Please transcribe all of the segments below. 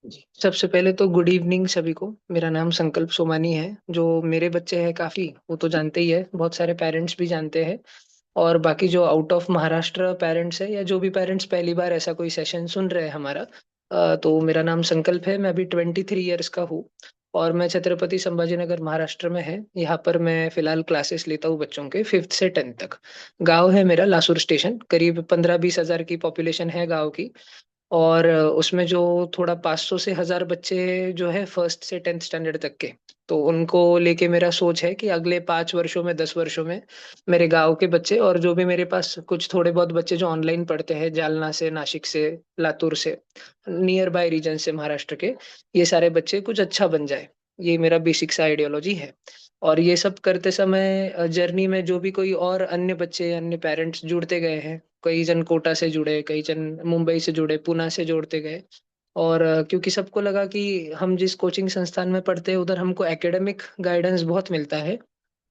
जी, सबसे पहले तो गुड इवनिंग सभी को। मेरा नाम संकल्प सोमानी है। जो मेरे बच्चे हैं काफ़ी, वो तो जानते ही है, बहुत सारे पेरेंट्स भी जानते हैं। और बाकी जो आउट ऑफ महाराष्ट्र पेरेंट्स है या जो भी पेरेंट्स पहली बार ऐसा कोई सेशन सुन रहे हैं हमारा, तो मेरा नाम संकल्प है। मैं अभी 23 ईयर्स का हूँ और मैं छत्रपति संभाजीनगर महाराष्ट्र में है। यहाँ पर मैं फिलहाल क्लासेस लेता हूँ बच्चों के 5th से 10th तक। गाँव है मेरा लासुर स्टेशन, करीब 15-20 हजार की पॉपुलेशन है गाँव की। और उसमें जो थोड़ा 500 से 1000 बच्चे जो है फर्स्ट से 10th स्टैंडर्ड तक के, तो उनको लेके मेरा सोच है कि अगले 5 वर्षों में 10 वर्षों में मेरे गांव के बच्चे और जो भी मेरे पास कुछ थोड़े बहुत बच्चे जो ऑनलाइन पढ़ते हैं जालना से, नासिक से, लातूर से, नियर बाय रीजन से महाराष्ट्र के, ये सारे बच्चे कुछ अच्छा बन जाए। ये मेरा बेसिक सा आइडियोलॉजी है। और ये सब करते समय जर्नी में जो भी कोई और अन्य बच्चे, अन्य पेरेंट्स जुड़ते गए हैं, कई जन कोटा से जुड़े, कई जन मुंबई से जुड़े, पुणे से जोड़ते गए। और क्योंकि सबको लगा कि हम जिस कोचिंग संस्थान में पढ़ते हैं उधर हमको एकेडमिक गाइडेंस बहुत मिलता है,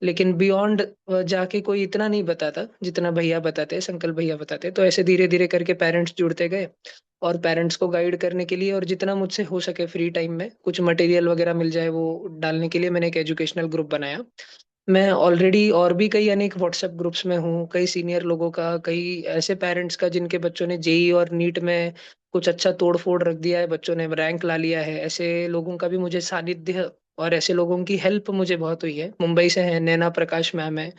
लेकिन बियॉन्ड जाके कोई इतना नहीं बताता जितना भैया बताते हैं, संकल्प भैया बताते हैं। तो ऐसे धीरे धीरे करके पेरेंट्स जुड़ते गए और पेरेंट्स को गाइड करने के लिए और जितना मुझसे हो सके फ्री टाइम में कुछ मटेरियल वगैरह मिल जाए वो डालने के लिए मैंने एक एजुकेशनल ग्रुप बनाया। मैं ऑलरेडी और भी कई अनेक व्हाट्सएप ग्रुप्स में हूँ, कई सीनियर लोगों का, कई ऐसे पेरेंट्स का जिनके बच्चों ने जेई और नीट में कुछ अच्छा तोड़ फोड़ रख दिया है, बच्चों ने रैंक ला लिया है, ऐसे लोगों का भी मुझे सानिध्य और ऐसे लोगों की हेल्प मुझे बहुत हुई है। मुंबई से है, नैना प्रकाश मैम है,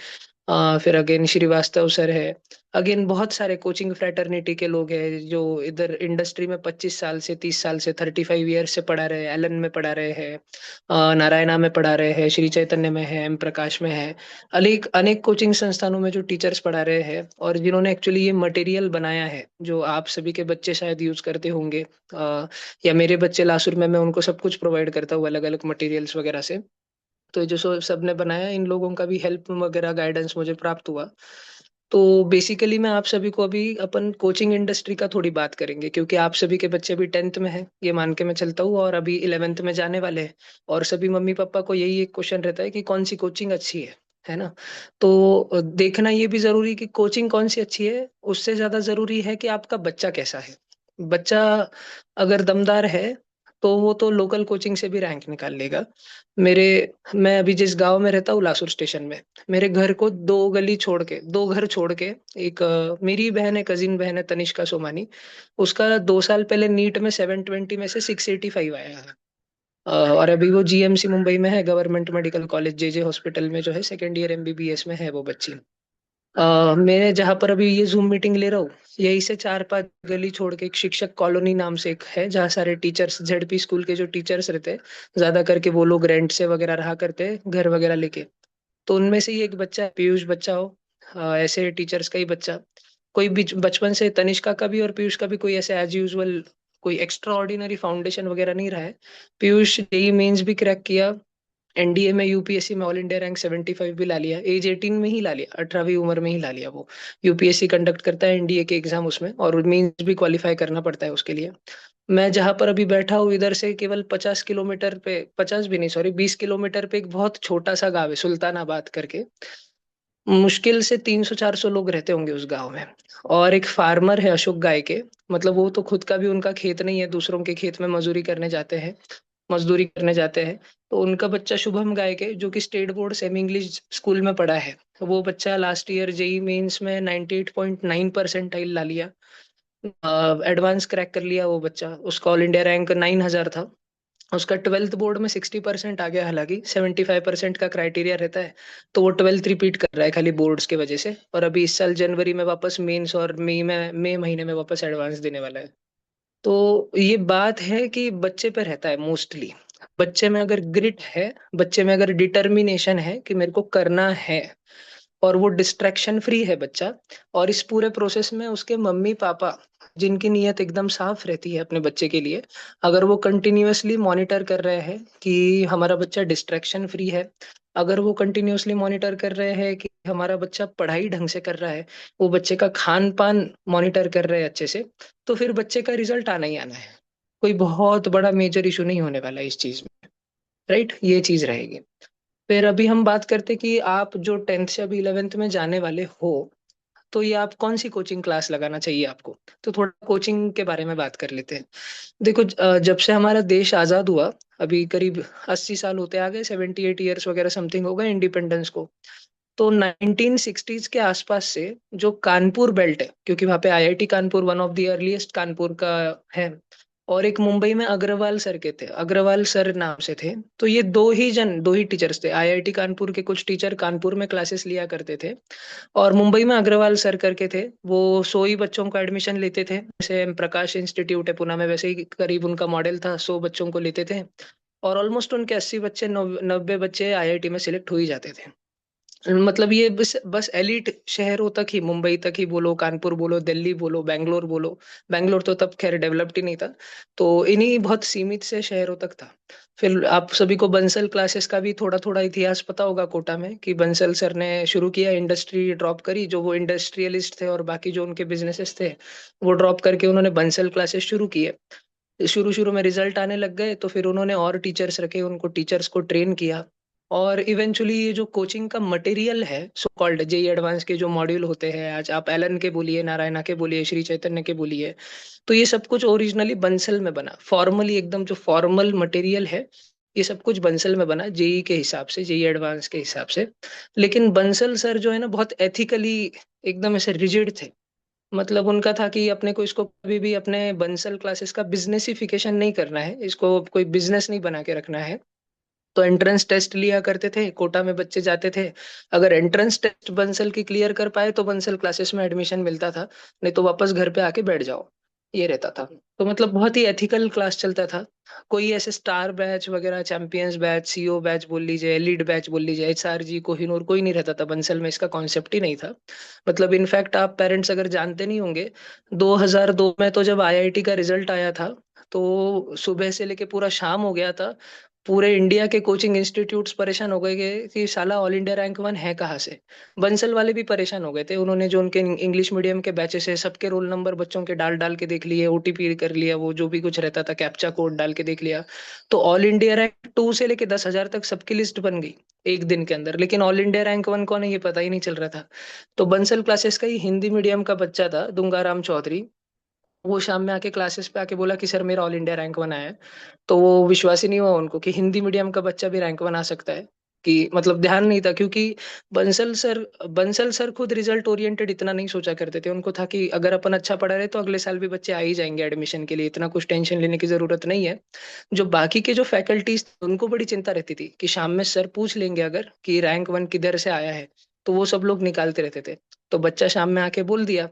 फिर अगेन श्रीवास्तव सर है। अगेन बहुत सारे कोचिंग फ्रेटर्निटी के लोग हैं जो इधर इंडस्ट्री में 25 साल से, 30 साल से, 35 ईयर से पढ़ा रहे हैं। एलन में पढ़ा रहे हैं, नारायणा में पढ़ा रहे हैं, श्री चैतन्य में है, एम प्रकाश में है। अनेक अनेक कोचिंग संस्थानों में जो टीचर्स पढ़ा रहे हैं और जिन्होंने एक्चुअली ये मटेरियल बनाया है जो आप सभी के बच्चे शायद यूज करते होंगे, या मेरे बच्चे लासुर में, मैं उनको सब कुछ प्रोवाइड करता हूँ अलग अलग मटेरियल्स वगैरह से। तो ये जो सबने बनाया, इन लोगों का भी हेल्प वगैरह गाइडेंस मुझे प्राप्त हुआ। तो बेसिकली मैं आप सभी को अभी अपन कोचिंग इंडस्ट्री का थोड़ी बात करेंगे, क्योंकि आप सभी के बच्चे अभी 10th में है ये मान के मैं चलता हूँ और अभी 11th में जाने वाले हैं। और सभी मम्मी पापा को यही एक क्वेश्चन रहता है कि कौन सी कोचिंग अच्छी है ना। तो देखना ये भी जरूरी कि कोचिंग कौन सी अच्छी है, उससे ज्यादा जरूरी है कि आपका बच्चा कैसा है। बच्चा अगर दमदार है तो वो तो लोकल कोचिंग से भी रैंक निकाल लेगा। मेरे मैं अभी जिस गांव में रहता हूँ लासुर स्टेशन में, मेरे घर को दो घर छोड़ के एक मेरी बहन है, कजिन बहन है, तनिष्का सोमानी। उसका 2 साल पहले नीट में 720 में से 685 आया है। और अभी वो जीएमसी मुंबई में है, government medical college JJ hospital में जो है सेकेंड ईयर एमबीबीएस में है वो बच्ची। मैं जहाँ पर अभी ये जूम मीटिंग ले रहा हूँ, यही से 4-5 गली छोड़ के एक शिक्षक कॉलोनी नाम से एक है, जहाँ सारे टीचर्स, जेडपी स्कूल के जो टीचर्स रहते हैं, ज्यादा करके वो लोग रेंट से वगैरह रहा करते हैं घर वगैरह लेके। तो उनमें से ही एक बच्चा है, पीयूष बच्चा हो, ऐसे टीचर्स का ही बच्चा। कोई भी बचपन से तनिष्का का भी और पीयूष का भी कोई ऐसे एज यूजुअल कोई एक्स्ट्रा ऑर्डिनरी फाउंडेशन वगैरह नहीं रहा है। पीयूष जेई मेंस भी क्रैक किया, एनडीए में, यूपीएससी में ऑल इंडिया रैंक 75 भी ला लिया, एज 18 में ही ला लिया, 18वीं उम्र में ही ला लिया वो। यूपीएससी कंडक्ट करता है एनडीए के एग्जाम उसमें, और मींस भी क्वालिफाई करना पड़ता है उसके लिए। मैं जहां पर अभी बैठा हूँ इधर से केवल 50 किलोमीटर पे, 50 भी नहीं सॉरी, 20 किलोमीटर पे एक बहुत छोटा सा गाँव है सुल्तानाबाद करके। मुश्किल से 300-400 लोग रहते होंगे उस गांव में। और एक फार्मर है अशोक गाय के, मतलब वो तो खुद का भी उनका खेत नहीं है, दूसरों के खेत में मजदूरी करने जाते हैं। तो उनका बच्चा शुभम गाय के, जो कि state board semi English school में पढ़ा है, वो बच्चा लास्ट ईयर जेई मेंस में 98.9 परसेंटाइल ला लिया, एडवांस क्रैक कर लिया वो बच्चा। उसका ऑल इंडिया रैंक 9000 था। उसका 12th बोर्ड में 60% आ गया, हालांकि 75% का क्राइटेरिया रहता है। तो वो 12th रिपीट कर रहा है खाली बोर्ड्स की वजह से, और अभी इस साल जनवरी में वापस मेंस और मई महीने में वापस एडवांस देने वाला है। तो ये बात है कि बच्चे पे रहता है मोस्टली। बच्चे में अगर ग्रिट है, बच्चे में अगर डिटर्मिनेशन है कि मेरे को करना है, और वो डिस्ट्रैक्शन फ्री है बच्चा, और इस पूरे प्रोसेस में उसके मम्मी पापा जिनकी नीयत एकदम साफ रहती है अपने बच्चे के लिए, अगर वो कंटिन्यूअसली मॉनिटर कर रहे हैं कि हमारा बच्चा डिस्ट्रैक्शन फ्री है, अगर वो कंटिन्यूअसली मॉनिटर कर रहे हैं कि हमारा बच्चा पढ़ाई ढंग से कर रहा है, वो बच्चे का खान पान मॉनिटर कर रहे हैं अच्छे से, तो फिर बच्चे का रिजल्ट आना ही आना है। कोई बहुत बड़ा मेजर इशू नहीं होने वाला है इस चीज में। राइट, ये चीज रहेगी। फिर अभी हम बात करते कि आप जो 10th से अभी 11th में जाने वाले हो, तो ये आप कौन-सी कोचिंग क्लास लगाना चाहिए आपको? तो थोड़ा कोचिंग के बारे में बात कर लेते हैं। देखो जब से हमारा देश आज़ाद हुआ, अभी करीब 80 साल होते आ गए, 78 इयर्स वगैरह समथिंग हो गए इंडिपेंडेंस को। तो 1960s के आसपास से जो कानपुर बेल्ट है, क्योंकि वहाँ पे IIT Kanpur one of the earliest Kanpur का है, और एक मुंबई में अग्रवाल सर के थे, अग्रवाल सर नाम से थे। तो ये 2 ही टीचर्स थे। आईआईटी कानपुर के कुछ टीचर कानपुर में क्लासेस लिया करते थे, और मुंबई में अग्रवाल सर करके थे, वो 100 ही बच्चों को एडमिशन लेते थे। जैसे प्रकाश इंस्टीट्यूट है पुणे में, वैसे ही करीब उनका मॉडल था, 100 बच्चों को लेते थे। और ऑलमोस्ट उनके 80 बच्चे, 90 बच्चे आईआईटी में सिलेक्ट हो ही जाते थे। मतलब ये बस बस एलिट शहरों तक ही, मुंबई तक ही बोलो, कानपुर बोलो, दिल्ली बोलो, बैंगलोर बोलो। बैंगलोर तो तब खैर डेवलप्ड ही नहीं था। तो इन्हीं बहुत सीमित से शहरों तक था। फिर आप सभी को बंसल क्लासेस का भी थोड़ा थोड़ा इतिहास पता होगा कोटा में, कि बंसल सर ने शुरू किया, इंडस्ट्री ड्रॉप करी, जो वो इंडस्ट्रियलिस्ट थे और बाकी जो उनके बिजनेसेस थे वो ड्रॉप करके उन्होंने बंसल क्लासेस शुरू किए। शुरू शुरू में रिजल्ट आने लग गए, तो फिर उन्होंने और टीचर्स रखे, उनको टीचर्स को ट्रेन किया। और इवेंचुअली ये जो कोचिंग का मटेरियल है, सो कॉल्ड जेई एडवांस के जो मॉड्यूल होते हैं, आज आप एलन के बोलिए, नारायणा के बोलिए, श्री चैतन्य के बोलिए, तो ये सब कुछ ओरिजिनली बंसल में बना, फॉर्मली एकदम जो फॉर्मल मटेरियल है, ये सब कुछ बंसल में बना, जेई के हिसाब से, जेई एडवांस के हिसाब से। लेकिन बंसल सर जो है ना, बहुत एथिकली एकदम ऐसे रिजिड थे। मतलब उनका था कि अपने को इसको कभी भी अपने बंसल क्लासेस का बिजनेसिफिकेशन नहीं करना है, इसको कोई बिजनेस नहीं बना के रखना है। तो एंट्रेंस टेस्ट लिया करते थे, कोटा में बच्चे जाते थे। अगर एंट्रेंस टेस्ट बंसल की क्लियर कर पाए तो बंसल क्लासेस में एडमिशन मिलता था, नहीं तो वापस घर पे आके बैठ जाओ, ये रहता था। तो मतलब बहुत ही एथिकल क्लास चलता था। कोई ऐसे स्टार बैच वगैरह, चैंपियंस बैच, सीओ बैच बोल लीजिए, लीड बैच बोल लीजिए, एचआरजी, कोहिनूर, कोई नहीं रहता था बंसल में, इसका कॉन्सेप्ट ही नहीं था। मतलब इनफैक्ट आप पेरेंट्स अगर जानते नहीं होंगे, 2002 में तो जब आईआईटी का रिजल्ट आया था, तो सुबह से लेके पूरा शाम हो गया था, पूरे इंडिया के कोचिंग इंस्टीट्यूट्स परेशान हो गए कि साला ऑल इंडिया रैंक वन है कहाँ से। बंसल वाले भी परेशान हो गए थे, उन्होंने जो उनके इंग्लिश मीडियम के बैचेस है, सबके रोल नंबर बच्चों के डाल डाल के देख लिए, ओटीपी कर लिया, वो जो भी कुछ रहता था कैप्चा कोड डाल के देख लिया। तो ऑल इंडिया रैंक टू से लेके 10,000 तक सबकी लिस्ट बन गई एक दिन के अंदर, लेकिन ऑल इंडिया रैंक वन कौन है ये पता ही नहीं चल रहा था। तो बंसल क्लासेस का ही हिंदी मीडियम का बच्चा था, दुंगाराम चौधरी, वो शाम में आके क्लासेस पे आके बोला कि सर मेरा ऑल इंडिया रैंक वन आया है। तो वो विश्वास ही नहीं हुआ उनको कि हिंदी मीडियम का बच्चा भी रैंक वन आ सकता है। कि मतलब ध्यान नहीं था, क्योंकि बंसल सर खुद रिजल्ट ओरिएंटेड इतना नहीं सोचा करते थे। उनको था कि अगर अपन अच्छा पढ़ा रहे तो अगले साल भी बच्चे आ ही जाएंगे एडमिशन के लिए, इतना कुछ टेंशन लेने की जरूरत नहीं है। जो बाकी के जो फैकल्टीज, उनको बड़ी चिंता रहती थी कि शाम में सर पूछ लेंगे अगर कि रैंक वन किधर से आया है, तो वो सब लोग निकालते रहते थे। तो बच्चा शाम में आके बोल दिया।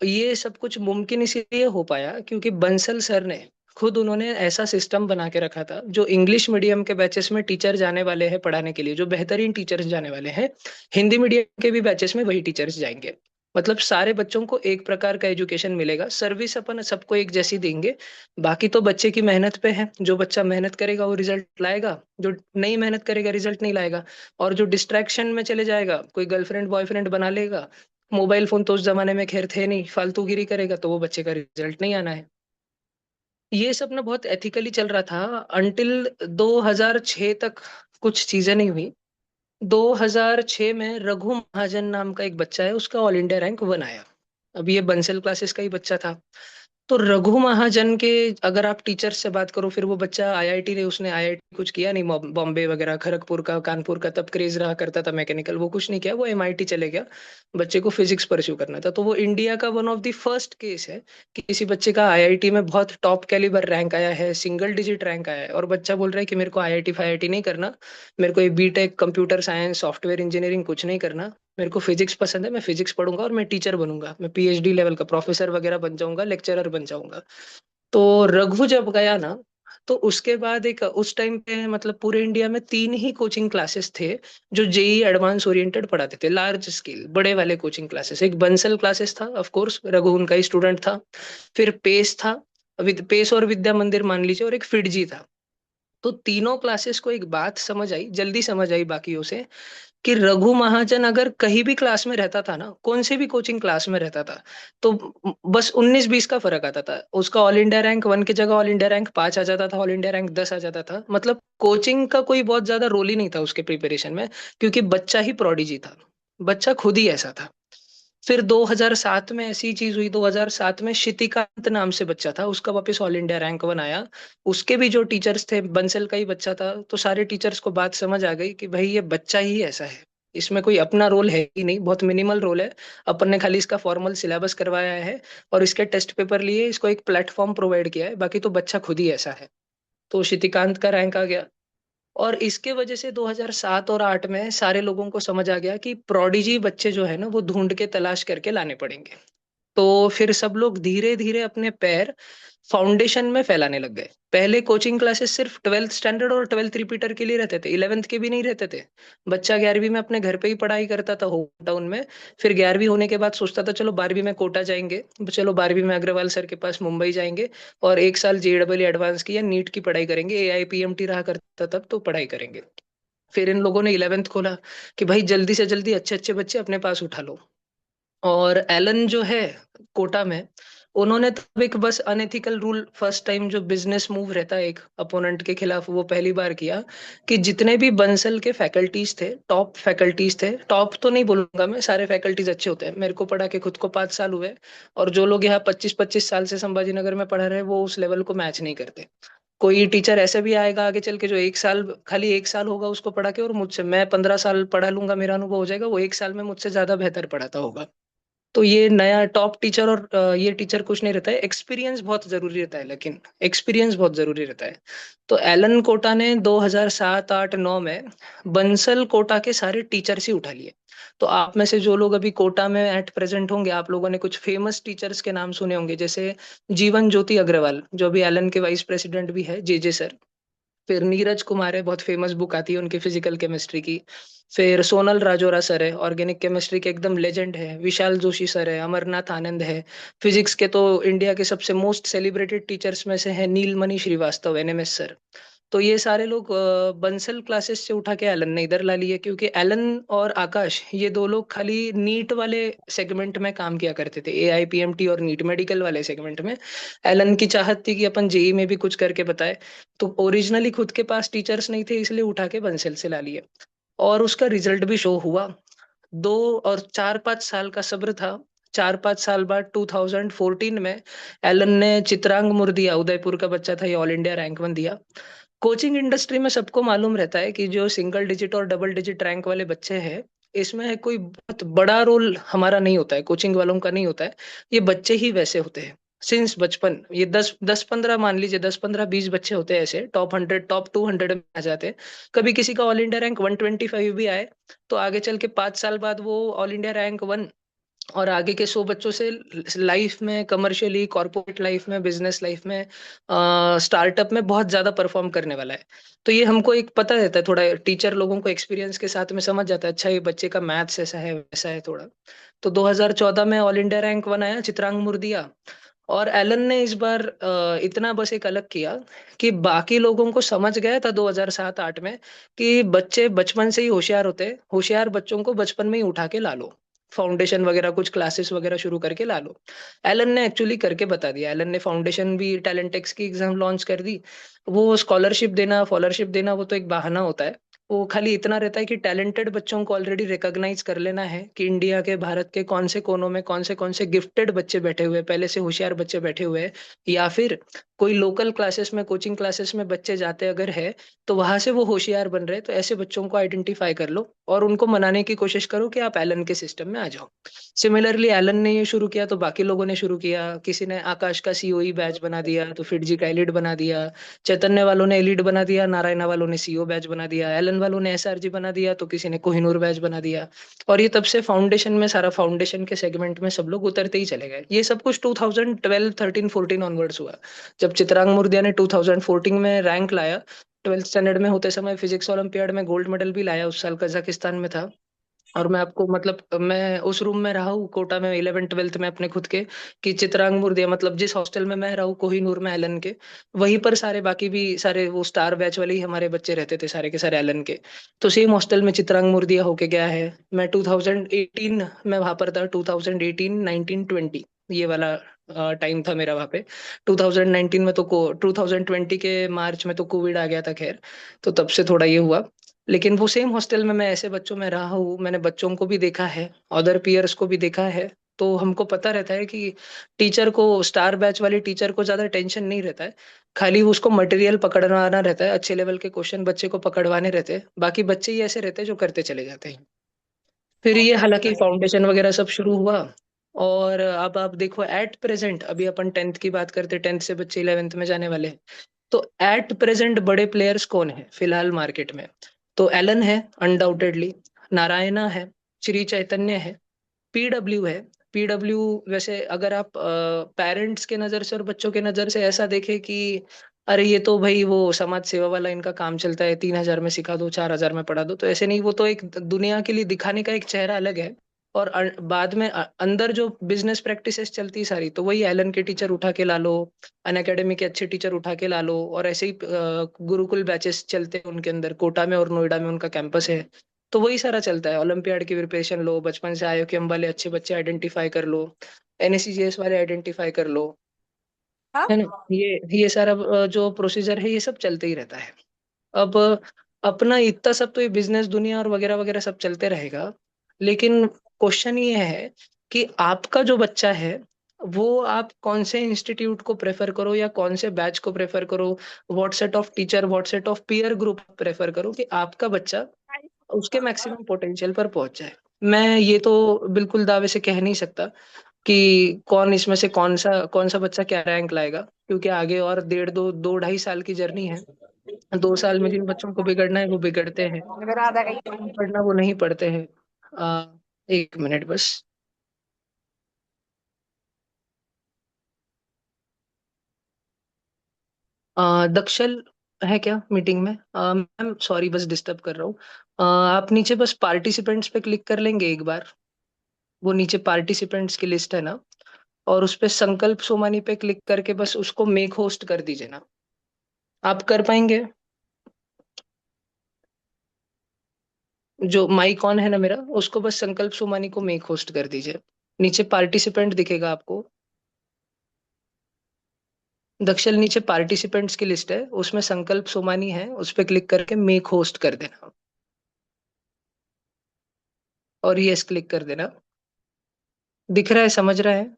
ये सब कुछ मुमकिन इसीलिए हो पाया क्योंकि बंसल सर ने खुद, उन्होंने ऐसा सिस्टम बना के रखा था, जो इंग्लिश मीडियम के बैचेस में टीचर जाने वाले हैं पढ़ाने के लिए, जो बेहतरीन टीचर्स जाने वाले हैं, हिंदी मीडियम के भी बैचेस में वही टीचर्स जाएंगे। मतलब सारे बच्चों को एक प्रकार का एजुकेशन मिलेगा, सर्विस अपन सबको एक जैसी देंगे। बाकी तो बच्चे की मेहनत पे है, जो बच्चा मेहनत करेगा वो रिजल्ट लाएगा, जो नहीं मेहनत करेगा रिजल्ट नहीं लाएगा। और जो डिस्ट्रैक्शन में चले जाएगा, कोई गर्लफ्रेंड बॉयफ्रेंड बना लेगा, मोबाइल फोन तो उस जमाने में खैर थे नहीं, फालतूगिरी करेगा, तो वो बच्चे का रिजल्ट नहीं आना है। ये सब ना बहुत एथिकली चल रहा था अनटिल 2006 तक। कुछ चीजें नहीं हुई। 2006 में रघु महाजन नाम का एक बच्चा है, उसका ऑल इंडिया रैंक वन आया। अब ये बंसल क्लासेस का ही बच्चा था। तो रघु महाजन के, अगर आप टीचर से बात करो, फिर वो बच्चा आईआईटी ने, उसने आईआईटी कुछ किया नहीं, बॉम्बे वगैरह, खड़गपुर का, कानपुर का तब क्रेज रहा करता था मैकेनिकल, वो कुछ नहीं किया, वो एमआईटी चले गया। बच्चे को फिजिक्स परस्यू करना था। तो वो इंडिया का one of the first case है कि किसी बच्चे का आईआईटी में बहुत टॉप कैलिबर रैंक आया है, सिंगल डिजिट रैंक आया है, और बच्चा बोल रहा है कि मेरे को आईआईटी फाईआईटी नहीं करना, मेरे को ये BTech computer science software engineering कुछ नहीं करना, मेरे को फिजिक्स पसंद है, मैं फिजिक्स पढ़ूंगा और मैं टीचर बनूंगा, मैं पीएचडी लेवल का प्रोफेसर वगैरह बन जाऊंगा, लेक्चरर बन जाऊंगा। तो रघु जब गया ना, तो उसके बाद एक, उस टाइम पे मतलब पूरे इंडिया में 3 ही कोचिंग क्लासेस थे जो जेई एडवांस ओरिएंटेड पढ़ाते थे, लार्ज स्केल बड़े वाले कोचिंग क्लासेस। एक बंसल क्लासेस था, ऑफ कोर्स रघु उनका ही स्टूडेंट था। फिर पेस था, विद पेस और विद्या मंदिर मान लीजिए, और एक फिडजी था। तो तीनों क्लासेस को एक बात समझ आई, जल्दी समझ आई बाकियों से, कि रघु महाजन अगर कहीं भी क्लास में रहता था ना, कौन से भी कोचिंग क्लास में रहता था, तो बस 19-20 का फर्क आता था, उसका ऑल इंडिया रैंक वन की जगह ऑल इंडिया रैंक 5 आ जाता था, ऑल इंडिया रैंक 10 आ जाता था। मतलब कोचिंग का कोई बहुत ज्यादा रोल ही नहीं था उसके प्रिपरेशन में, क्योंकि बच्चा ही प्रोडिजी था, बच्चा खुद ही ऐसा था। फिर 2007 में ऐसी चीज हुई, 2007 में शितिकांत नाम से बच्चा था, उसका वापस ऑल इंडिया रैंक वन आया। उसके भी जो टीचर्स थे, बंसल का ही बच्चा था, तो सारे टीचर्स को बात समझ आ गई कि भाई ये बच्चा ही ऐसा है, इसमें कोई अपना रोल है ही नहीं, बहुत मिनिमल रोल है। अपन ने खाली इसका फॉर्मल सिलेबस करवाया है और इसके टेस्ट पेपर लिए, इसको एक प्लेटफॉर्म प्रोवाइड किया है, बाकी तो बच्चा खुद ही ऐसा है। तो शितिकांत का रैंक आ गया। और इसके वजह से 2007 और 8 में सारे लोगों को समझ आ गया कि प्रोडिजी बच्चे जो है ना वो ढूंढ के तलाश करके लाने पड़ेंगे। तो फिर सब लोग धीरे धीरे अपने पैर फाउंडेशन में फैलाने लग गए। पहले कोचिंग क्लासेस सिर्फ 12th स्टैंडर्ड और 12th रिपीटर के लिए रहते थे, 11th के भी नहीं रहते थे। बच्चा 11वीं में अपने घर पे ही पढ़ाई करता था होम टाउन में। फिर 11वीं होने के बाद सोचता था चलो 12वीं में कोटा जाएंगे, चलो 12वीं में अग्रवाल सर के पास मुंबई जाएंगे और एक साल जेडबल एडवांस की या नीट की पढ़ाई करेंगे, एआईपीएमटी रहा करता तब, तो पढ़ाई करेंगे। फिर इन लोगों ने 11th खोला कि भाई जल्दी से जल्दी अच्छे अच्छे बच्चे अपने पास उठा लो। और एलन जो है कोटा में, उन्होंने तब एक बस अनएथिकल रूल, फर्स्ट टाइम जो बिजनेस मूव रहता है एक अपोनेंट के खिलाफ, वो पहली बार किया कि जितने भी बंसल के फैकल्टीज थे, टॉप फैकल्टीज थे, टॉप तो नहीं बोलूंगा मैं, सारे फैकल्टीज अच्छे होते हैं, मेरे को पढ़ा के खुद को 5 साल हुए। और जो लोग यहाँ 25-25 साल से संभाजी नगर में पढ़ा रहे हैं वो उस लेवल को मैच नहीं करते। कोई टीचर ऐसे भी आएगा आगे चल के जो एक साल, खाली एक साल होगा उसको पढ़ा के, और मुझसे मैं 15 साल पढ़ा लूंगा, मेरा अनुभव हो जाएगा, वो एक साल में मुझसे ज्यादा बेहतर पढ़ाता होगा। तो ये नया टॉप टीचर और ये टीचर कुछ नहीं रहता है, एक्सपीरियंस बहुत जरूरी रहता है, लेकिन एक्सपीरियंस बहुत जरूरी रहता है। तो एलन कोटा ने 2007 8 9 में बंसल कोटा के सारे टीचर्स ही उठा लिए। तो आप में से जो लोग अभी कोटा में एट प्रेजेंट होंगे, आप लोगों ने कुछ फेमस टीचर्स के नाम सुने होंगे, जैसे जीवन ज्योति अग्रवाल जो अभी एलन के वाइस प्रेसिडेंट भी है, जे सर। फिर नीरज कुमार है, बहुत फेमस बुक आती है उनकी फिजिकल केमिस्ट्री की। फिर सोनल राजोरा सर है, ऑर्गेनिक केमिस्ट्री के एकदम लेजेंड है। विशाल जोशी सर है, अमरनाथ आनंद है। फिजिक्स के तो इंडिया के सबसे मोस्ट सेलिब्रेटेड टीचर्स में से है नीलमणि श्रीवास्तव, एनएमएस सर। तो ये सारे लोग बंसल क्लासेस से उठा के एलन ने इधर ला लिए, क्योंकि एलन और आकाश ये दो लोग खाली नीट वाले सेगमेंट में काम किया करते थे, एआईपीएमटी और नीट मेडिकल वाले सेगमेंट में। एलन की चाहत थी कि अपन जेई में भी कुछ करके बताए। तो ओरिजिनली खुद के पास टीचर्स नहीं थे, इसलिए उठा के बंसल से ला लिए। और उसका रिजल्ट भी शो हुआ। 2 और 4 5 साल का सब्र था। 4 5 साल बाद 2014 में एलन ने चित्रांग मुर्दिया, उदयपुर का बच्चा था, ये ऑल इंडिया रैंक वन दिया। कोचिंग इंडस्ट्री में सबको मालूम रहता है कि जो सिंगल डिजिट और डबल डिजिट रैंक वाले बच्चे हैं, इसमें कोई बहुत बड़ा रोल हमारा नहीं होता है, कोचिंग वालों का नहीं होता है। ये बच्चे ही वैसे होते हैं। सिंस बचपन ये 10 10 15, मान लीजिए 10 15 20 बच्चे होते हैं ऐसे, टॉप 100 टॉप 200 में आ जाते हैं। कभी किसी का ऑल इंडिया रैंक 125 भी आए, तो आगे चल के 5 साल बाद वो ऑल इंडिया रैंक वन और आगे के 100 बच्चों से लाइफ में, कमर्शियली, कॉर्पोरेट लाइफ में, बिजनेस लाइफ में, स्टार्टअप में बहुत ज्यादा परफॉर्म करने वाला है। तो ये हमको एक पता रहता है, थोड़ा टीचर लोगों को एक्सपीरियंस के साथ में समझ जाता है, अच्छा ये बच्चे का मैथ्स ऐसा है वैसा है थोड़ा। तो 2014 में ऑल इंडिया रैंक वन आया, चित्रांग मुर्दिया। और एलन ने इस बार इतना बस एक अलग किया कि बाकी लोगों को समझ गया था 2007 8 में कि बच्चे बचपन से ही होशियार होते हैं, होशियार बच्चों को बचपन में ही उठा के ला लो, फाउंडेशन वगैरह कुछ क्लासेस वगैरह शुरू करके ला लो। एलन ने एक्चुअली करके बता दिया, एलन ने फाउंडेशन भी, टैलेंटेक्स की एग्जाम लॉन्च कर दी। वो स्कॉलरशिप देना, फॉलोशिप देना, वो तो एक बहाना होता है। वो खाली इतना रहता है कि टैलेंटेड बच्चों को ऑलरेडी रिकॉग्नाइज कर लेना है कि इंडिया के, भारत के कौन से कोनों में कौन से गिफ्टेड बच्चे बैठे हुए हैं, पहले से होशियार बच्चे बैठे हुए हैं। या फिर कोई लोकल क्लासेस में, कोचिंग क्लासेस में बच्चे जाते अगर है, तो वहां से वो होशियार बन रहे हैं, तो ऐसे बच्चों को आइडेंटिफाई कर लो और उनको मनाने की कोशिश करो कि आप एलन के सिस्टम में आ जाओ। सिमिलरली एलन ने ये शुरू किया तो बाकी लोगों ने शुरू किया, किसी ने आकाश का सीओई बैच बना दिया तो फिटजी का एलिट बना दिया, चैतन्य वालों ने एलिट बना दिया, नारायणा वालों ने सीओ बैच बना दिया, एलन वालों ने एसआरजी बना दिया, तो किसी ने कोहिनूर बैच बना दिया। और ये तब से फाउंडेशन में, सारा फाउंडेशन के सेगमेंट में सब लोग उतरते ही चले गए। ये सब कुछ 2012 13 14 ऑनवर्ड्स हुआ। जब चित्रांग मुर्दिया ने 2014 में रैंक लाया, 12th स्टैंडर्ड में होते समय फिजिक्स ओलंपियाड में गोल्ड मेडल भी लाया, उस साल कजाकिस्तान में था। और मैं आपको मतलब, मैं उस रूम में रहा हूँ कोटा में 11th 12th में अपने खुद के, कि चित्रांग मुर्दिया, मतलब जिस हॉस्टल में मैं रहा हूँ कोहिनूर में एलन के, वहीं पर सारे बाकी भी सारे वो स्टार बैच वाले ही हमारे बच्चे रहते थे, सारे के सारे एलन के। तो सेम हॉस्टल में चित्रांग मुर्दिया होके गया है। मैं 2018 में वहां पर था, 2018 19 20 ये वाला टाइम था मेरा वहां पे। 2019 में तो 2020 के मार्च में तो कोविड आ गया था, खैर। तो तब से थोड़ा ये हुआ। लेकिन वो सेम हॉस्टल में मैं ऐसे बच्चों में रहा हूँ, मैंने बच्चों को भी देखा है, अदर पीयर्स को भी देखा है। तो हमको पता रहता है कि टीचर को, स्टार बैच वाली टीचर को ज्यादा टेंशन नहीं रहता है। खाली उसको मटेरियल पकड़वाना रहता है, अच्छे लेवल के क्वेश्चन बच्चे को पकड़वाने रहते हैं, बाकी बच्चे ही ऐसे रहते हैं जो करते चले जाते हैं। फिर ये हालांकि फाउंडेशन वगैरह सब शुरू हुआ। और अब आप देखो एट प्रेजेंट, अभी अपन टेंथ की बात करते, टेंथ से बच्चे इलेवेंथ में जाने वाले हैं। तो एट प्रेजेंट बड़े प्लेयर्स कौन है फिलहाल मार्केट में? तो एलन है अनडाउटेडली, नारायणा है, श्री चैतन्य है, पीडब्ल्यू है। पीडब्ल्यू वैसे अगर आप पेरेंट्स के नजर से और बच्चों के नजर से ऐसा देखें कि अरे ये तो भाई वो समाज सेवा वाला इनका काम चलता है, 3,000 में सिखा दो, 4,000 में पढ़ा दो, तो ऐसे नहीं। वो तो एक दुनिया के लिए दिखाने का एक चेहरा अलग है। और बाद में अंदर जो बिजनेस प्रैक्टिसेस चलती सारी, तो वही एलन के टीचर उठा के ला लो, अन अकेडमी के अच्छे टीचर उठा के ला लो, और ऐसे ही गुरुकुल बैचेस चलते हैं उनके अंदर, कोटा में और नोएडा में उनका कैंपस है। तो वही सारा चलता है। ओलंपियाड की प्रिपरेशन लो, बचपन से आईओकेम वाले अच्छे बच्चे आइडेंटिफाई कर लो, एनएससीजीएस वाले आइडेंटिफाई कर लो, है ना। ये सारा जो प्रोसीजर है ये सब चलते ही रहता है। अब अपना इतना सब तो ये बिजनेस दुनिया और वगैरह वगैरह सब चलते रहेगा। लेकिन क्वेश्चन ये है कि आपका जो बच्चा है वो आप कौन से इंस्टीट्यूट को प्रेफर करो या कौन से बैच को प्रेफर करो, what set of teacher, what set of peer group prefer करो कि आपका बच्चा उसके मैक्सिमम पोटेंशियल पर पहुंच जाए। मैं ये तो बिल्कुल दावे से कह नहीं सकता कि कौन इसमें से कौन सा बच्चा क्या रैंक लाएगा, क्योंकि आगे और डेढ़ दो दो ढाई साल की जर्नी है। 2 साल में जिन बच्चों को बिगड़ना है वो बिगड़ते हैं, नहीं पढ़ना वो नहीं पढ़ते हैं। एक मिनट बस। दक्षल है क्या मीटिंग में? मैम सॉरी, बस डिस्टर्ब कर रहा हूँ। आप नीचे बस पार्टिसिपेंट्स पे क्लिक कर लेंगे एक बार। वो नीचे पार्टिसिपेंट्स की लिस्ट है ना, और उस पे संकल्प सोमानी पे क्लिक करके बस उसको मेक होस्ट कर दीजिए ना। आप कर पाएंगे? जो माइक ऑन है ना मेरा, उसको बस संकल्प सोमानी को मेक होस्ट कर दीजिए। नीचे पार्टिसिपेंट दिखेगा आपको, दक्षल नीचे पार्टिसिपेंट्स की लिस्ट है, उसमें संकल्प सोमानी है, उस पर क्लिक करके मेक होस्ट कर देना, और यस क्लिक कर देना। दिख रहा है, समझ रहा है?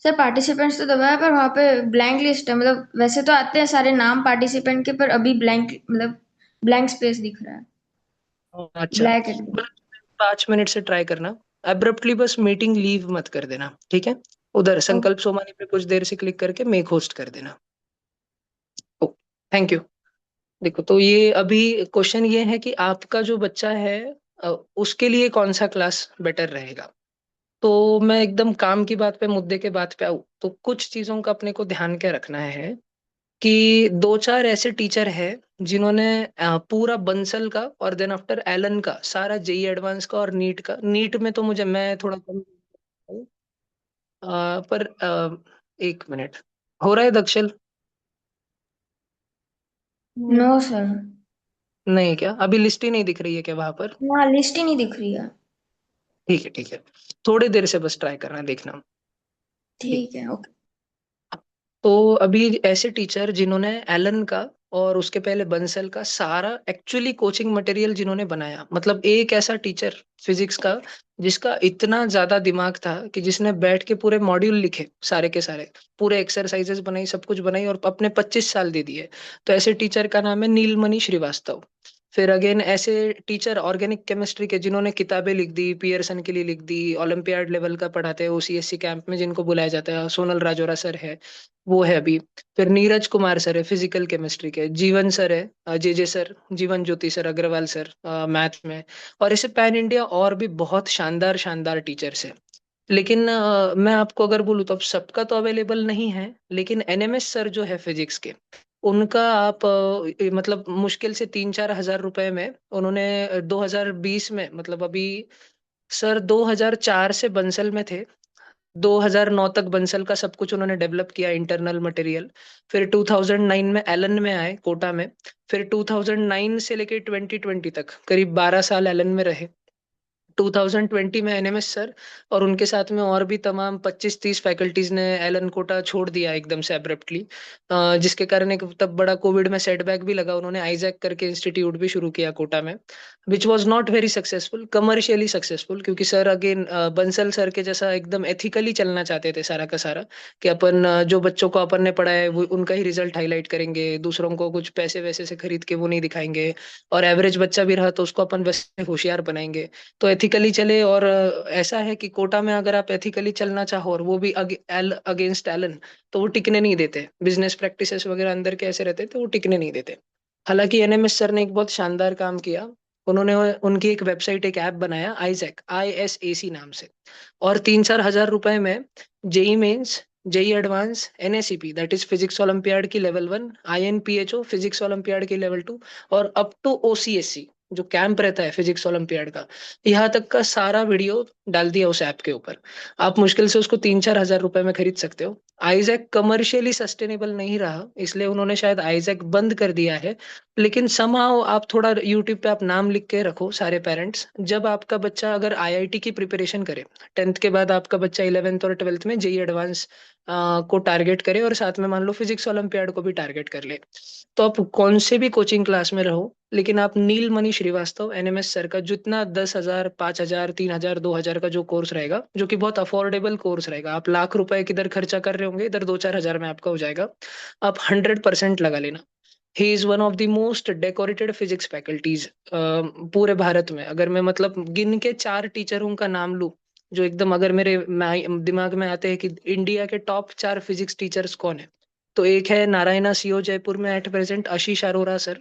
सर पार्टिसिपेंट्स तो दबाया पर वहाँ पे ब्लैंक लिस्ट है, मतलब वैसे तो आते हैं सारे नाम पार्टिसिपेंट के, पर अभी ब्लैंक मतलब ब्लैंक स्पेस दिख रहा है, अच्छा, ब्लैक है। मतलब 5 मिनट से ट्राई करना। अब्रप्टली बस मीटिंग लीव मत कर देना, ठीक है। उधर संकल्प सोमानी पे कुछ देर से क्लिक करके मेक होस्ट कर देना। ओ, थैंक यू। देखो, तो ये अभी क्वेश्चन ये है कि आपका जो बच्चा है अ, उसके लिए कौन सा क्लास बेटर रहेगा। तो मैं एकदम काम की बात पे, मुद्दे के बात पे आऊँ, तो कुछ चीजों का अपने को ध्यान क्या रखना है कि दो चार ऐसे टीचर हैं जिन्होंने पूरा बंसल का और देन आफ्टर एलन का सारा जेई एडवांस का और नीट का, नीट में तो मुझे मैं थोड़ा कम हूँ, पर एक मिनट, हो रहा है दक्षल? No sir. नहीं क्या? अभी लिस्ट ही नहीं दिख रही है क्या वहां पर? वहाँ लिस्ट ही नहीं दिख रही है। ठीक है, ठीक है। थोड़ी देर से बस ट्राई करना, देखना। ठीक। ठीक है, ओके। तो अभी ऐसे टीचर जिन्होंने एलन का और उसके पहले बंसल का सारा एक्चुअली कोचिंग मटेरियल जिन्होंने बनाया, मतलब एक ऐसा टीचर फिजिक्स का जिसका इतना ज्यादा दिमाग था कि जिसने बैठ के पूरे मॉड्यूल लिखे, सारे के सारे, पूरे एक्सरसाइजेस बनाई, सब कुछ बनाई, और अपने 25 साल दे दिए। तो ऐसे टीचर का नाम है नीलमणि श्रीवास्तव। फिर अगेन ऐसे टीचर ऑर्गेनिक केमिस्ट्री के जिन्होंने किताबें लिख दी, पियर्सन के लिए लिख दी, ओलंपियाड लेवल का पढ़ाते हैं ओसीएससी कैंप में, जिनको बुलाया जाता है, सोनल राजौरा सर है, वो है अभी। फिर नीरज कुमार सर है फिजिकल केमिस्ट्री के, जीवन सर है, जे जे sir, Jeevan Jyoti sir Agarwal sir math में। और ऐसे पैन इंडिया और भी बहुत शानदार शानदार टीचर्स है। लेकिन मैं आपको अगर बोलूँ तो अब सबका तो अवेलेबल नहीं है, लेकिन एनएमएस सर जो है फिजिक्स के, उनका आप मतलब मुश्किल से 3-4 हज़ार रुपए में उन्होंने 2020 में, मतलब अभी, सर 2004 से बंसल में थे, 2009 तक बंसल का सब कुछ उन्होंने डेवलप किया, इंटरनल मटेरियल। फिर 2009 में एलन में आए, कोटा में। फिर 2009 से लेके 2020 तक करीब 12 साल एलन में रहे। 2020 में एनएमएस सर और उनके साथ में और भी तमाम 25-30 फैकल्टीज ने एलन कोटा छोड़ दिया एकदम से अब्रप्टली, जिसके कारण एक तब बड़ा कोविड में सेटबैक भी लगा। उन्होंने आइजैक करके इंस्टीट्यूट भी शुरू किया कोटा में, which was not very successful, commercially successful, क्योंकि सर अगेन बंसल सर के जैसा एकदम एथिकली चलना चाहते थे सारा का सारा, कि अपन जो बच्चों को अपन ने पढ़ाया है वो उनका ही रिजल्ट हाईलाइट करेंगे, दूसरों को कुछ पैसे वैसे से खरीद के वो नहीं दिखाएंगे, और एवरेज बच्चा भी रहा तो उसको अपन वैसे होशियार बनाएंगे। तो एथिकली चले, और ऐसा है कि कोटा में अगर आप एथिकली चलना चाहो और वो भी अगेंस्ट एलन, तो वो टिकने नहीं देते। बिजनेस प्रैक्टिसेस वगैरह अंदर के ऐसे रहते तो वो टिकने नहीं देते। हालांकि एनएमएस सर ने एक बहुत शानदार काम किया। उन्होंने उनकी एक वेबसाइट, एक ऐप बनाया, आईजैक, ISAC नाम से, और 3-4 हजार रुपए में JEE mains, JEE advance, NSEP that is physics olympiad की लेवल 1, INPHO फिजिक्स ओलंपियाड की लेवल 2, और अप टू OCSC जो कैंप रहता है फिजिक्स ओलंपियाड का, यहाँ तक का सारा वीडियो डाल दिया उस ऐप के ऊपर। आप मुश्किल से उसको 3-4 हजार रुपए में खरीद सकते हो। आइजैक कमर्शियली सस्टेनेबल नहीं रहा, इसलिए उन्होंने शायद आइजैक बंद कर दिया है। लेकिन समहाउ आप थोड़ा यूट्यूब पे आप नाम लिख के रखो सारे पेरेंट्स, जब आपका बच्चा अगर IIT की प्रिपरेशन करे, 10th के बाद आपका बच्चा 11th और 12th में जेई एडवांस को टारगेट करे, और साथ में मान लो फिजिक्स ओलंपियाड को भी टारगेट कर ले, तो आप कौन से भी कोचिंग क्लास में रहो, लेकिन आप नीलमणि श्रीवास्तव एनएमएस सर का जितना 10 हजार, 5 हजार, 3 हजार, 2 हजार का जो कोर्स रहेगा, जो कि बहुत अफोर्डेबल कोर्स रहेगा, आप लाख रुपए किधर खर्चा कर रहे होंगे, इधर 2-4 हजार में आपका हो जाएगा, आप 100% लगा लेना। He is one of the most decorated physics faculties पूरे भारत में। अगर मैं मतलब गिन के 4 टीचरों का नाम लूं, जो एकदम अगर मेरे दिमाग में आते हैं कि इंडिया के टॉप 4 फिजिक्स टीचर्स कौन है, तो एक है नारायणा सीओ जयपुर में at present, Ashish Arora sir.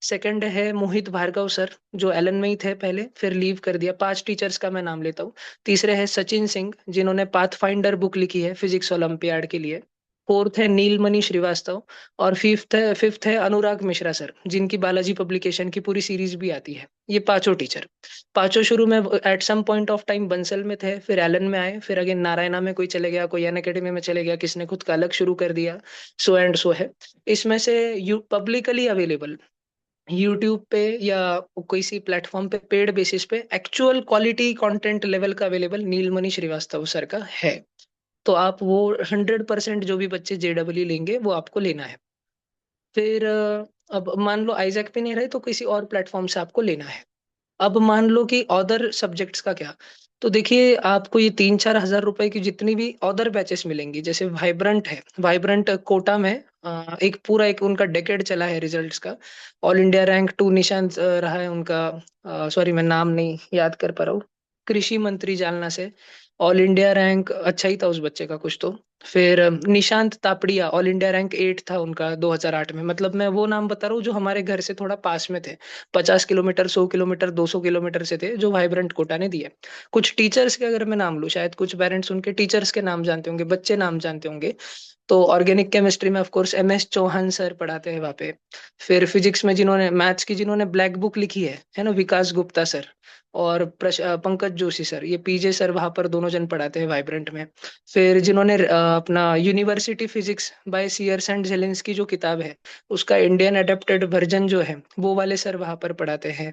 Second है मोहित भार्गव सर, जो एलन में ही थे पहले, फिर लीव कर दिया। 5 टीचर्स का मैं नाम लेता हूँ। तीसरे है सचिन सिंह, जिन्होंने पाथ फाइंडर बुक लिखी है फिजिक्स ओलंपियाड के लिए। फोर्थ है नीलमणि श्रीवास्तव। और फिफ्थ है अनुराग मिश्रा सर, जिनकी बालाजी पब्लिकेशन की पूरी सीरीज भी आती है। ये पांचों टीचर, पांचों शुरू में at some point of time Bansal में थे, फिर एलन में आए, फिर अगेन नारायणा में कोई चले गया, कोई अन अकेडमी में चले गया, किसने खुद का अलग शुरू कर दिया, सो एंड सो है। इसमें से यू पब्लिकली अवेलेबल यूट्यूब पे या कोई सी प्लेटफॉर्म पे पेड बेसिस पे एक्चुअल क्वालिटी कंटेंट लेवल का अवेलेबल नीलमणि श्रीवास्तव सर का है। तो आप वो 100% जो भी बच्चे JEE लेंगे वो आपको लेना है। फिर अब मान लो आइजैक पे नहीं रहे तो किसी और प्लेटफॉर्म से आपको लेना है। अब मान लो कि अदर सब्जेक्ट्स का क्या, तो देखिए आपको ये 3-4 हजार रुपए की जितनी भी अदर बैचेस मिलेंगी, जैसे वाइब्रेंट है, वाइब्रेंट कोटा में एक पूरा एक उनका डेकेड चला है रिजल्ट्स का। ऑल इंडिया रैंक 2 निशांत रहा है उनका, सॉरी मैं नाम नहीं याद कर पा रहा हूँ, कृषि मंत्री जालना से। ऑल इंडिया रैंक अच्छा ही था उस बच्चे का कुछ तो। फिर Nishant Tapadia, all India rank 8 था उनका 2008 में। मतलब मैं वो नाम बता रहा हूँ जो हमारे घर से थोड़ा पास में थे, 50 किलोमीटर, 100 किलोमीटर, 200 किलोमीटर से थे, जो वाइब्रेंट कोटा ने दिए। कुछ टीचर्स के अगर मैं नाम लूँ, शायद कुछ पेरेंट्स उनके टीचर्स के नाम जानते होंगे, बच्चे नाम जानते होंगे। तो ऑर्गेनिक केमिस्ट्री में of course MS Chauhan sir पढ़ाते हैं वहाँ पे। फिर फिजिक्स में जिन्होंने, मैथ्स की जिन्होंने ब्लैक बुक लिखी है ना, विकास गुप्ता सर। और पंकज जोशी सर, ये PJ सर वहां पर दोनों जन पढ़ाते हैं वाइब्रेंट में। फिर जिन्होंने अपना university physics by Sears and Zelensky जो किताब है, उसका इंडियन अडेप्टेड वर्जन जो है, वो वाले सर वहां पर पढ़ाते हैं।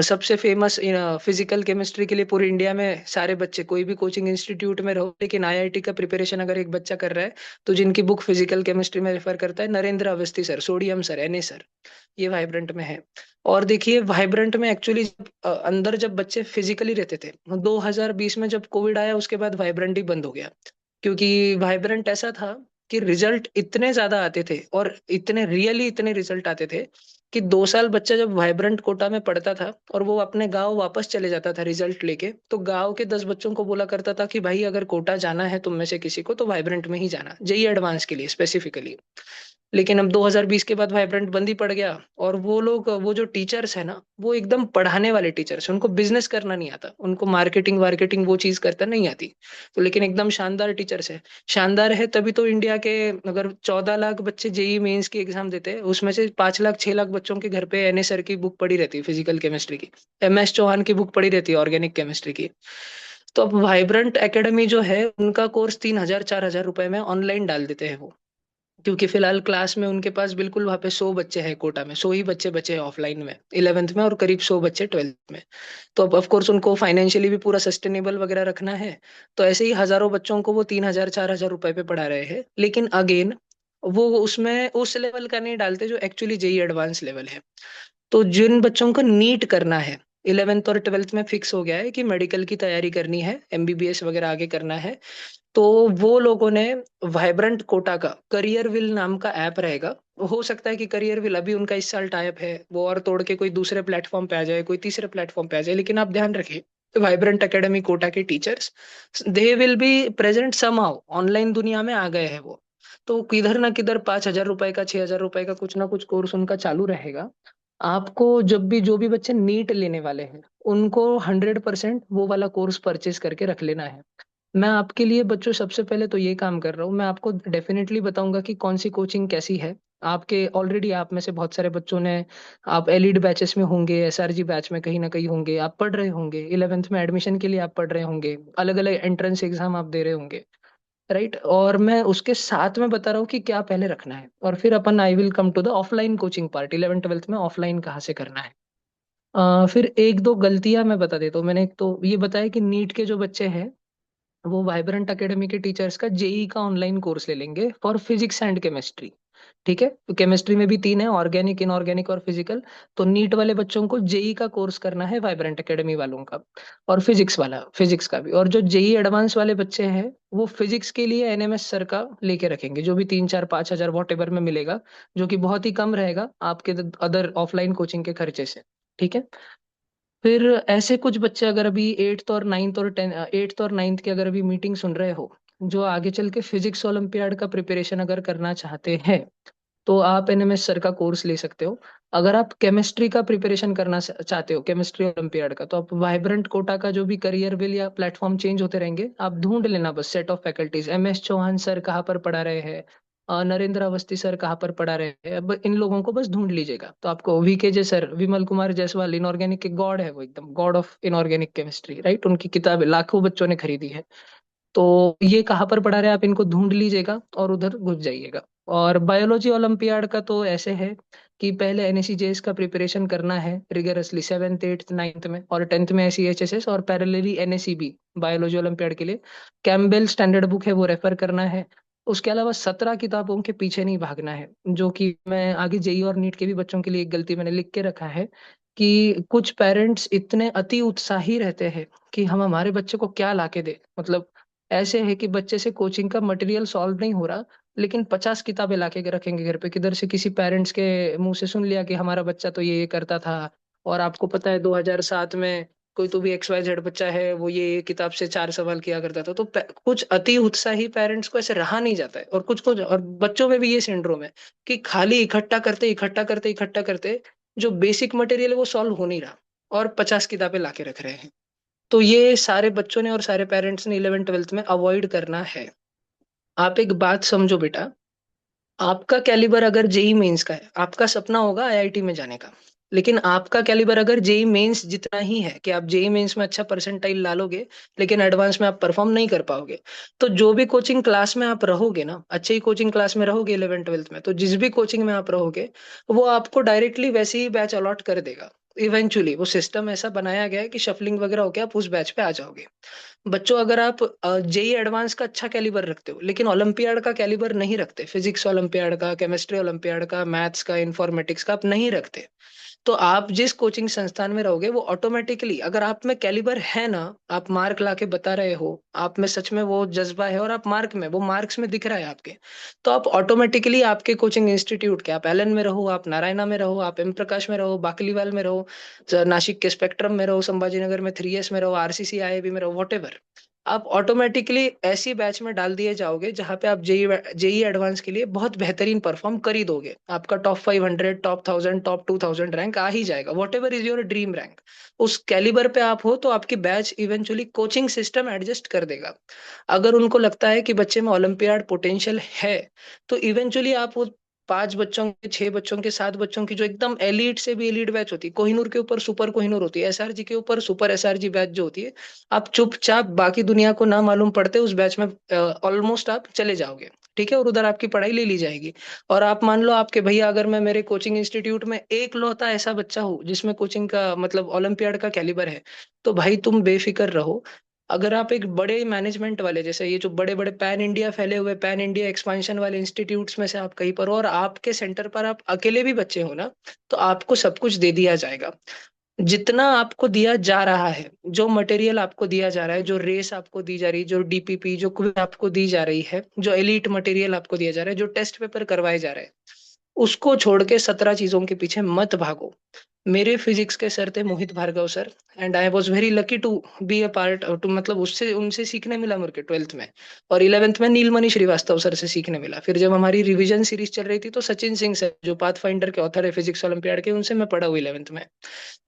सबसे फेमस फिजिकल केमिस्ट्री के लिए पूरी इंडिया में सारे बच्चे, कोई भी कोचिंग इंस्टीट्यूट में रहो, लेकिन IIT का प्रिपरेशन अगर एक बच्चा कर रहा है, तो जिनकी बुक फिजिकल केमिस्ट्री में रेफर करता है, Narendra Awasthi sir, sodium sir, NA sir, ये वाइब्रेंट में है। और देखिए वाइब्रेंट में एक्चुअली अंदर जब बच्चे फिजिकली रहते थे, 2020 में जब कोविड आया उसके बाद वाइब्रेंट ही बंद हो गया। क्योंकि वाइब्रेंट ऐसा था कि रिजल्ट इतने ज्यादा आते थे, और इतने रियली इतने रिजल्ट आते थे, कि 2 साल बच्चा जब वाइब्रेंट कोटा में पढ़ता था और वो अपने गांव वापस चले जाता था रिजल्ट लेके, तो गांव के 10 बच्चों को बोला करता था कि भाई अगर कोटा जाना है तुम में से किसी को, तो वाइब्रेंट में ही जाना, जेई एडवांस के लिए स्पेसिफिकली। लेकिन अब 2020 के बाद वाइब्रेंट बंद ही पड़ गया। और वो लोग, वो जो टीचर्स है ना, वो एकदम पढ़ाने वाले टीचर्स, उनको बिजनेस करना नहीं आता, उनको मार्केटिंग वार्केटिंग वो चीज करता नहीं आती। तो लेकिन एकदम शानदार टीचर्स है। शानदार है तभी तो इंडिया के अगर 14 लाख बच्चे जेई मेंस की एग्जाम देते हैं, उसमें से 5 लाख 6 लाख बच्चों के घर पे NA सर की बुक पड़ी रहती है फिजिकल केमिस्ट्री की, MS चौहान की बुक पड़ी रहती है ऑर्गेनिक केमिस्ट्री की। तो अब वाइब्रेंट एकेडमी जो है, उनका कोर्स 3 हजार 4 हजार रुपए में ऑनलाइन डाल देते हैं वो। क्योंकि फिलहाल क्लास में उनके पास बिल्कुल वहां पे 100 बच्चे हैं कोटा में, 100 ही बच्चे बचे हैं ऑफलाइन में 11th में, और करीब 100 बच्चे 12th में। तो अब ऑफ कोर्स उनको फाइनेंशियली भी पूरा सस्टेनेबल वगैरह रखना है। तो ऐसे ही हजारों बच्चों को वो 3,000 4,000 रुपए पे पढ़ा रहे हैं, लेकिन अगेन वो उसमें उस लेवल का नहीं डालते जो एक्चुअली जेई एडवांस लेवल है। तो जिन बच्चों को नीट करना है, 11th और 12th में फिक्स हो गया है कि मेडिकल की तैयारी करनी है, एमबीबीएस वगैरह आगे करना है, तो वो लोगों ने वाइब्रेंट कोटा का करियर विल नाम का ऐप रहेगा। हो सकता है कि करियर विल अभी उनका इस साल टाइप है, वो और तोड़ के कोई दूसरे प्लेटफॉर्म पे आ जाए, कोई तीसरे प्लेटफॉर्म पे आ जाए, लेकिन आप ध्यान रखिए वाइब्रेंट एकेडमी कोटा के teachers, they will be present somehow, online दुनिया में आ गए हैं वो। तो किधर ना किधर 5,000 रुपए का, 6,000 रुपए का कुछ ना कुछ कोर्स उनका चालू रहेगा। आपको जब भी जो भी बच्चे नीट लेने वाले हैं, उनको 100% वो वाला कोर्स परचेज करके रख लेना है। मैं आपके लिए बच्चों सबसे पहले तो ये काम कर रहा हूँ, मैं आपको डेफिनेटली बताऊंगा कि कौन सी कोचिंग कैसी है। आपके ऑलरेडी आप में से बहुत सारे बच्चों ने, आप एलिड बैचेस में होंगे, एसआरजी बैच में कहीं ना कहीं होंगे, आप पढ़ रहे होंगे, 11th में एडमिशन के लिए आप पढ़ रहे होंगे, अलग अलग एंट्रेंस एग्जाम आप दे रहे होंगे, राइट। और मैं उसके साथ में बता रहा हूँ कि क्या पहले रखना है, और फिर अपन I will come to the offline coaching part, 11th 12th में ऑफलाइन कहाँ से करना है। फिर एक दो गलतियां मैं बता देता हूँ। मैंने एक तो ये बताया कि नीट के जो बच्चे हैं, वो वाइब्रेंट एकेडमी के टीचर्स का जेई का ऑनलाइन कोर्स ले लेंगे फॉर फिजिक्स एंड केमिस्ट्री। ठीक है, तो केमिस्ट्री में भी तीन है, ऑर्गेनिक, इनऑर्गेनिक और फिजिकल। तो नीट वाले बच्चों को जेई का कोर्स करना है वाइब्रेंट एकेडमी वालों का, और फिजिक्स वाला फिजिक्स का भी। और जो जेई एडवांस वाले बच्चे हैं, वो फिजिक्स के लिए एनएमएस सर का लेके रखेंगे, जो भी 3 4 5 हजार वॉट एवर में मिलेगा, जो कि बहुत ही कम रहेगा आपके अदर ऑफलाइन कोचिंग के खर्चे से। ठीक है। फिर ऐसे कुछ बच्चे अगर अभी एट्थ और नाइन्थ की अगर अभी मीटिंग सुन रहे हो, जो आगे चल के फिजिक्स ओलंपियाड का प्रिपरेशन अगर करना चाहते हैं, तो आप एनएमएस सर का कोर्स ले सकते हो। अगर आप केमिस्ट्री का प्रिपरेशन करना चाहते हो, केमिस्ट्री ओलंपियाड का, तो आप वाइब्रेंट कोटा का जो भी करियर विल या प्लेटफॉर्म चेंज होते रहेंगे, आप ढूंढ लेना बस set of faculties, MS Chauhan sir कहाँ पर पढ़ा रहे हैं, नरेंद्र अवस्थी सर कहाँ पर पढ़ा रहे हैं, अब इन लोगों को बस ढूंढ लीजिएगा, तो आपको VK sir, Vimal Kumar Jaiswal, inorganic के गॉड है वो, एकदम God of inorganic chemistry, right. उनकी किताबें लाखों बच्चों ने खरीदी है। तो ये कहाँ पर पढ़ा रहे हैं आप, इनको ढूंढ लीजिएगा और उधर घुस जाइएगा। और बायोलॉजी ओलंपियाड का तो ऐसे है कि पहले एनएससीजेएस का प्रिपरेशन करना है रिगरसली, 7th 8th 9th में, और 10th में एससीएचएसएस, और पैरेलली एनएसईबी बायोलॉजी ओलंपियाड के लिए कैम्बेल स्टैंडर्ड बुक है वो रेफर करना है। उसके अलावा 17 किताबों के पीछे नहीं भागना है, जो कि मैं आगे जेई और नीट के भी बच्चों के लिए एक गलती मैंने लिख के रखा है, कि कुछ पेरेंट्स इतने अति उत्साही रहते हैं कि हम हमारे बच्चे को क्या लाके दे, मतलब ऐसे है कि बच्चे से कोचिंग का मटेरियल सॉल्व नहीं हो रहा, लेकिन 50 किताबें लाके के रखेंगे घर पे, किधर से किसी पेरेंट्स के मुंह से सुन लिया कि हमारा बच्चा तो ये करता था। और आपको पता है 2007 में कोई तो भी XYZ बच्चा है, वो ये किताब से 4 सवाल किया करता था। तो कुछ अति उत्साही पेरेंट्स को ऐसे रहा नहीं जाता है, और कुछ कुछ और बच्चों में भी ये सिंड्रोम है कि खाली इकट्ठा करते इकट्ठा करते इकट्ठा करते जो बेसिक मटेरियल है वो सॉल्व हो नहीं रहा, और 50 किताबें लाके रख रहे हैं। तो ये सारे बच्चों ने और सारे पेरेंट्स ने 11th 12th में अवॉइड करना है। आप एक बात समझो बेटा, आपका कैलिबर अगर जेई मेंस का है, आपका सपना होगा आईआईटी में जाने का, लेकिन आपका कैलिबर अगर जेई मेंस जितना ही है कि आप जेई मेंस में अच्छा परसेंटाइल ला लोगे, लेकिन एडवांस में आप परफॉर्म नहीं कर पाओगे, तो जो भी कोचिंग क्लास में आप रहोगे ना, अच्छे ही कोचिंग क्लास में रहोगे 11th 12th में, तो जिस भी कोचिंग में आप रहोगे, वो आपको डायरेक्टली वैसे ही बैच अलॉट कर देगा। इवेंचुअली वो सिस्टम ऐसा बनाया गया है कि शफलिंग वगैरह होके आप उस बैच पे आ जाओगे। बच्चों, अगर आप जेई एडवांस का अच्छा कैलिबर रखते हो, लेकिन ओलंपियाड का कैलिबर नहीं रखते, फिजिक्स ओलंपियाड का, केमिस्ट्री ओलंपियाड का, मैथ्स का, इंफॉर्मेटिक्स का आप नहीं रखते, तो आप जिस कोचिंग संस्थान में रहोगे वो ऑटोमेटिकली, अगर आप में कैलिबर है ना, आप मार्क लाके बता रहे हो, आप में सच में वो जज्बा है, और आप मार्क में, वो मार्क्स में दिख रहा है आपके, तो आप ऑटोमेटिकली आपके कोचिंग इंस्टीट्यूट के, आप एलन में रहो, आप नारायणा में रहो, आप एम प्रकाश में रहो, बाकलीवाल में रहो, नासिक के स्पेक्ट्रम में रहो, संभाजीनगर में 3S में रहो, आरसीसी आईआईबी में रहो, वॉट एवर, आप ऑटोमेटिकली ऐसी बैच में डाल दिए जाओगे जहां पे आप जेई जेई एडवांस के लिए बहुत बेहतरीन परफॉर्म कर ही दोगे, आपका टॉप 500, टॉप 1000, टॉप 2000 रैंक आ ही जाएगा, what ever is your dream rank. उस कैलिबर पे आप हो तो आपकी batch eventually coaching system adjust कर देगा। अगर उनको लगता है कि बच्चे में ओलंपियाड पोटेंशियल है, तो इवेंचुअली आप वो 6 बच्चों के 7 बच्चों की जो एकदम एलीट से भी एलीट बैच होती है, कोहिनूर के ऊपर सुपर कोहिनूर होती है, एसआरजी के ऊपर सुपर एसआरजी बैच जो होती है, आप चुपचाप बाकी दुनिया को ना मालूम पड़ते उस बैच में ऑलमोस्ट आप चले जाओगे। ठीक है, और उधर आपकी पढ़ाई ले ली जाएगी। और आप मान लो आपके भैया, अगर मैं मेरे कोचिंग इंस्टीट्यूट में एक लौता ऐसा बच्चा हूँ जिसमें कोचिंग का मतलब ओलंपियाड का कैलिबर है, तो भाई तुम बेफिक्र रहो। अगर आप एक बड़े मैनेजमेंट वाले, जैसे ये जो बड़े बड़े पैन इंडिया फैले हुए पैन इंडिया एक्सपांशन वाले इंस्टीट्यूट्स में से आप कहीं पर हो और आपके सेंटर पर आप अकेले भी बच्चे हो ना, तो आपको सब कुछ दे दिया जाएगा। जितना आपको दिया जा रहा है, जो मटेरियल आपको दिया जा रहा है, जो रेस आपको दी जा रही है, जो डीपीपी जो क्विज आपको दी जा रही है, जो एलीट मटेरियल आपको दिया जा रहा है, जो टेस्ट पेपर करवाए जा रहे हैं, उसको छोड़ के 17 चीजों के पीछे मत भागो। मेरे फिजिक्स के सर थे Mohit Bhargava sir, and I was very lucky to be a part to, मतलब उससे उनसे सीखने मिला मेरे को 12th में। और 11th में नीलमणि श्रीवास्तव सर से सीखने मिला। फिर जब हमारी रिवीजन सीरीज चल रही थी तो सचिन सिंह सर जो पाथ फाइंडर के ऑथर है फिजिक्स ओलंपियाड के, उनसे मैं पढ़ा हूँ 11th में।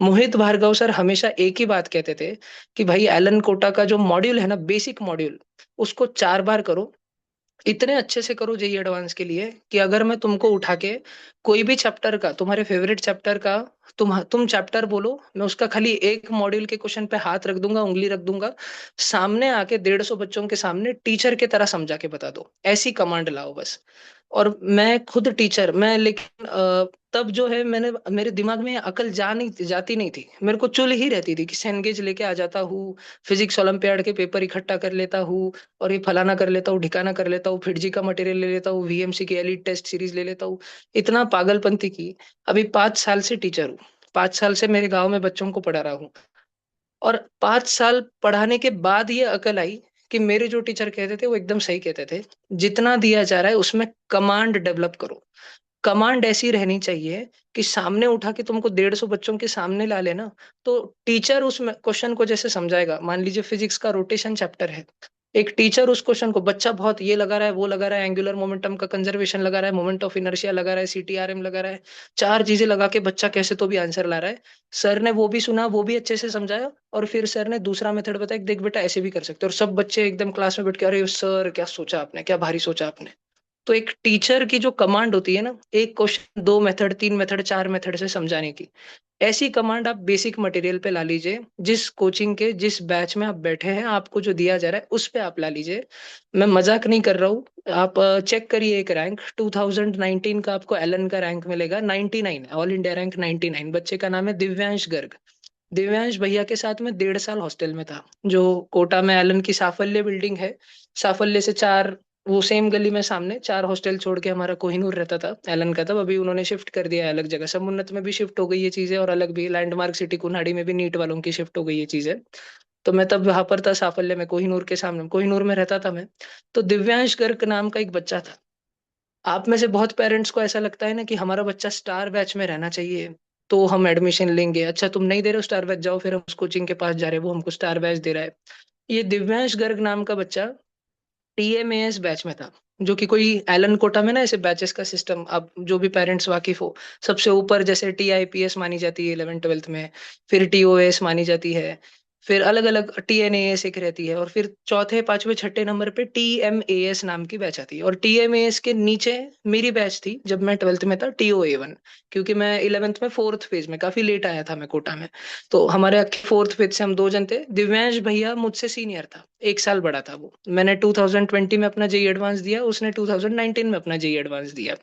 मोहित भार्गव सर हमेशा एक ही बात कहते थे कि भाई एलन कोटा का जो मॉड्यूल है ना, बेसिक मॉड्यूल, उसको 4 बार करो, इतने अच्छे से करो जेई एडवांस के लिए कि अगर मैं तुमको उठा के कोई भी चैप्टर का, तुम्हारे फेवरेट चैप्टर का, तुम चैप्टर बोलो, मैं उसका खाली एक मॉड्यूल के क्वेश्चन पे हाथ रख दूंगा, उंगली रख दूंगा, सामने आके 150 बच्चों के सामने टीचर की तरह समझा के बता दो, ऐसी कमांड लाओ बस। और मैं खुद टीचर, मैं लेकिन तब जो है मैंने, मेरे दिमाग में अकल जाती नहीं थी, मेरे को चुल ही रहती थी कि सेंगेज लेके आ जाता हूँ, फिजिक्स ओलंपियाड के पेपर इकट्ठा कर लेता हूँ, और ये फलाना कर लेता हूँ, ढिकाना कर लेता हूँ, फिटजी का मटेरियल ले लेता हूँ, वीएमसी की एलिट टेस्ट सीरीज ले लेता हूँ। इतना पागलपंती की। अभी 5 साल से टीचर हूँ, 5 साल से मेरे गांव में बच्चों को पढ़ा रहा हूँ। और 5 साल पढ़ाने के बाद ये अकल आई कि मेरे जो टीचर कहते थे वो एकदम सही कहते थे। जितना दिया जा रहा है उसमें कमांड डेवलप करो। कमांड ऐसी रहनी चाहिए कि सामने उठा के तुमको 150 बच्चों के सामने ला लेना, तो टीचर उस क्वेश्चन को जैसे समझाएगा। मान लीजिए फिजिक्स का रोटेशन चैप्टर है, एक टीचर उस क्वेश्चन को, बच्चा बहुत ये लगा रहा है, वो लगा रहा है, एंगुलर मोमेंटम का कंजर्वेशन लगा रहा है, मोमेंट ऑफ इनर्शिया लगा रहा है, सीटीआरएम लगा रहा है, 4 चीजें लगा के बच्चा कैसे तो भी आंसर ला रहा है। सर ने वो भी सुना, वो भी अच्छे से समझाया, और फिर सर ने दूसरा मेथड बताया कि देख बेटा ऐसे भी कर सकते हो, और सब बच्चे एकदम क्लास में बैठ के, अरे सर क्या सोचा आपने, क्या भारी सोचा आपने। तो एक टीचर की जो कमांड होती है ना, एक क्वेश्चन 2 मेथड 3 मेथड 4 मेथड से समझाने की, ऐसी कमांड आप बेसिक मटेरियल पे ला लीजिए। जिस कोचिंग के जिस बैच में आप बैठे हैं, आपको जो दिया जा रहा है उस पे आप ला लीजिए। मैं मजाक नहीं कर रहा हूँ। आप चेक करिए, एक रैंक 2019 का आपको एलन का रैंक मिलेगा 99, ऑल इंडिया रैंक 99। बच्चे का नाम है दिव्यांश गर्ग। दिव्यांश भैया के साथ में 1.5 साल हॉस्टल में था, जो कोटा में एलन की साफल्य बिल्डिंग है, साफल्य से 4, वो सेम गली में सामने 4 हॉस्टल छोड़ के हमारा कोहिनूर रहता था एलन का। तब अभी उन्होंने शिफ्ट कर दिया है अलग जगह, समुन्नत में भी शिफ्ट हो गई ये चीजें, और अलग भी लैंडमार्क सिटी कुन्हाड़ी में भी नीट वालों की शिफ्ट हो गई ये चीजें। तो मैं तब वहां पर था साफल्य में, कोहिनूर के सामने, कोहिनूर में रहता था मैं। तो दिव्यांश गर्ग नाम का एक बच्चा था। आप में से बहुत पेरेंट्स को ऐसा लगता है ना कि हमारा बच्चा स्टार बैच में रहना चाहिए तो हम एडमिशन लेंगे। अच्छा तुम नहीं दे रहे हो स्टार बैच, जाओ फिर हम उस कोचिंग के पास जा रहे हैं, वो हमको स्टार बैच दे रहा है। ये दिव्यांश गर्ग नाम का बच्चा टीएमएएस बैच में था, जो कि कोई एलन कोटा में ना ऐसे बैचेस का सिस्टम, अब जो भी पेरेंट्स वाकिफ हो, सबसे ऊपर जैसे टीआईपीएस मानी जाती है 11th 12th में, फिर टीओएस मानी जाती है, फिर अलग अलग टीएनएएस एक रहती है, और फिर चौथे पांचवे छठे नंबर पे टीएमएएस नाम की बैच आती है। और टीएमएएस के नीचे मेरी बैच थी जब मैं 12th में था, टीओए 1। क्योंकि मैं 11th में 4th फेज में काफी लेट आया था मैं कोटा में, तो हमारे 4th फेज से हम 2 जन थे। दिव्यांश भैया मुझसे सीनियर था, 1 साल बड़ा था वो। मैंने 2020 में अपना जेई एडवांस दिया, उसने 2019 में अपना जेई एडवांस दिया।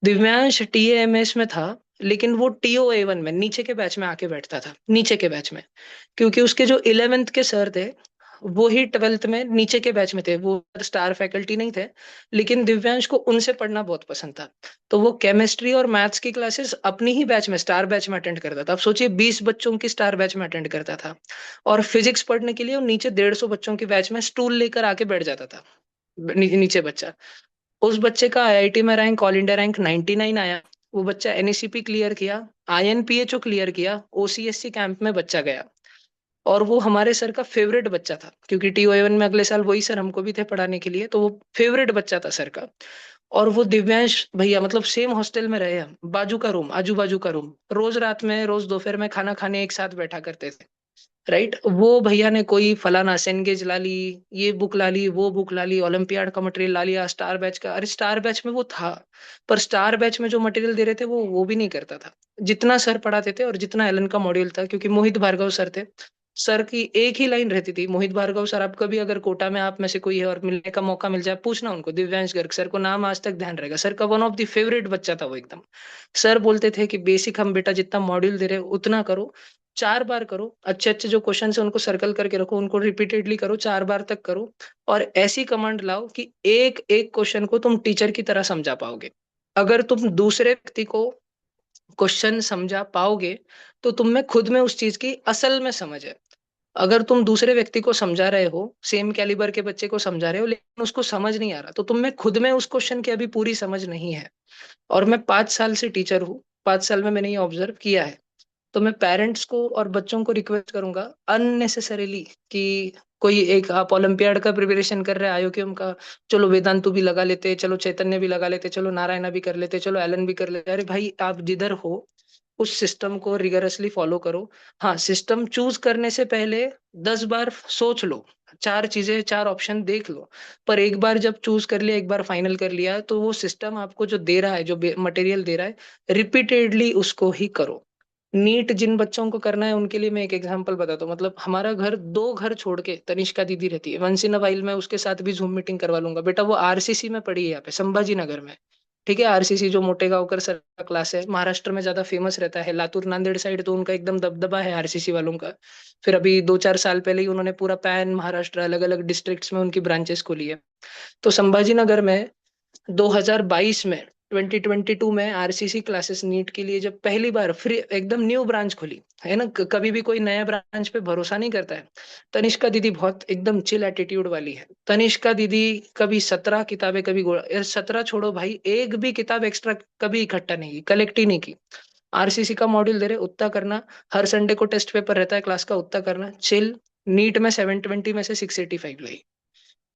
दिव्यांश टीएएमएस में था, लेकिन वो टीओए 1 में नीचे के बैच में आके बैठता था, नीचे के बैच में। क्योंकि उसके जो 11th के सर थे वो ही 12th में नीचे के बैच में थे, वो स्टार फैकल्टी नहीं थे। लेकिन दिव्यांश को उनसे पढ़ना बहुत पसंद था, तो वो केमिस्ट्री और मैथ्स की क्लासेस अपनी ही बैच में, स्टार बैच में अटेंड करता था। अब सोचिए 20 बच्चों की स्टार बैच में अटेंड करता था, और फिजिक्स पढ़ने के लिए वो नीचे 150 बच्चों की बैच में स्टूल लेकर आके बैठ जाता था। नीचे बच्चा, उस बच्चे का आईआईटी में रैंक, ऑल इंडिया रैंक 99 आया। वो बच्चा एनईसीपी क्लियर किया, आईएनपीएचओ क्लियर किया, ओसीएससी कैंप में बच्चा गया। और वो हमारे सर का फेवरेट बच्चा था, क्योंकि टीओ 1 में अगले साल वही सर हमको भी थे पढ़ाने के लिए, तो वो फेवरेट बच्चा था सर का। और वो दिव्यांश भैया, मतलब सेम हॉस्टल में रहे हम, बाजू का रूम, आजू बाजू का रूम, रोज रात में रोज दोपहर में खाना खाने एक साथ बैठा करते थे। राइट, वो भैया ने कोई फलाना सेनगेज ला ली, ये बुक ला ली, वो बुक ला ली, ओलंपियाड का मटेरियल ला लिया, स्टार बैच का, अरे स्टार बैच में वो था, पर स्टार बैच में जो मटेरियल दे रहे थे वो भी नहीं करता था जितना सर पढ़ाते थे और जितना एलन का मॉड्यूल था, क्योंकि मोहित भार्गव सर थे। सर की एक ही लाइन रहती थी, मोहित भार्गव सर, आप कभी अगर कोटा में आप में से कोई है और मिलने का मौका मिल जाए, पूछना उनको, दिव्यांश गर्ग सर को नाम आज तक ध्यान रहेगा, सर का वन ऑफ द फेवरेट बच्चा था वो एकदम। सर बोलते थे कि बेसिक हम बेटा जितना मॉड्यूल दे रहे हो उतना करो, 4 बार करो, अच्छे अच्छे जो क्वेश्चन है उनको सर्कल करके रखो, उनको रिपीटेडली करो, 4 बार तक करो, और ऐसी कमांड लाओ कि एक एक क्वेश्चन को तुम टीचर की तरह समझा पाओगे। अगर तुम दूसरे व्यक्ति को क्वेश्चन समझा पाओगे तो तुम में खुद में उस चीज की असल में समझ है। अगर तुम दूसरे व्यक्ति को समझा रहे हो, सेम कैलिबर के बच्चे को समझा रहे हो, लेकिन उसको समझ नहीं आ रहा, तो तुम में खुद में उस क्वेश्चन की अभी पूरी समझ नहीं है। और मैं 5 साल से टीचर हूँ, 5 साल में मैंने ये ऑब्जर्व किया है। तो मैं पेरेंट्स को और बच्चों को रिक्वेस्ट करूंगा अननेसेसरीली कि कोई एक, आप ओलंपियाड का प्रिपरेशन कर रहे हैं, आयोक्यम का, चलो वेदांतु भी लगा लेते, चलो चैतन्य भी लगा लेते, चलो नारायणा भी कर लेते, चलो एलन भी कर लेते, अरे भाई आप जिधर हो उस सिस्टम को रिगरसली फॉलो करो। हाँ, सिस्टम चूज करने से पहले 10 बार सोच लो, 4 चीजें, 4 ऑप्शन देख लो, पर एक बार जब चूज कर लिया, एक बार फाइनल कर लिया, तो वो सिस्टम आपको जो दे रहा है, जो मटेरियल दे रहा है, रिपीटेडली उसको ही करो। नीट जिन बच्चों को करना है उनके लिए मैं एक एग्जांपल बताता हूँ, मतलब हमारा घर 2 घर छोड़ के तनिष्का दीदी रहती है, वंस इन अ वाइल मैं उसके साथ भी जूम मीटिंग करवा लूंगा, बेटा वो आरसीसी में पढ़ी है, यहाँ पे संभाजी नगर में। ठीक है, आरसीसी जो मोटेगांवकर सर का क्लास है, महाराष्ट्र में ज्यादा फेमस रहता है, लातूर नांदेड़ साइड तो उनका एकदम दबदबा है आरसीसी वालों का। फिर अभी 2-4 साल पहले ही उन्होंने पूरा पैन महाराष्ट्र अलग अलग डिस्ट्रिक्ट्स में उनकी ब्रांचेस खोली है। तो संभाजी नगर में 2022 में, 2022 में आरसीसी क्लासेस नीट के लिए जब पहली बार फ्री एकदम न्यू ब्रांच खुली है ना, कभी भी कोई नया ब्रांच पे भरोसा नहीं करता है। तनिष्का दीदी बहुत एकदम चिल एटीट्यूड वाली है, तनिष्का दीदी कभी 17 किताबें, कभी 17 छोड़ो भाई, एक भी किताब एक्स्ट्रा कभी इकट्ठा नहीं की, कलेक्ट ही नहीं की। आरसीसी का मॉड्यूल दे रहे उतना करना, हर संडे को टेस्ट पेपर रहता है क्लास का, उतना करना, चिल। नीट में 720 में से 685 लाई।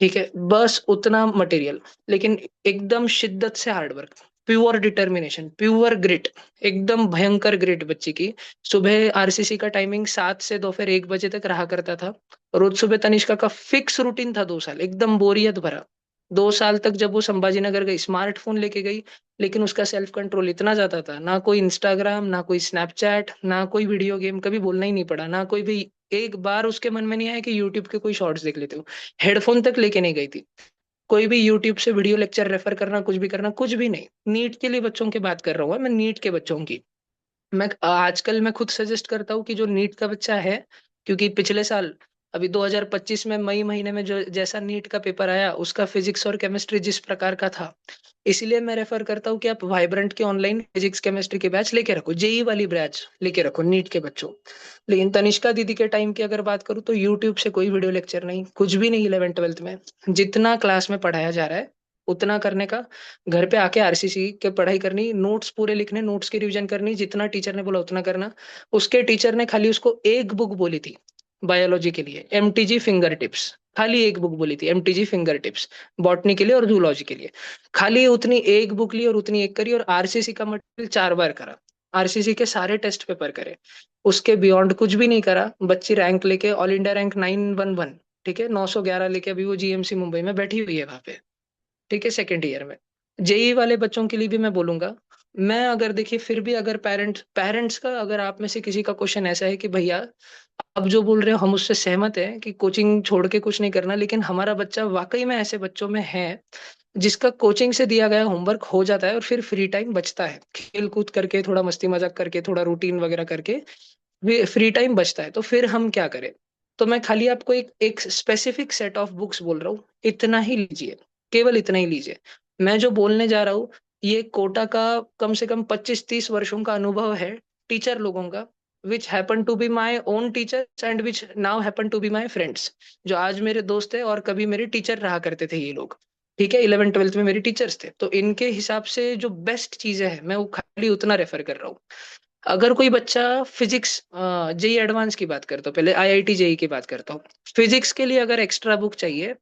ठीक है, बस उतना मटेरियल, लेकिन एकदम शिद्दत से hard work, pure determination, pure grit, एकदम भयंकर ग्रिट बच्ची की। सुबह आरसीसी का टाइमिंग 7 से दोपहर 1 बजे तक रहा करता था। रोज सुबह तनिष्का का फिक्स रूटीन था, 2 साल एकदम बोरियत भरा। 2 साल तक जब वो संभाजी नगर गई, स्मार्टफोन लेके गई, लेकिन उसका सेल्फ कंट्रोल इतना ज्यादा था, ना कोई इंस्टाग्राम, ना कोई स्नैपचैट, ना कोई वीडियो गेम, कभी बोलना ही नहीं पड़ा, ना कोई भी एक बार उसके मन में नहीं आया कि यूट्यूब के कोई शॉर्ट्स देख लेते हो। हेडफोन तक लेके नहीं गई थी, कोई भी यूट्यूब से वीडियो लेक्चर रेफर करना, कुछ भी करना, कुछ भी नहीं। नीट के लिए बच्चों की बात कर रहा हूँ मैं, नीट के बच्चों की। मैं आजकल मैं खुद सजेस्ट करता हूँ कि जो नीट का बच्चा है, क्योंकि पिछले साल अभी 2025 में मई महीने में जो जैसा नीट का पेपर आया, उसका फिजिक्स और केमिस्ट्री जिस प्रकार का था, इसीलिए मैं रेफर करता हूँ कि आप वाइब्रेंट के ऑनलाइन फिजिक्स केमिस्ट्री के बैच लेके रखो, जेई वाली बैच लेके रखो नीट के बच्चों। लेकिन तनिष्का दीदी के टाइम की अगर बात करूँ तो यूट्यूब से कोई वीडियो लेक्चर नहीं, कुछ भी नहीं, 11th 12th में जितना क्लास में पढ़ाया जा रहा है उतना करने का, घर पे आके आरसीसी के पढ़ाई करनी, नोट्स पूरे लिखने, नोट्स की रिवीजन करनी, जितना टीचर ने बोला उतना करना। उसके टीचर ने खाली उसको एक बुक बोली थी बायोलॉजी के लिए, एमटीजी फिंगर टिप्स, खाली एक बुक बोली थी, एमटीजी फिंगर टिप्स, बॉटनी के लिए और जूलॉजी के लिए। खाली उतनी एक बुक ली और उतनी एक करी, और आरसीसी का मटेरियल 4 बार करा, आरसीसी के सारे टेस्ट पेपर करे, उसके बियॉन्ड कुछ भी नहीं करा। बच्ची रैंक लेके, ऑल इंडिया रैंक 911, ठीक है, 911 लेके अभी वो जीएमसी मुंबई में बैठी हुई है वहां पे। ठीक है, सेकेंड ईयर में। जेई वाले बच्चों के लिए भी मैं बोलूंगा, मैं अगर देखिए फिर भी अगर पेरेंट्स का, अगर आप में से किसी का क्वेश्चन ऐसा है कि भैया अब जो बोल रहे हो हम उससे सहमत हैं कि कोचिंग छोड़ के कुछ नहीं करना, लेकिन हमारा बच्चा वाकई में ऐसे बच्चों में है जिसका कोचिंग से दिया गया होमवर्क हो जाता है और फिर फ्री टाइम बचता है, खेल कूद करके, थोड़ा मस्ती मजाक करके, थोड़ा रूटीन वगैरह करके फ्री टाइम बचता है, तो फिर हम क्या करें। तो मैं खाली आपको एक स्पेसिफिक सेट ऑफ बुक्स बोल रहा हूँ, इतना ही लीजिए, केवल इतना ही लीजिए। मैं जो बोलने जा रहा हूँ, ये कोटा का कम से कम 25-30 वर्षों का अनुभव है टीचर लोगों का, which happen to be my own teachers and which now happen to be my friends, जो आज मेरे दोस्त है और कभी मेरे टीचर रहा करते थे ये लोग। ठीक है, 11th 12th में मेरे टीचर्स थे, तो इनके हिसाब से जो बेस्ट चीजें हैं मैं वो खाली उतना रेफर कर रहा हूँ। अगर कोई बच्चा फिजिक्स, जेई एडवांस की बात करता हूँ, पहले आईआईटी जेई की बात करता हूँ, फिजिक्स के लिए अगर एक्स्ट्रा बुक चाहिए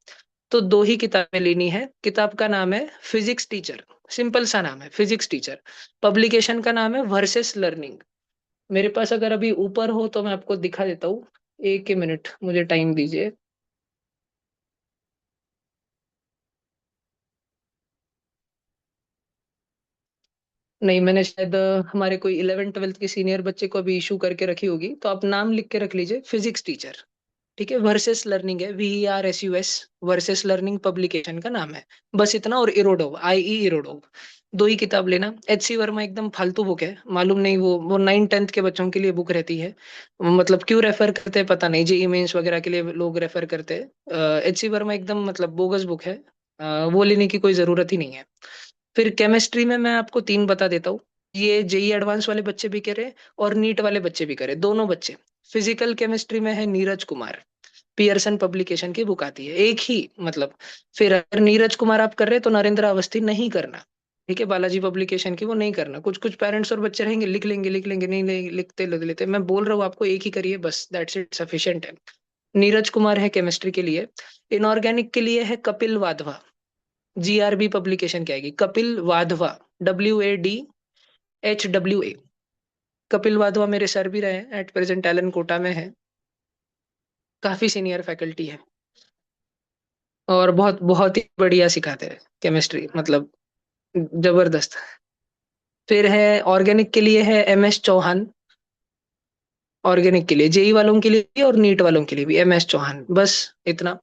तो 2 ही किताबें लेनी है। किताब का नाम है फिजिक्स टीचर, सिंपल सा नाम है फिजिक्स टीचर, पब्लिकेशन का नाम है वर्सेस लर्निंग। मेरे पास अगर अभी ऊपर हो तो मैं आपको दिखा देता हूँ, एक ही मिनट मुझे टाइम दीजिए। नहीं, मैंने शायद हमारे कोई 11th-12th के सीनियर बच्चे को अभी इश्यू करके रखी होगी, तो आप नाम लिख के रख लीजिए, फिजिक्स टीचर। ठीक है, वर्सेस लर्निंग है, VERSUS, वर्सेस लर्निंग पब्लिकेशन का नाम है। बस इतना, और इरोडोव, IE इरोडोव, दो ही किताब लेना। HC वर्मा एकदम फालतू बुक है, मालूम नहीं, वो 9th-10th के बच्चों के लिए बुक रहती है। मतलब क्यों रेफर करते हैं पता नहीं, जेई मेंस वगैरह के लिए लोग रेफर करते हैं। HC वर्मा एकदम मतलब बोगस बुक है। वो लेने की कोई जरूरत ही नहीं है। फिर केमिस्ट्री में मैं आपको तीन बता देता हूँ। ये जेई एडवांस वाले बच्चे भी करें और नीट वाले बच्चे भी करें, दोनों बच्चे। फिजिकल केमिस्ट्री में है नीरज कुमार, पियर्सन पब्लिकेशन की बुक आती है, एक ही मतलब। फिर अगर नीरज कुमार आप कर रहे हैं तो नरेंद्र अवस्थी नहीं करना। ठीक है, बालाजी पब्लिकेशन की वो नहीं करना। कुछ कुछ पेरेंट्स और बच्चे रहेंगे, लिख लेंगे, नहीं नहीं लिखते लिख लेते। मैं बोल रहा हूँ आपको, एक ही करिए बस, दैट्स इट, सफिशिएंट है। नीरज कुमार है केमिस्ट्री के लिए। इनऑर्गेनिक के लिए है कपिल वाधवा, GRB पब्लिकेशन की आएगी, कपिल वाधवा, WADHWA। कपिल वाधवा मेरे सर भी रहे हैं, एट प्रेजेंट टैलेंट कोटा में है, काफी सीनियर फैकल्टी है, और बहुत बहुत ही बढ़िया सिखाते हैं केमिस्ट्री, मतलब जबरदस्त। फिर है ऑर्गेनिक के लिए है MS चौहान, ऑर्गेनिक के लिए जेई वालों के लिए भी और नीट वालों के लिए भी MS चौहान, बस इतना।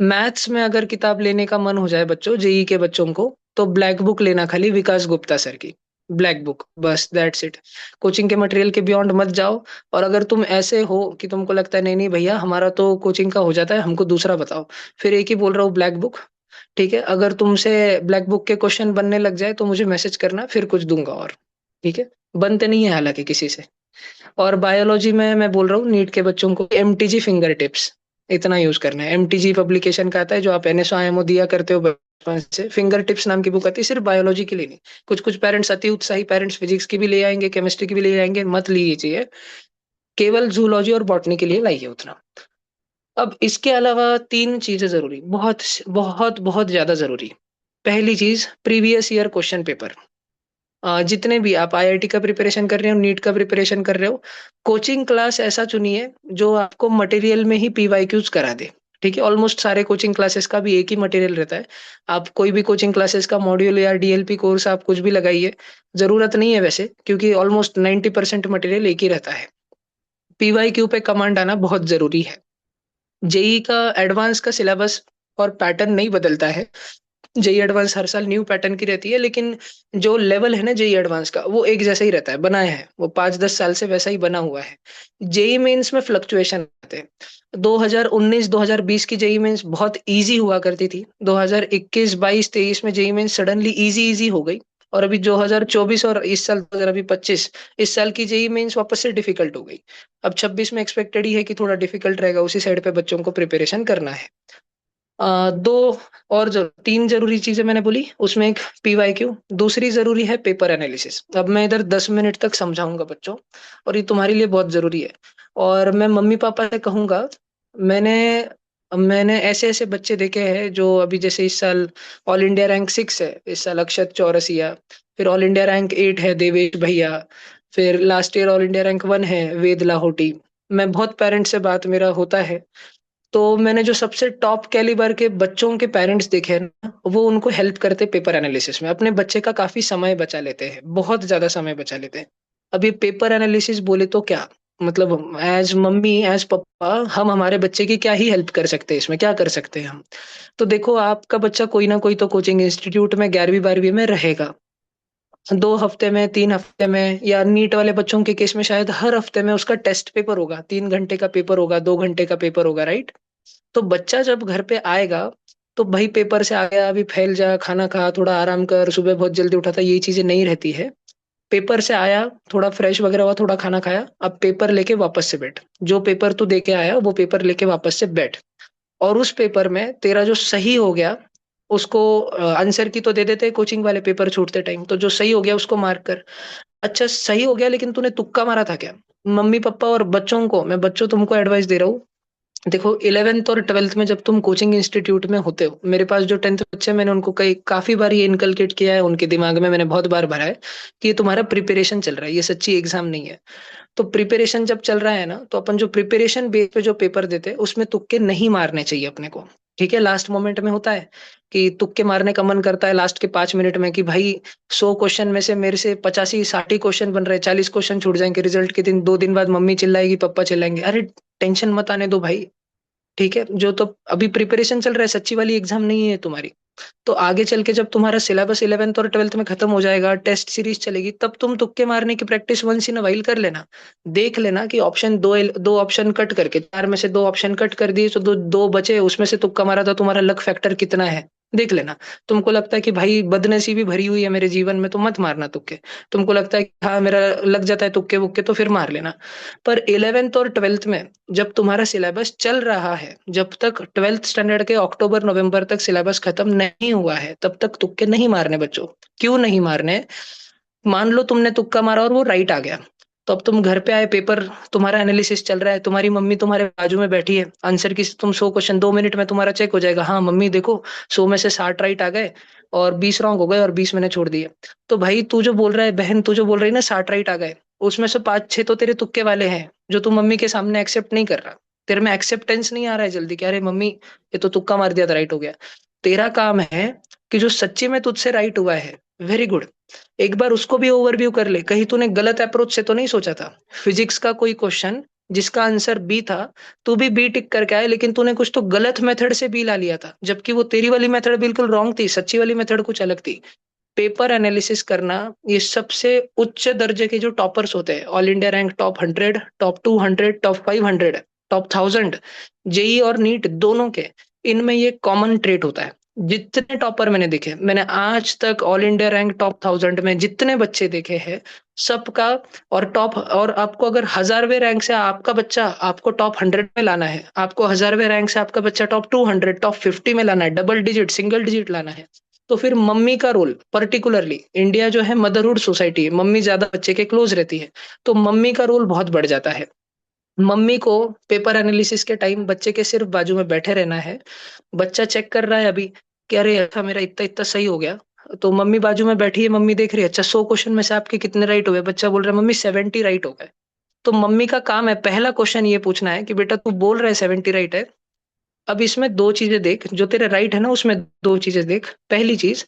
मैथ्स में अगर किताब लेने का मन हो जाए बच्चों, जेई के बच्चों को, तो ब्लैक बुक लेना, खाली विकास गुप्ता सर की ब्लैक बुक, बस दैट्स इट। कोचिंग के मटेरियल के बियॉन्ड मत जाओ। और अगर तुम ऐसे हो कि तुमको लगता है नहीं नहीं भैया हमारा तो कोचिंग का हो जाता है, हमको दूसरा बताओ, फिर एक ही बोल रहा हूँ, ब्लैक बुक। ठीक है, अगर तुमसे ब्लैक बुक के क्वेश्चन बनने लग जाए तो मुझे मैसेज करना, फिर कुछ दूंगा और। ठीक है, बनते नहीं है हालांकि किसी से। और बायोलॉजी में मैं बोल रहा हूँ नीट के बच्चों को MTG फिंगर टिप्स, इतना यूज करना है। MTG पब्लिकेशन का आता है, जो आप NSO IMO दिया करते हो बचपन से, फिंगर टिप्स नाम की बुक आती है, सिर्फ बायोलॉजी के लिए नहीं। कुछ कुछ पेरेंट्स, अति उत्साही पेरेंट्स, फिजिक्स की भी ले आएंगे, केमिस्ट्री की भी ले आएंगे, मत लीजिए, केवल जूलॉजी और बॉटनी के लिए लाइए उतना। अब इसके अलावा तीन चीजें जरूरी, बहुत बहुत बहुत ज्यादा जरूरी। पहली चीज, प्रीवियस ईयर क्वेश्चन पेपर। जितने भी आप IIT का प्रिपरेशन कर रहे हो, नीट का प्रिपरेशन कर रहे हो, कोचिंग क्लास ऐसा चुनिए जो आपको मटेरियल में ही PYQs करा दे। ठीक है, ऑलमोस्ट सारे कोचिंग क्लासेस का भी एक ही मटेरियल रहता है। आप कोई भी कोचिंग क्लासेस का मॉड्यूल या DLP कोर्स आप कुछ भी लगाइए, जरूरत नहीं है वैसे, क्योंकि ऑलमोस्ट 90% मटेरियल एक ही रहता है। PYQ पे कमांड आना बहुत जरूरी है। जेई का एडवांस का सिलेबस और पैटर्न नहीं बदलता है। जेई एडवांस हर साल न्यू पैटर्न की रहती है, लेकिन जो लेवल है ना जेई एडवांस का, वो एक जैसा ही रहता है, बनाया है वो 5-10 साल से वैसा ही बना हुआ है। जेई मेंस में फ्लक्चुएशन आते हैं। 2019-2020 की जेई मेंस बहुत इजी हुआ करती थी, 2021-22-23 में JEE mains suddenly easy easy हो गई, और अभी 2024 और इस साल 2025, इस साल की जेई मेंस वापस से डिफिकल्ट हो गई। अब 26 में एक्सपेक्टेड ही है कि थोड़ा डिफिकल्ट रहेगा, उसी साइड पे बच्चों को प्रिपरेशन करना है। दो और जो तीन जरूरी चीजें मैंने बोली, उसमें एक PYQ, दूसरी जरूरी है पेपर एनालिसिस। अब मैं इधर 10 मिनट तक समझाऊंगा बच्चों, और ये तुम्हारे लिए बहुत जरूरी है। और मैं मम्मी पापा से कहूंगा, मैंने मैंने ऐसे ऐसे बच्चे देखे हैं जो अभी, जैसे इस साल ऑल इंडिया रैंक 6 है, इस साल अक्षत चौरसिया। फिर ऑल इंडिया रैंक 8 है देवेश भैया। फिर last year all India rank 1 है वेद लाहोटी। मैं बहुत पेरेंट्स से बात मेरा होता है, तो मैंने जो सबसे टॉप कैलिबर के बच्चों के पेरेंट्स देखे हैं ना, वो उनको हेल्प करते पेपर एनालिसिस में, अपने बच्चे का काफी समय बचा लेते हैं, बहुत ज्यादा समय बचा लेते हैं। अभी पेपर एनालिसिस बोले तो क्या मतलब, एज मम्मी एज पापा हम हमारे बच्चे की क्या ही हेल्प कर सकते हैं, इसमें क्या कर सकते हैं हम। तो देखो, आपका बच्चा कोई ना कोई तो कोचिंग इंस्टीट्यूट में 11वीं 12वीं में रहेगा, 2 हफ्ते में, 3 हफ्ते में, या नीट वाले बच्चों के केस में शायद हर हफ्ते में उसका टेस्ट पेपर होगा, 3 घंटे का पेपर होगा, 2 घंटे का पेपर होगा, राइट। तो बच्चा जब घर पे आएगा, तो भाई पेपर से आ गया, अभी फैल जा, खाना खा, थोड़ा आराम कर, सुबह बहुत जल्दी उठा था, ये चीजें नहीं रहती है। पेपर से आया, थोड़ा फ्रेश वगैरह हुआ, थोड़ा खाना खाया, अब पेपर लेके वापस से बैठ, जो पेपर तू दे के आया वो पेपर लेके वापस से बैठ। और उस पेपर में तेरा जो सही हो गया, उसको आंसर की तो दे देते हैं कोचिंग वाले पेपर छूटते टाइम, तो जो सही हो गया उसको मार्क कर। अच्छा सही हो गया, लेकिन तूने तुक्का मारा था क्या? मम्मी पापा और बच्चों को, मैं बच्चों तुमको एडवाइस दे रहा हूँ, देखो 11th और 12th में जब तुम कोचिंग इंस्टीट्यूट में होते हो, मेरे पास जो 10th बच्चे, मैंने उनको कई काफी बार ये इनकलकेट किया है, उनके दिमाग में मैंने बहुत बार भरा है कि ये तुम्हारा प्रिपरेशन चल रहा है, ये सच्ची एग्जाम नहीं है। तो प्रिपरेशन जब चल रहा है ना, तो अपन जो प्रिपरेशन बेस पे जो पेपर देते हैं उसमें तुक्के नहीं मारने चाहिए अपने को। ठीक है, लास्ट मोमेंट में होता है कि तुक्के मारने का मन करता है लास्ट के 5 मिनट में, कि भाई 100 क्वेश्चन में से मेरे से 85-60 क्वेश्चन बन रहे हैं, 40 क्वेश्चन छूट जाएंगे रिजल्ट के दिन, 2 दिन बाद मम्मी चिल्लाएगी, पापा चिल्लाएंगे। अरे टेंशन मत आने दो भाई। ठीक है, जो तो अभी प्रिपरेशन चल रहा है, सच्ची वाली एग्जाम नहीं है तुम्हारी। तो आगे चल के जब तुम्हारा सिलेबस 11th और 12th में खत्म हो जाएगा, टेस्ट सीरीज चलेगी, तब तुम तुक्के मारने की practice once in a while कर लेना। देख लेना कि ऑप्शन दो, दो ऑप्शन कट करके, चार में से दो ऑप्शन कट कर दिए तो दो दो बचे, उसमें से तुक्का मारा था, तुम्हारा लक फैक्टर कितना है देख लेना। तुमको लगता है कि भाई बदनसीबी भरी हुई है मेरे जीवन में, तो मत मारना तुक्के। तुमको लगता है कि हाँ मेरा लग जाता है तुक्के वुक्के, तो फिर मार लेना। पर 11th और 12th में जब तुम्हारा सिलेबस चल रहा है, जब तक 12th स्टैंडर्ड के अक्टूबर नवंबर तक सिलेबस खत्म नहीं हुआ है, तब तक तुक्के नहीं मारने बच्चों। क्यों नहीं मारने? मान लो तुमने तुक्का मारा और वो राइट आ गया, तो अब तुम घर पे आए, पेपर तुम्हारा एनालिसिस चल रहा है, तुम्हारी मम्मी तुम्हारे बाजू में बैठी है, आंसर की तुम 100 क्वेश्चन 2 मिनट में तुम्हारा चेक हो जाएगा, हाँ मम्मी देखो 100 में से 60 राइट आ गए और 20 रॉन्ग हो गए और 20 मैंने छोड़ दिए। तो भाई तू जो बोल रहा है, बहन तू जो बोल रही है ना 60 राइट आ गए, उसमें से 5-6 तो तेरे तुक्के वाले हैं, जो तू मम्मी के सामने एक्सेप्ट नहीं कर रहा। तेरे में एक्सेप्टेंस नहीं आ रहा है जल्दी कि अरे मम्मी ये तो तुक्का मार दिया था राइट हो गया। तेरा काम है कि जो सच्ची में तुझसे राइट हुआ है, वेरी गुड, एक बार उसको भी ओवरव्यू कर ले, कहीं तूने गलत अप्रोच से तो नहीं सोचा था। फिजिक्स का कोई क्वेश्चन जिसका आंसर बी था, तू भी बी टिक करके आया, लेकिन तूने कुछ तो गलत मेथड से बी ला लिया था, जबकि वो तेरी वाली मेथड बिल्कुल रॉन्ग थी, सच्ची वाली मेथड कुछ अलग थी। पेपर एनालिसिस करना, ये सबसे उच्च दर्जे के जो टॉपर्स होते हैं, all India rank top 100, top 200, top 500, top 1000, JEE और नीट दोनों के, इनमें ये कॉमन ट्रेट होता है। जितने टॉपर मैंने देखे, मैंने आज तक ऑल इंडिया रैंक टॉप 1000 में जितने बच्चे देखे हैं, सबका, और टॉप, और आपको अगर 1000वें रैंक से आपका बच्चा आपको टॉप 100 में लाना है, आपको 1000वें रैंक से आपका बच्चा टॉप 200, टॉप 50 में लाना है, डबल डिजिट सिंगल डिजिट लाना है, तो फिर मम्मी का रोल, पर्टिकुलरली इंडिया जो है मदरहुड सोसाइटी है, मम्मी ज्यादा बच्चे के क्लोज रहती है, तो मम्मी का रोल बहुत बढ़ जाता है। मम्मी को पेपर एनालिसिस के टाइम बच्चे के सिर्फ बाजू में बैठे रहना है। बच्चा चेक कर रहा है अभी कि अरे अच्छा मेरा इतना इतना सही हो गया, तो मम्मी बाजू में बैठी है, मम्मी देख रही है, अच्छा 100 क्वेश्चन में से आपके कितने राइट हुए, बच्चा बोल रहा है मम्मी 70 राइट हो गए। तो मम्मी का काम है पहला क्वेश्चन ये पूछना है कि बेटा तू बोल रहा है 70 राइट है, अब इसमें दो चीजें देख, जो तेरे राइट है ना उसमें दो चीजें देख। पहली चीज,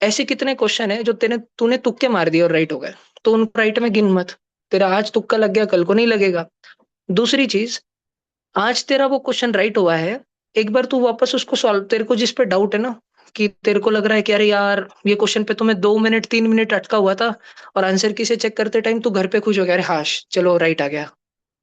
ऐसे कितने क्वेश्चन है जो तेने तूने तुक्के मार दिए और राइट हो गए, तो उन राइट में गिन मत। तेरा आज तुक्का लग गया, कल को नहीं लगेगा। दूसरी चीज, आज तेरा वो क्वेश्चन राइट हुआ है, एक बार तू वापस उसको सॉल्व, तेरे को जिस पे डाउट है ना, कि तेरे को लग रहा है कि अरे यार ये क्वेश्चन पे तो मैं 2 मिनट 3 मिनट अटका हुआ था, और आंसर की से चेक करते टाइम तू घर पे खुश हो गया, अरे हाश चलो राइट आ गया,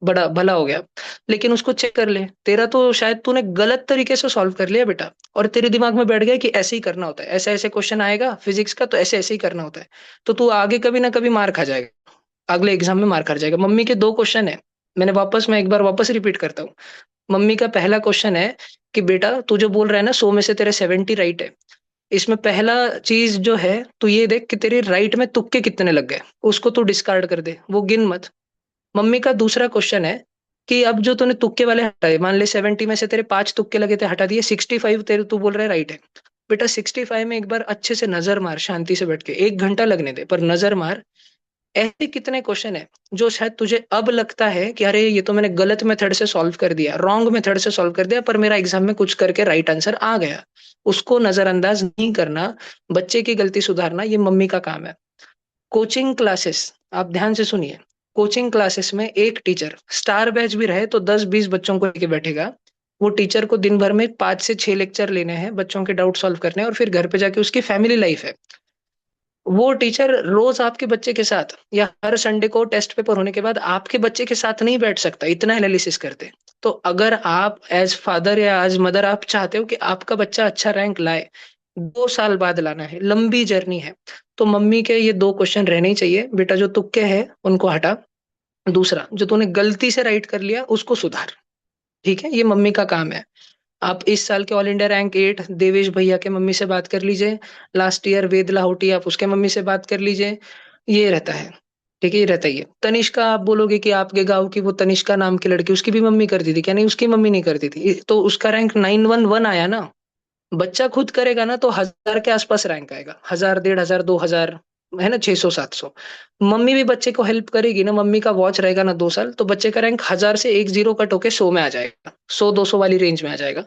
बड़ा भला हो गया। लेकिन उसको चेक कर ले, तेरा तो शायद तूने गलत तरीके से सॉल्व कर लिया बेटा, और तेरे दिमाग में बैठ गया कि ऐसे ही करना होता है, ऐसे ऐसे क्वेश्चन आएगा फिजिक्स का तो ऐसे ऐसे ही करना होता है, तो तू आगे कभी ना कभी मार खा जाएगा, अगले एग्जाम में मार खा जाएगा। मम्मी के दो क्वेश्चन है, मैं एक बार वापस रिपीट करता हूँ। मम्मी का पहला क्वेश्चन है कि बेटा तू जो बोल रहा है ना 100 में से तेरे 70 राइट है, इसमें पहला चीज जो है तू ये देख कि तेरे राइट में तुक्के कितने लग गए, उसको तू डिस्कार्ड कर दे, वो गिन मत। मम्मी का दूसरा क्वेश्चन है कि अब जो तूने तुक्के वाले हटाए, मान ले 70 में से तेरे 5 तुक्के लगे थे, हटा दिए, 65 तेरे तू बोल रहा है राइट है। बेटा 65 में एक बार अच्छे से नजर मार, शांति से बैठ के 1 घंटा लगने दे पर नजर मार, ऐसे कितने क्वेश्चन है जो शायद तुझे अब लगता है कि अरे ये तो मैंने गलत मेथड से सॉल्व कर दिया, रॉन्ग मेथड से सॉल्व कर दिया, पर मेरा एग्जाम में कुछ करके राइट आंसर आ गया। उसको नजरअंदाज नहीं करना, बच्चे की गलती सुधारना, ये मम्मी का काम है। कोचिंग क्लासेस, आप ध्यान से सुनिए, कोचिंग क्लासेस में एक टीचर स्टार बैच भी रहे तो 10-20 बच्चों को लेके बैठेगा। वो टीचर को दिन भर में 5 से 6 लेक्चर लेने हैं, बच्चों के डाउट सॉल्व करने हैं, और फिर घर पे जाके उसकी फैमिली लाइफ है। वो टीचर रोज आपके बच्चे के साथ या हर संडे को टेस्ट पेपर होने के बाद आपके बच्चे के साथ नहीं बैठ सकता, इतना एनालिसिस करते। तो अगर आप एज फादर या एज मदर आप चाहते हो कि आपका बच्चा अच्छा रैंक लाए, 2 साल बाद लाना है, लंबी जर्नी है, तो मम्मी के ये दो क्वेश्चन रहने ही चाहिए, बेटा जो तुक्के हैं उनको हटा, दूसरा जो तूने गलती से राइट कर लिया उसको सुधार। ठीक है, ये मम्मी का काम है। आप इस साल के ऑल इंडिया रैंक 8 देवेश भैया के मम्मी से बात कर लीजिए, लास्ट ईयर वेद लाहौटी आप उसके मम्मी से बात कर लीजिए, ये रहता है। ठीक है, ये रहता ही है। तनिष्का, आप बोलोगे कि आपके गांव की वो तनिष्का नाम की लड़की, उसकी भी मम्मी करती थी क्या? नहीं, उसकी मम्मी नहीं करती थी, तो उसका रैंक 911 आया ना। बच्चा खुद करेगा ना तो 1000 के आसपास रैंक आएगा, 1000, 1500, 2000, है ना, 600-700। मम्मी भी बच्चे को हेल्प करेगी ना, मम्मी का वॉच रहेगा ना 2 साल, तो बच्चे का रैंक 1000 से एक जीरो कट होके 100 में आ जाएगा, 100-200 वाली रेंज में आ जाएगा।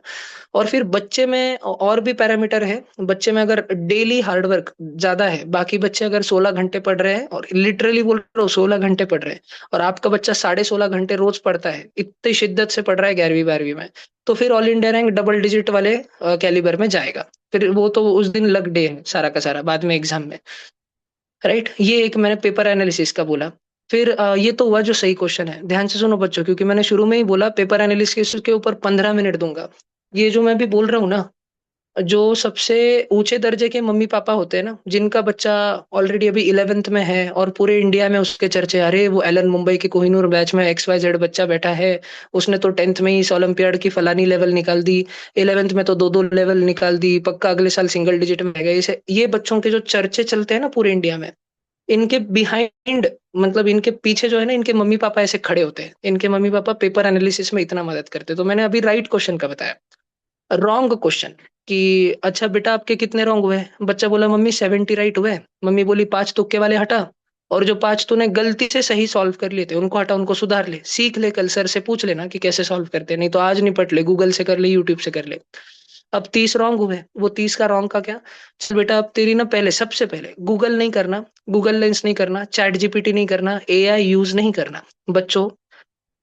और फिर बच्चे में और भी पैरामीटर है। बच्चे में अगर डेली हार्ड वर्क ज्यादा है, बाकी बच्चे अगर 16 घंटे पढ़ रहे हैं, और लिटरली बोल रहा हूँ 16 घंटे पढ़ रहे हैं, और आपका बच्चा 16.5 घंटे रोज पढ़ता है, इतनी शिद्दत से पढ़ रहा है 11वीं 12वीं में, तो फिर all India rank double digit वाले कैलिबर में जाएगा। फिर वो तो उस दिन लग डे है सारा का सारा, बाद में एग्जाम में। राइट, ये एक मैंने पेपर एनालिसिस का बोला। फिर ये तो हुआ जो सही क्वेश्चन है। ध्यान से सुनो बच्चों, क्योंकि मैंने शुरू में ही बोला पेपर एनालिसिस के ऊपर 15 मिनट दूंगा। ये जो मैं भी बोल रहा हूँ ना, जो सबसे ऊंचे दर्जे के मम्मी पापा होते हैं ना, जिनका बच्चा ऑलरेडी अभी 11th में है और पूरे इंडिया में उसके चर्चे, अरे वो एलन मुंबई के कोहिनूर बैच में XYZ बच्चा बैठा है, उसने तो 10th में ही इस ओलंपियाड की फलानी लेवल निकाल दी, 11th में तो दो दो लेवल निकाल दी, पक्का अगले साल सिंगल डिजिट में आएगा। इसे ये बच्चों के जो चर्चे चलते हैं ना पूरे इंडिया में, इनके बिहाइंड, मतलब इनके पीछे जो है ना, इनके मम्मी पापा ऐसे खड़े होते हैं, इनके मम्मी पापा पेपर एनालिसिस में इतना मदद करते हैं। तो मैंने अभी राइट क्वेश्चन का बताया। रॉन्ग क्वेश्चन कि अच्छा बेटा आपके कितने रॉन्ग हुए? बच्चा बोला मम्मी 70 राइट हुए। मम्मी बोली 5 तुक्के वाले हटा, और जो 5 तूने गलती से सही सॉल्व कर लिए थे उनको हटा, उनको सुधार ले, सीख ले, कल सर से पूछ लेना कि कैसे सॉल्व करते हैं, नहीं तो आज निपट ले, गूगल से कर ले, यूट्यूब से कर ले। अब 30 रॉन्ग हुए, वो 30 का रॉन्ग का क्या? चल बेटा अब तेरी ना, पहले सबसे पहले गूगल नहीं करना, गूगल लेंस नहीं करना, चैट जीपीटी नहीं करना, AI यूज नहीं करना। बच्चों,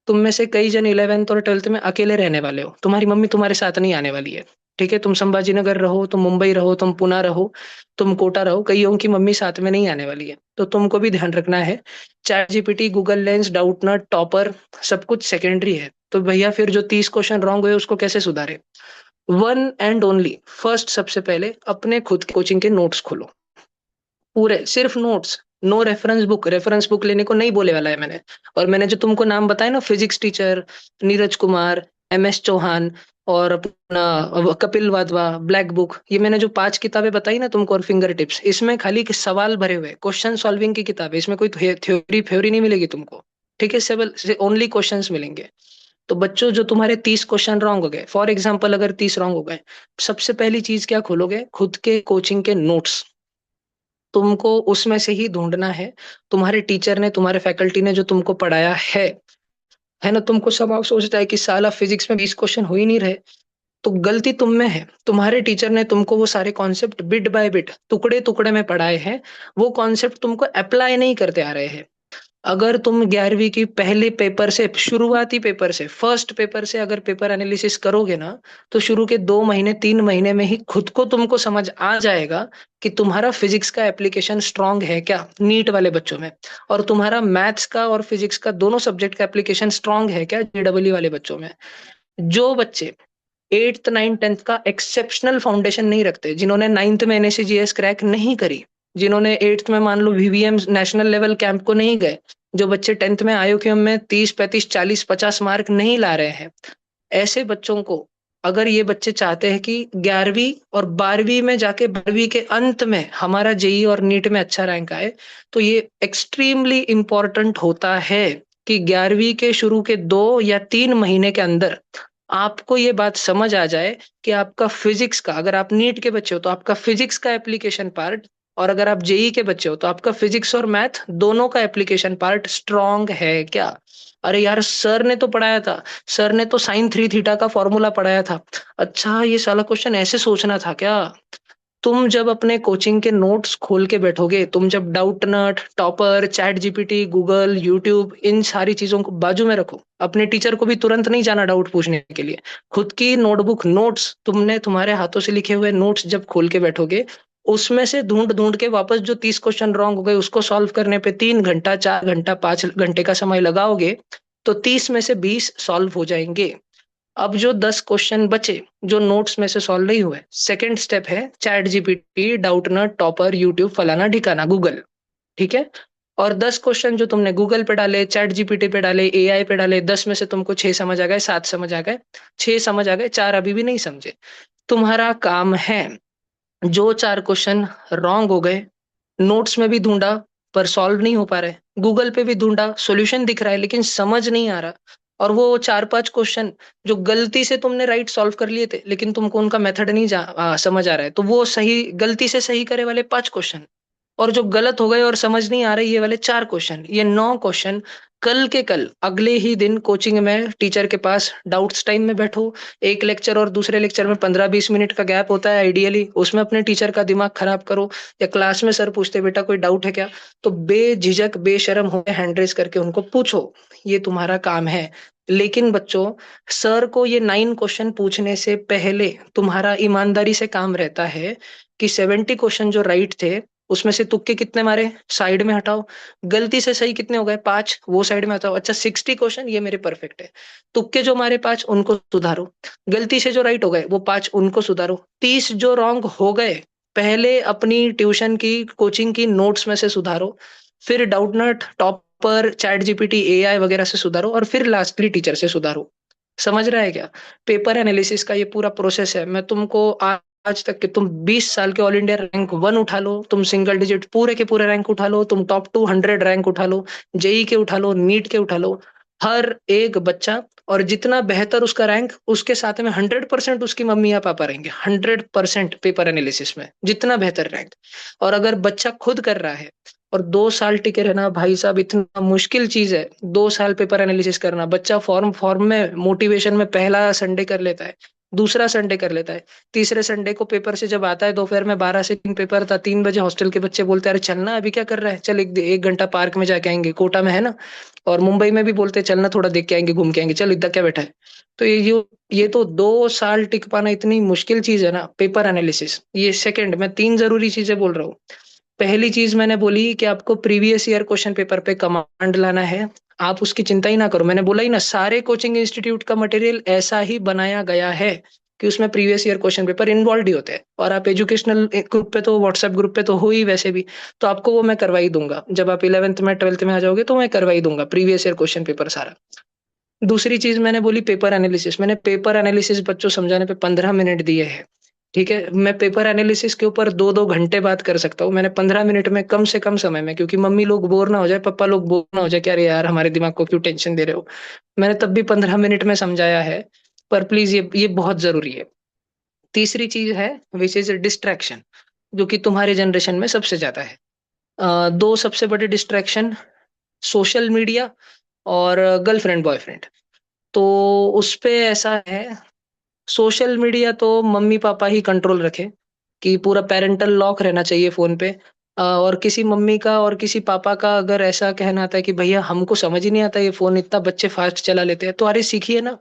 तुम में से कई जन 11th और 12th में अकेले रहने वाले हो, तुम्हारी मम्मी तुम्हारे साथ नहीं आने वाली है। ठीक है, तुम संभाजी नगर रहो, तुम मुंबई रहो, तुम पुणे रहो, तुम कोटा रहो, कईयों की मम्मी साथ में नहीं आने वाली है, तो तुमको भी ध्यान रखना है। Chat GPT, Google lens, Doubtnut, topper, सब कुछ सेकेंडरी है। तो भैया फिर जो 30 क्वेश्चन रॉन्ग हुए उसको कैसे सुधारे? वन एंड ओनली फर्स्ट, सबसे पहले अपने खुद के कोचिंग के नोट्स खोलो, पूरे सिर्फ notes, no reference book. Reference book लेने को नहीं बोले वाला है मैंने। और मैंने जो तुमको नाम बताया ना, physics teacher Neeraj Kumar, MS Chauhan, और अपना कपिल वाधवा, ब्लैक बुक, ये मैंने जो 5 किताबें बताई ना तुमको, और फिंगर टिप्स, इसमें खाली के सवाल भरे हुए, क्वेश्चन सॉल्विंग की किताब है, इसमें कोई थ्योरी फ्योरी नहीं मिलेगी तुमको। ठीक है, सिर्फ ओनली क्वेश्चंस मिलेंगे। तो बच्चों, जो तुम्हारे 30 क्वेश्चन रॉन्ग हो गए, फॉर एग्जाम्पल अगर 30 रॉन्ग हो गए, सबसे पहली चीज क्या खोलोगे? खुद के कोचिंग के नोट्स। तुमको उसमें से ही ढूंढना है, तुम्हारे टीचर ने, तुम्हारे फैकल्टी ने जो तुमको पढ़ाया है ना, तुमको सब आप सोचता है कि साला फिजिक्स में 20 क्वेश्चन हो ही नहीं रहे, तो गलती तुम में है। तुम्हारे टीचर ने तुमको वो सारे कॉन्सेप्ट बिट बाय बिट, टुकड़े टुकड़े में पढ़ाए हैं, वो कॉन्सेप्ट तुमको अप्लाई नहीं करते आ रहे हैं। अगर तुम 11वीं की पहले पेपर से, शुरुआती पेपर से, फर्स्ट पेपर से अगर पेपर एनालिसिस करोगे ना, तो शुरू के 2 महीने 3 महीने में ही खुद को तुमको समझ आ जाएगा कि तुम्हारा फिजिक्स का एप्लीकेशन स्ट्रांग है क्या, नीट वाले बच्चों में, और तुम्हारा मैथ्स का और फिजिक्स का दोनों सब्जेक्ट का एप्लीकेशन स्ट्रांग है क्या, JEE वाले बच्चों में। जो बच्चे 8th 9th 10th का एक्सेप्शनल फाउंडेशन नहीं रखते, जिन्होंने 9th में NSCGS क्रैक नहीं करी, जिन्होंने 8th में मान लो VVM नेशनल लेवल कैंप को नहीं गए, जो बच्चे 10th में IOQM में 30 35 40 50 मार्क नहीं ला रहे हैं, ऐसे बच्चों को, अगर ये बच्चे चाहते हैं कि 11वीं और 12वीं में जाके, 12वीं के अंत में हमारा JEE और नीट में अच्छा रैंक आए, तो ये एक्सट्रीमली इंपॉर्टेंट होता है कि 11वीं के शुरू के 2 या 3 महीने के अंदर आपको ये बात समझ आ जाए कि आपका फिजिक्स का, अगर आप नीट के बच्चे हो तो आपका फिजिक्स का एप्लीकेशन पार्ट, और अगर आप JEE के बच्चे हो तो आपका फिजिक्स और मैथ दोनों का एप्लीकेशन पार्ट स्ट्रांग है क्या। अरे यार, सर ने तो पढ़ाया था, सर ने तो sin 3 थीटा का फॉर्मूला पढ़ाया था। अच्छा, ये साला क्वेश्चन ऐसे सोचना था क्या? तुम जब अपने कोचिंग के नोट्स खोल के बैठोगे, तुम जब Doubtnut, Toppr, ChatGPT, Google, YouTube, इन सारी चीजों को बाजू में रखो, अपने टीचर को भी तुरंत नहीं जाना डाउट पूछने के लिए, खुद की नोटबुक, नोट्स, तुमने तुम्हारे हाथों से लिखे हुए नोट्स जब खोल के बैठोगे, उसमें से ढूंढ ढूंढ के वापस जो 30 क्वेश्चन रॉन्ग हो गए उसको सॉल्व करने पे 3 घंटा, 4 घंटा, 5 घंटे का समय लगाओगे, तो 30 में से 20 सॉल्व हो जाएंगे। अब जो 10 क्वेश्चन बचे, जो नोट्स में से सॉल्व नहीं हुए, सेकंड स्टेप है chat GPT, Doubtnut, topper, YouTube, फलाना ढिकाना, गूगल। ठीक है, और 10 क्वेश्चन जो तुमने गूगल पे डाले, चैट जीपीटी पे डाले, AI पे डाले, 10 में से तुमको 6 समझ आ गए, 7 समझ आ गए, 6 समझ आ गए, 4 अभी भी नहीं समझे, तुम्हारा काम है, जो 4 क्वेश्चन रॉन्ग हो गए, नोट्स में भी ढूंढा पर सॉल्व नहीं हो पा रहे, गूगल पे भी ढूंढा, सॉल्यूशन दिख रहा है लेकिन समझ नहीं आ रहा, और वो 4 5 क्वेश्चन जो गलती से तुमने राइट सॉल्व कर लिए थे लेकिन तुमको उनका मेथड नहीं समझ आ रहा है, तो वो सही, गलती से सही करे वाले 5 क्वेश्चन, और जो गलत हो गए और समझ नहीं आ रहे ये वाले 4 क्वेश्चन, ये 9 क्वेश्चन कल के कल अगले ही दिन कोचिंग में टीचर के पास डाउट्स टाइम में बैठो। एक लेक्चर और दूसरे लेक्चर में 15-20 मिनट का गैप होता है आइडियली, उसमें अपने टीचर का दिमाग खराब करो। या क्लास में सर पूछते बेटा कोई डाउट है क्या, तो बेझिझक बेशर्म हो हैंड रेस करके उनको पूछो, ये तुम्हारा काम है। लेकिन बच्चों, सर को ये 9 क्वेश्चन पूछने से पहले तुम्हारा ईमानदारी से काम रहता है कि 70 क्वेश्चन जो राइट थे उसमें से तुक्के कितने मारे, साइड में हटाओ। गलती से सही कितने हो गए, 5, वो साइड में हटाओ। अच्छा, 60 क्वेश्चन ये मेरे परफेक्ट है, तुक्के जो मारे 5 उनको सुधारो। गलती से जो राइट हो गए वो 5 उनको सुधारो। 30 जो रॉन्ग हो गए पहले अपनी ट्यूशन की कोचिंग की नोट्स में से सुधारो, फिर Doubtnut topper chat GPT AI वगैरह से सुधारो, और फिर लास्टली टीचर से सुधारो। समझ रहा है क्या? पेपर एनालिसिस का ये पूरा प्रोसेस है। मैं तुमको आज तक के तुम 20 साल के ऑल इंडिया रैंक 1 उठा लो, तुम सिंगल डिजिट पूरे के पूरे रैंक उठा लो, तुम टॉप 200 रैंक उठा लो, जेई के उठा लो, नीट के उठा लो, हर एक बच्चा, और जितना बेहतर उसका रैंक उसके साथ में 100% उसकी मम्मी या पापा रहेंगे। 100% पेपर एनालिसिस में जितना बेहतर रैंक। और अगर बच्चा खुद कर रहा है, और 2 साल टिके रहना भाई साहब इतना मुश्किल चीज है। 2 साल पेपर एनालिसिस करना, बच्चा फॉर्म फॉर्म में मोटिवेशन में पहला संडे कर लेता है, दूसरा संडे कर लेता है, तीसरे संडे को पेपर से जब आता है दोपहर में 12 से 3 पेपर था, 3 बजे हॉस्टल के बच्चे बोलते हैं अरे चलना अभी क्या कर रहा है, चल 1 घंटा पार्क में जाके आएंगे, कोटा में है ना। और मुंबई में भी बोलते हैं चलना थोड़ा देख के आएंगे, घूम के आएंगे, चल इतना क्या बैठा है। तो ये तो 2 साल टिक पाना इतनी मुश्किल चीज है ना पेपर एनालिसिस। ये सेकंड, मैं 3 जरूरी चीजें बोल रहा हूँ। पहली चीज मैंने बोली कि आपको प्रीवियस ईयर क्वेश्चन पेपर पे कमांड लाना है। आप उसकी चिंता ही ना करो, मैंने बोला ही ना, सारे कोचिंग इंस्टीट्यूट का मटेरियल ऐसा ही बनाया गया है कि उसमें previous year question paper involve ही होते हैं। और आप एजुकेशनल ग्रुप पे तो, व्हाट्सएप ग्रुप पे तो हो ही वैसे भी, तो आपको वो मैं करवा ही दूंगा। जब आप 11th में 12th में आ जाओगे तो मैं करवा ही दूंगा प्रीवियस ईयर क्वेश्चन पेपर सारा। दूसरी चीज मैंने बोली पेपर एनालिसिस। मैंने पेपर एनालिसिस बच्चों समझाने पे 15 मिनट दिए हैं। ठीक है, मैं पेपर एनालिसिस के ऊपर 2-2 घंटे बात कर सकता हूँ, मैंने 15 मिनट में कम से कम समय में, क्योंकि मम्मी लोग बोर ना हो जाए, पापा लोग बोर ना हो जाए कि अरे यार हमारे दिमाग को क्यों टेंशन दे रहे हो। मैंने तब भी 15 मिनट में समझाया है। पर प्लीज ये बहुत जरूरी है। तीसरी चीज है विच इज डिस्ट्रैक्शन, जो कि तुम्हारे जनरेशन में सबसे ज्यादा है। दो सबसे बड़े डिस्ट्रैक्शन, सोशल मीडिया और गर्लफ्रेंड बॉयफ्रेंड। तो उस पे ऐसा है, सोशल मीडिया तो मम्मी पापा ही कंट्रोल रखे, कि पूरा पेरेंटल लॉक रहना चाहिए फोन पे। और किसी मम्मी का और किसी पापा का अगर ऐसा कहना आता है कि भैया हमको समझ ही नहीं आता ये फोन इतना बच्चे फास्ट चला लेते हैं, तो अरे सीखिए ना।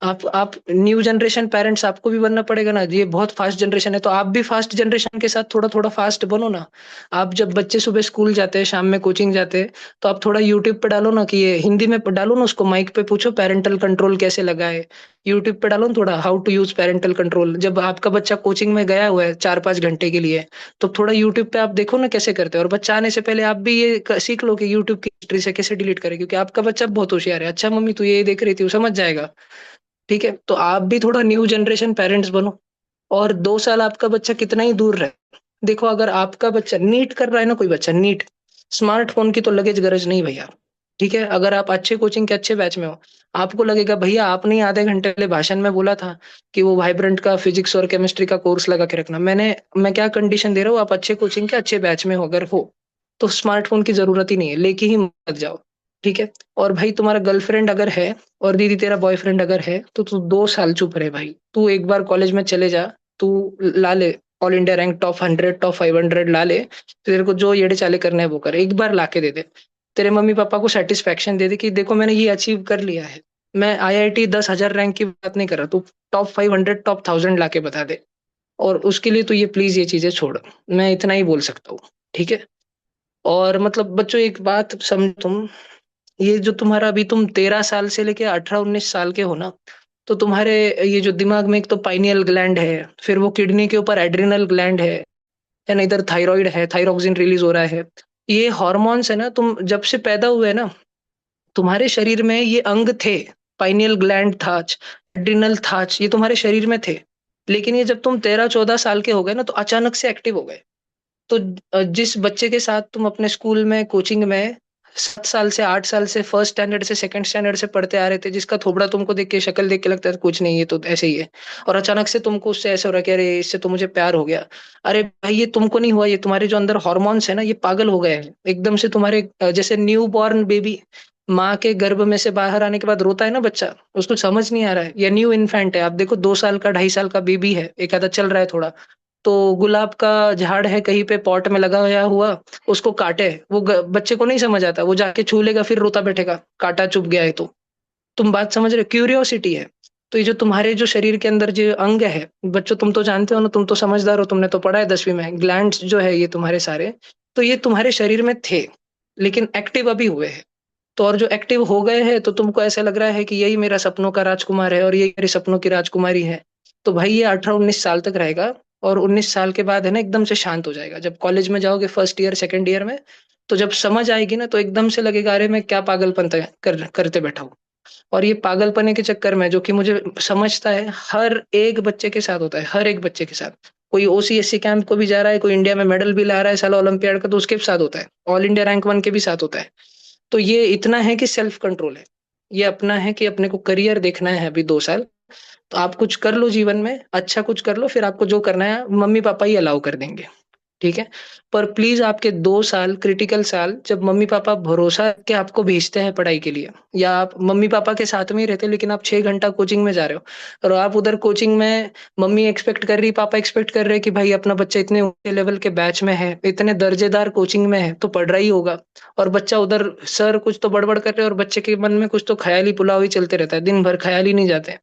आप न्यू जनरेशन पेरेंट्स, आपको भी बनना पड़ेगा ना, ये बहुत फास्ट जनरेशन है तो आप भी फास्ट जनरेशन के साथ थोड़ा थोड़ा फास्ट बनो ना। आप जब बच्चे सुबह स्कूल जाते हैं शाम में कोचिंग जाते हैं, तो आप थोड़ा यूट्यूब पे डालो ना, कि ये हिंदी में डालो ना, उसको माइक पे पूछो पेरेंटल कंट्रोल कैसे लगाए। यूट्यूब पे डालो ना थोड़ा how to use parental control. जब आपका बच्चा कोचिंग में गया हुआ है 4-5 घंटे के लिए, तो थोड़ा यूट्यूब पे आप देखो ना कैसे करते हैं, और बच्चा आने से पहले आप भी ये सीख लो कि यूट्यूब की हिस्ट्री से कैसे डिलीट करें, क्योंकि आपका बच्चा बहुत होशियार है। अच्छा मम्मी तू ये देख रही थी, वो समझ जाएगा। ठीक है, तो आप भी थोड़ा न्यू जनरेशन पेरेंट्स बनो। और 2 साल आपका बच्चा कितना ही दूर रहे, देखो अगर आपका बच्चा नीट कर रहा है ना, कोई बच्चा नीट, स्मार्टफोन की तो लगेज गरज नहीं भैया। ठीक है, अगर आप अच्छे कोचिंग के अच्छे बैच में हो, आपको लगेगा भैया आपने ही आधे घंटे पहले भाषण में बोला था कि वो वाइब्रेंट का फिजिक्स और केमिस्ट्री का कोर्स लगा के रखना। मैं क्या कंडीशन दे रहा हूँ, आप अच्छे कोचिंग के अच्छे बैच में हो अगर हो, तो स्मार्टफोन की जरूरत ही नहीं है, लेके ही मत जाओ। ठीक है। और भाई तुम्हारा गर्लफ्रेंड अगर है, और दीदी तेरा बॉयफ्रेंड अगर है, तो तू 2 साल चुप रहे भाई। तू एक बार कॉलेज में चले जा, तू ला ले all India rank top 100 top 500 ला ले, तेरे को जो येड़े चाले करने हैं वो कर, एक बार लाके दे दे। तेरे मम्मी पापा को सेटिस्फेक्शन दे दे कि देखो मैंने ये अचीव कर लिया है। मैं आईआईटी 10,000 रैंक की बात नहीं कर रहा, तू टॉप 500 टॉप 1000 लाके बता दे। और उसके लिए तो ये प्लीज ये चीजें छोड़, मैं इतना ही बोल सकता हूँ। ठीक है। और मतलब बच्चों एक बात समझ तुम, ये जो तुम्हारा अभी तुम 13 साल से लेके 18-19 साल के हो ना, तो तुम्हारे ये जो दिमाग में एक तो पाइनियल ग्लैंड है, फिर वो किडनी के ऊपर एड्रिनल ग्लैंड है ना, इधर थायराइड है, थायरोक्सिन रिलीज हो रहा है। ये हॉर्मोन्स है ना, तुम जब से पैदा हुए ना, तुम्हारे शरीर में ये अंग थे, पाइनियल ग्लैंड था, एड्रिनल था, ये तुम्हारे शरीर में थे। लेकिन ये जब तुम 13-14 साल के हो गए ना, तो अचानक से एक्टिव हो गए। तो जिस बच्चे के साथ तुम अपने स्कूल में कोचिंग में 7 साल से 8 साल से फर्स्ट स्टैंडर्ड से सेकंड स्टैंडर्ड से पढ़ते आ रहे थे, जिसका थोबड़ा तुमको देख के शक्ल देख के लगता है कुछ नहीं, ये तो ऐसे ही है। और अचानक से तुमको उससे ऐसा हो रहा है कि अरे इससे तो मुझे प्यार हो गया। अरे भाई ये तुमको नहीं हुआ, ये तुम्हारे जो अंदर हॉर्मोन्स है ना ये पागल हो गए हैं एकदम से तुम्हारे। जैसे न्यू बॉर्न बेबी माँ के गर्भ में से बाहर आने के बाद रोता है ना बच्चा, उसको समझ नहीं आ रहा है, या न्यू इन्फेंट है, आप देखो 2 साल का 2.5 साल का बेबी है, एक आधा चल रहा है थोड़ा, तो गुलाब का झाड़ है कहीं पे पॉट में लगाया हुआ, उसको काटे, वो बच्चे को नहीं समझ आता, वो जाके छू लेगा फिर रोता बैठेगा, काटा चुभ गया है तो। तुम बात समझ रहे हो, क्यूरियोसिटी है। तो ये जो तुम्हारे जो शरीर के अंदर जो अंग है बच्चों, तुम तो जानते हो ना, तुम तो समझदार हो, तुमने तो पढ़ा है 10वीं में, ग्लैंड्स जो है ये तुम्हारे सारे, तो ये तुम्हारे शरीर में थे, लेकिन एक्टिव अभी हुए हैं। तो और जो एक्टिव हो गए हैं तो तुमको ऐसा लग रहा है कि यही मेरा सपनों का राजकुमार है और यही मेरे सपनों की राजकुमारी है। तो भाई ये 18-19 साल तक रहेगा, और 19 साल के बाद है ना एकदम से शांत हो जाएगा। जब कॉलेज में जाओगे फर्स्ट ईयर सेकंड ईयर में, तो जब समझ आएगी ना तो एकदम से लगेगा अरे मैं क्या पागलपन करते बैठा हूँ। और ये पागलपने के चक्कर में, जो कि मुझे समझता है हर एक बच्चे के साथ होता है, हर एक बच्चे के साथ। कोई ओसीएससी कैंप को भी जा रहा है, कोई इंडिया में मेडल भी ला रहा है साला ओलंपियाड का, तो उसके भी साथ होता है, ऑल इंडिया रैंक 1 के भी साथ होता है। तो ये इतना है कि सेल्फ कंट्रोल है, ये अपना है कि अपने को करियर देखना है अभी 2 साल। तो आप कुछ कर लो जीवन में, अच्छा कुछ कर लो, फिर आपको जो करना है मम्मी पापा ही अलाउ कर देंगे, ठीक है। पर प्लीज आपके 2 साल क्रिटिकल साल, जब मम्मी पापा भरोसा के आपको भेजते हैं पढ़ाई के लिए, या आप मम्मी पापा के साथ में ही रहते हो लेकिन आप 6 घंटा कोचिंग में जा रहे हो, और आप उधर कोचिंग में मम्मी एक्सपेक्ट कर रही, पापा एक्सपेक्ट कर रहे हैं कि भाई अपना बच्चा इतने ऊंचे लेवल के बैच में है, इतने दर्जेदार कोचिंग में है, तो पढ़ रहा ही होगा। और बच्चा उधर सर कुछ तो बड़बड़ कर रहे हैं और बच्चे के मन में कुछ तो ख्याली पुलाव ही चलते रहता है, दिन भर ख्याल ही नहीं जाते।